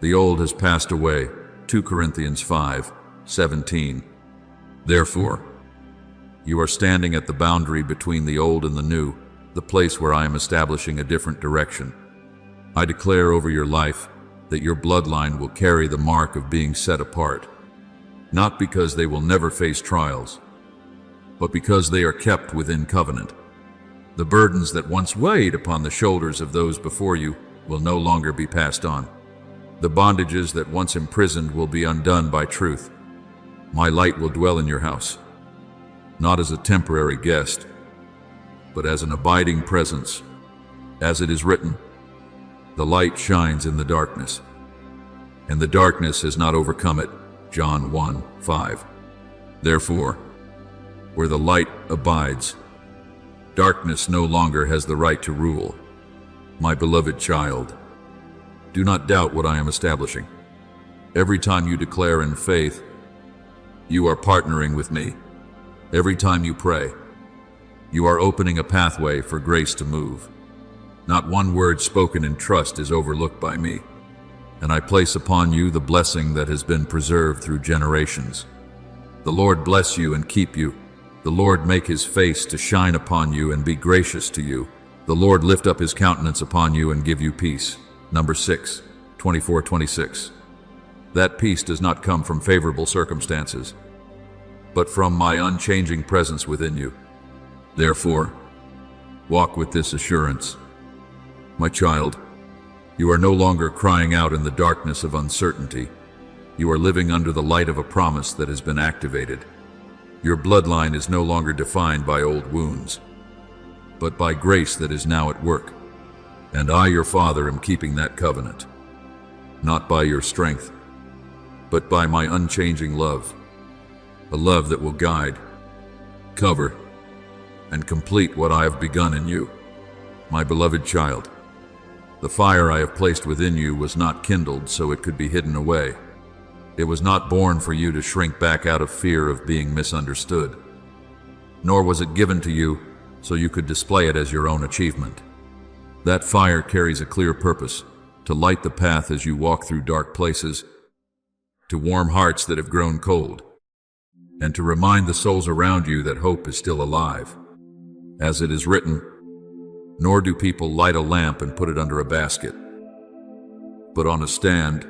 The old has passed away. 2 Corinthians 5:17. Therefore, you are standing at the boundary between the old and the new, the place where I am establishing a different direction. I declare over your life that your bloodline will carry the mark of being set apart, not because they will never face trials, but because they are kept within covenant. The burdens that once weighed upon the shoulders of those before you will no longer be passed on. The bondages that once imprisoned will be undone by truth. My light will dwell in your house, not as a temporary guest, but as an abiding presence. As it is written, the light shines in the darkness, and the darkness has not overcome it. John 1:5. Therefore, where the light abides, darkness no longer has the right to rule. My beloved child, do not doubt what I am establishing. Every time you declare in faith, you are partnering with me. Every time you pray, you are opening a pathway for grace to move. Not one word spoken in trust is overlooked by me, and I place upon you the blessing that has been preserved through generations. The Lord bless you and keep you. The Lord make his face to shine upon you and be gracious to you. The Lord lift up his countenance upon you and give you peace. Numbers 6:24-26. That peace does not come from favorable circumstances, but from my unchanging presence within you. Therefore, walk with this assurance. My child, you are no longer crying out in the darkness of uncertainty. You are living under the light of a promise that has been activated. Your bloodline is no longer defined by old wounds, but by grace that is now at work. And I, your Father, am keeping that covenant, not by your strength, but by my unchanging love, a love that will guide, cover, and complete what I have begun in you. My beloved child, the fire I have placed within you was not kindled so it could be hidden away. It was not born for you to shrink back out of fear of being misunderstood. Nor was it given to you so you could display it as your own achievement. That fire carries a clear purpose, to light the path as you walk through dark places, to warm hearts that have grown cold, and to remind the souls around you that hope is still alive. As it is written, nor do people light a lamp and put it under a basket, but on a stand,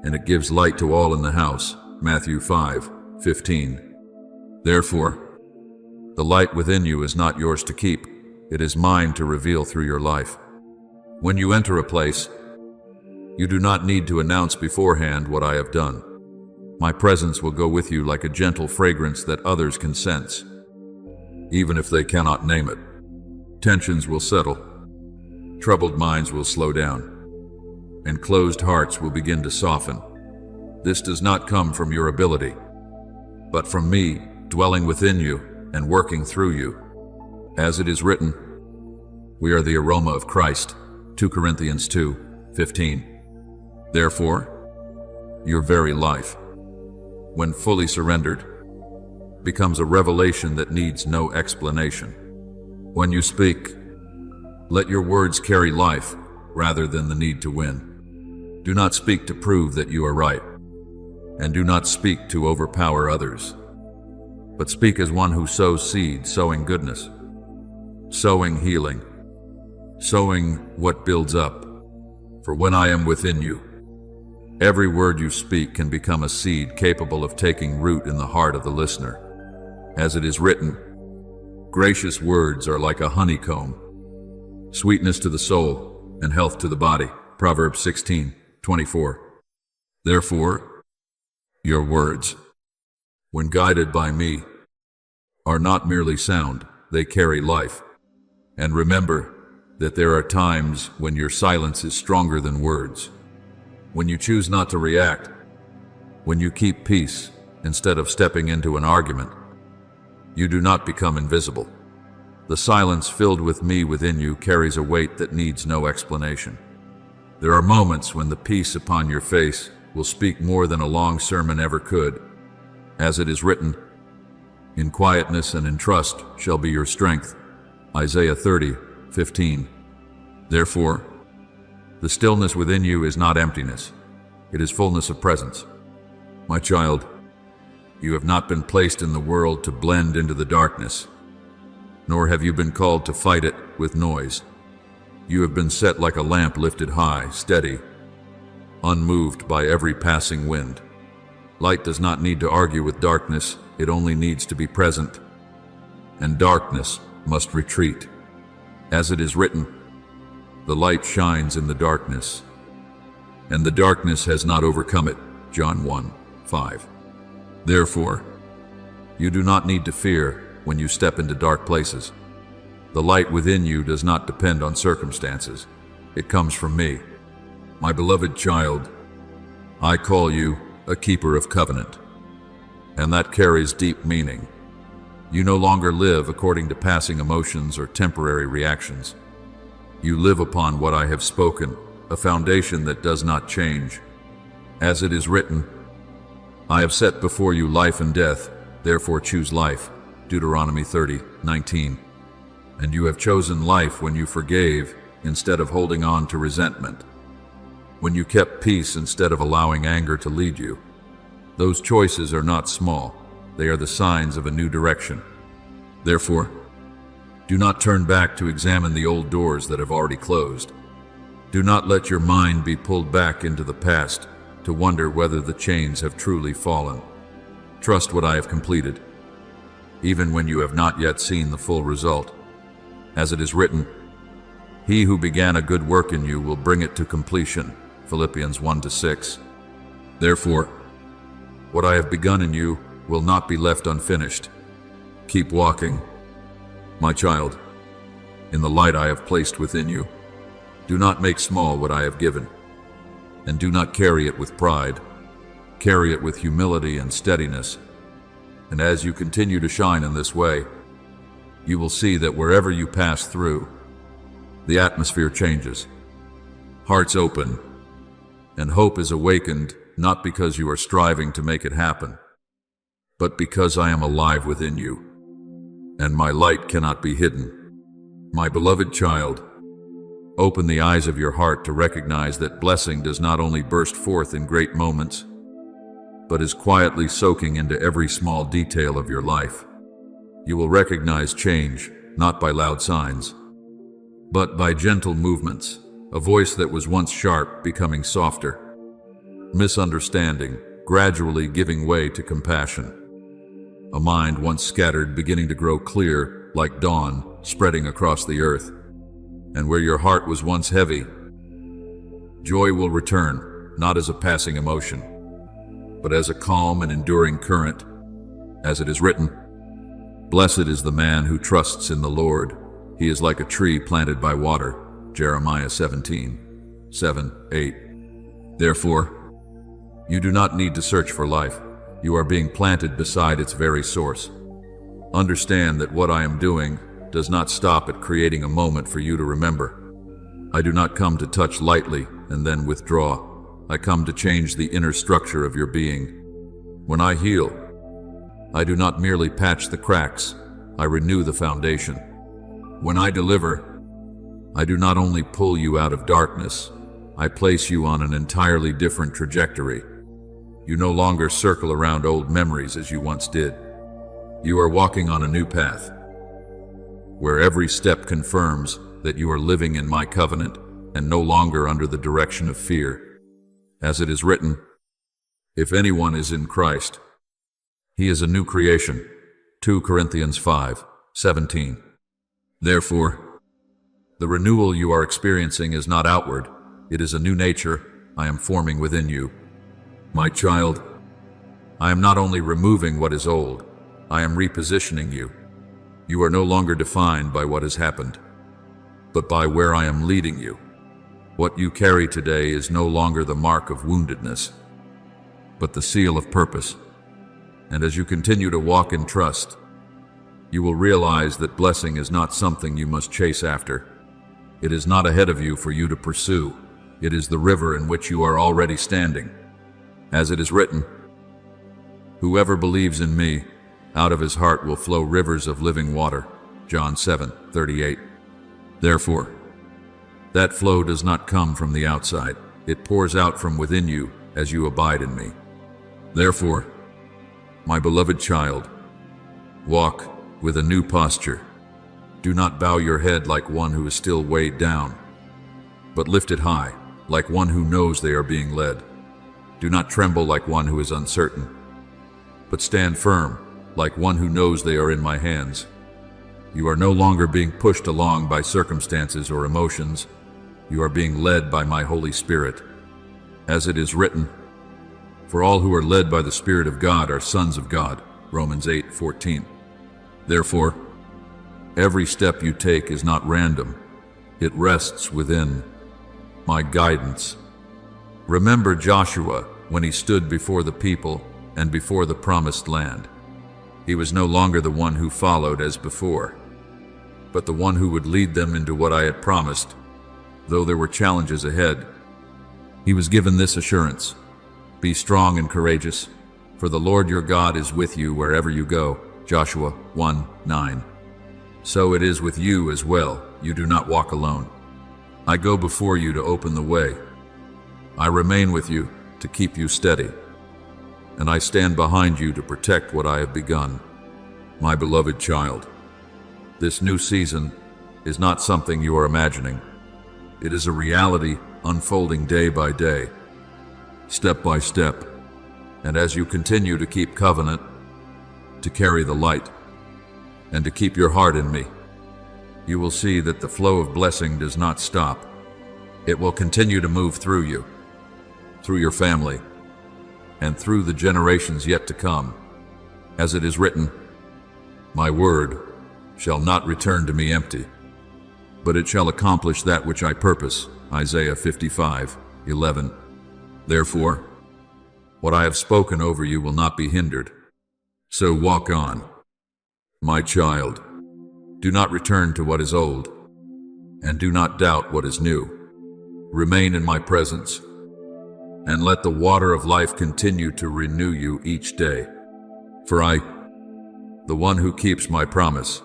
and it gives light to all in the house. Matthew 5:15. Therefore, the light within you is not yours to keep, it is mine to reveal through your life. When you enter a place, you do not need to announce beforehand what I have done. My presence will go with you like a gentle fragrance that others can sense, even if they cannot name it. Tensions will settle, troubled minds will slow down, and closed hearts will begin to soften. This does not come from your ability, but from me dwelling within you and working through you. As it is written, we are the aroma of Christ. 2 Corinthians 2:15. Therefore, your very life, when fully surrendered, becomes a revelation that needs no explanation. When you speak, let your words carry life rather than the need to win. Do not speak to prove that you are right, and do not speak to overpower others, but speak as one who sows seed, sowing goodness, sowing healing, sowing what builds up. For when I am within you, every word you speak can become a seed capable of taking root in the heart of the listener. As it is written, gracious words are like a honeycomb, sweetness to the soul and health to the body. Proverbs 16:24. Therefore, your words, when guided by me, are not merely sound, they carry life. And remember that there are times when your silence is stronger than words. When you choose not to react, when you keep peace instead of stepping into an argument, you do not become invisible. The silence filled with me within you carries a weight that needs no explanation. There are moments when the peace upon your face will speak more than a long sermon ever could. As it is written, in quietness and in trust shall be your strength. Isaiah 30:15. Therefore, the stillness within you is not emptiness, it is fullness of presence. My child, you have not been placed in the world to blend into the darkness, nor have you been called to fight it with noise. You have been set like a lamp lifted high, steady, unmoved by every passing wind. Light does not need to argue with darkness, it only needs to be present, and darkness must retreat. As it is written, the light shines in the darkness, and the darkness has not overcome it. John 1:5. Therefore, you do not need to fear when you step into dark places. The light within you does not depend on circumstances. It comes from me. My beloved child, I call you a keeper of covenant, and that carries deep meaning. You no longer live according to passing emotions or temporary reactions. You live upon what I have spoken, a foundation that does not change. As it is written, I have set before you life and death, therefore choose life. Deuteronomy 30:19. And you have chosen life when you forgave instead of holding on to resentment, when you kept peace instead of allowing anger to lead you. Those choices are not small, they are the signs of a new direction. Therefore, do not turn back to examine the old doors that have already closed. Do not let your mind be pulled back into the past to wonder whether the chains have truly fallen. Trust what I have completed, even when you have not yet seen the full result. As it is written, he who began a good work in you will bring it to completion. Philippians 1:6. Therefore, what I have begun in you will not be left unfinished. Keep walking, my child, in the light I have placed within you. Do not make small what I have given, and do not carry it with pride. Carry it with humility and steadiness. And as you continue to shine in this way, you will see that wherever you pass through, the atmosphere changes, hearts open, and hope is awakened, not because you are striving to make it happen, but because I am alive within you, and my light cannot be hidden. My beloved child, open the eyes of your heart to recognize that blessing does not only burst forth in great moments, but is quietly soaking into every small detail of your life. You will recognize change, not by loud signs, but by gentle movements, a voice that was once sharp becoming softer, misunderstanding gradually giving way to compassion, a mind once scattered beginning to grow clear like dawn spreading across the earth, and where your heart was once heavy, joy will return, not as a passing emotion, but as a calm and enduring current. As it is written, "Blessed is the man who trusts in the Lord. He is like a tree planted by water." Jeremiah 17:7-8. Therefore, you do not need to search for life. You are being planted beside its very source. Understand that what I am doing does not stop at creating a moment for you to remember. I do not come to touch lightly and then withdraw. I come to change the inner structure of your being. When I heal, I do not merely patch the cracks, I renew the foundation. When I deliver, I do not only pull you out of darkness, I place you on an entirely different trajectory. You no longer circle around old memories as you once did. You are walking on a new path, where every step confirms that you are living in my covenant and no longer under the direction of fear. As it is written, if anyone is in Christ, he is a new creation. 2 Corinthians 5:17. Therefore, the renewal you are experiencing is not outward. It is a new nature I am forming within you. My child, I am not only removing what is old, I am repositioning you. You are no longer defined by what has happened, but by where I am leading you. What you carry today is no longer the mark of woundedness, but the seal of purpose. And as you continue to walk in trust, you will realize that blessing is not something you must chase after. It is not ahead of you for you to pursue. It is the river in which you are already standing. As it is written, whoever believes in me, out of his heart will flow rivers of living water. John 7:38. Therefore, that flow does not come from the outside. It pours out from within you as you abide in me. Therefore, my beloved child, walk with a new posture. Do not bow your head like one who is still weighed down, but lift it high, like one who knows they are being led. Do not tremble like one who is uncertain, but stand firm, like one who knows they are in my hands. You are no longer being pushed along by circumstances or emotions. You are being led by my Holy Spirit. As it is written, for all who are led by the Spirit of God are sons of God. Romans 8:14. Therefore, every step you take is not random. It rests within my guidance. Remember Joshua when he stood before the people and before the promised land. He was no longer the one who followed as before, but the one who would lead them into what I had promised. Though there were challenges ahead, he was given this assurance: be strong and courageous, for the Lord your God is with you wherever you go. Joshua 1:9. So it is with you as well. You do not walk alone. I go before you to open the way. I remain with you to keep you steady, and I stand behind you to protect what I have begun. My beloved child, this new season is not something you are imagining. It is a reality unfolding day by day, step by step, and as you continue to keep covenant, to carry the light, and to keep your heart in me, you will see that the flow of blessing does not stop. It will continue to move through you, through your family, and through the generations yet to come. As it is written, my word shall not return to me empty, but it shall accomplish that which I purpose. Isaiah 55:11. Therefore, what I have spoken over you will not be hindered. So walk on, my child. Do not return to what is old, and do not doubt what is new. Remain in my presence, and let the water of life continue to renew you each day. For I, the one who keeps my promise,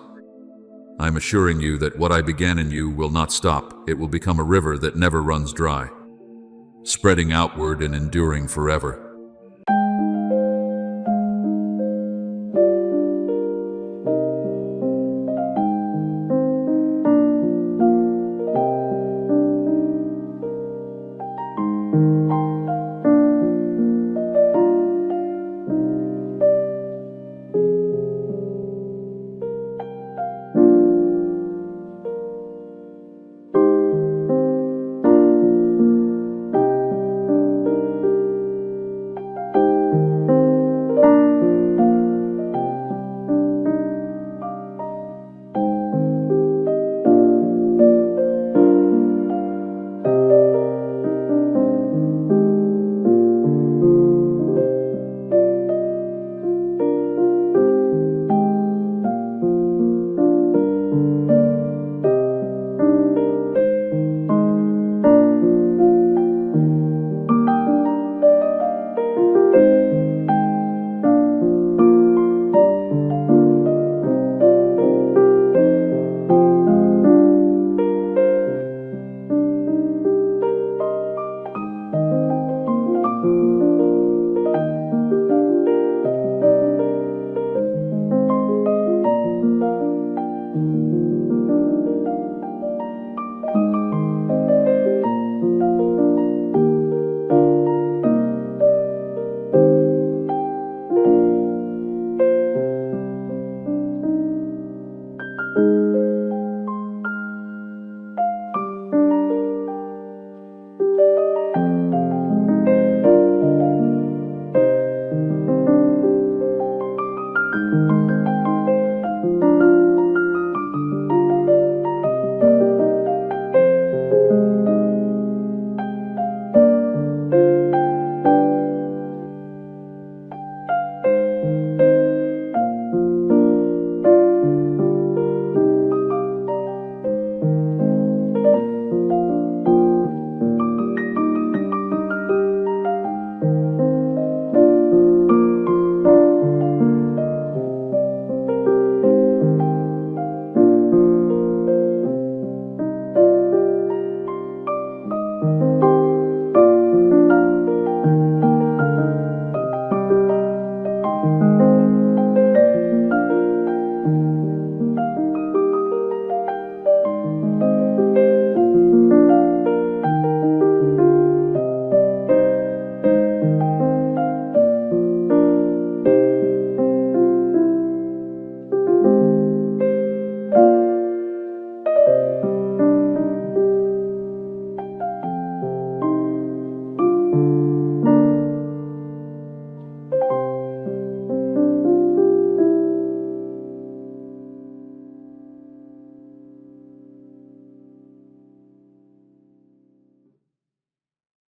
I am assuring you that what I began in you will not stop. It will become a river that never runs dry, spreading outward and enduring forever.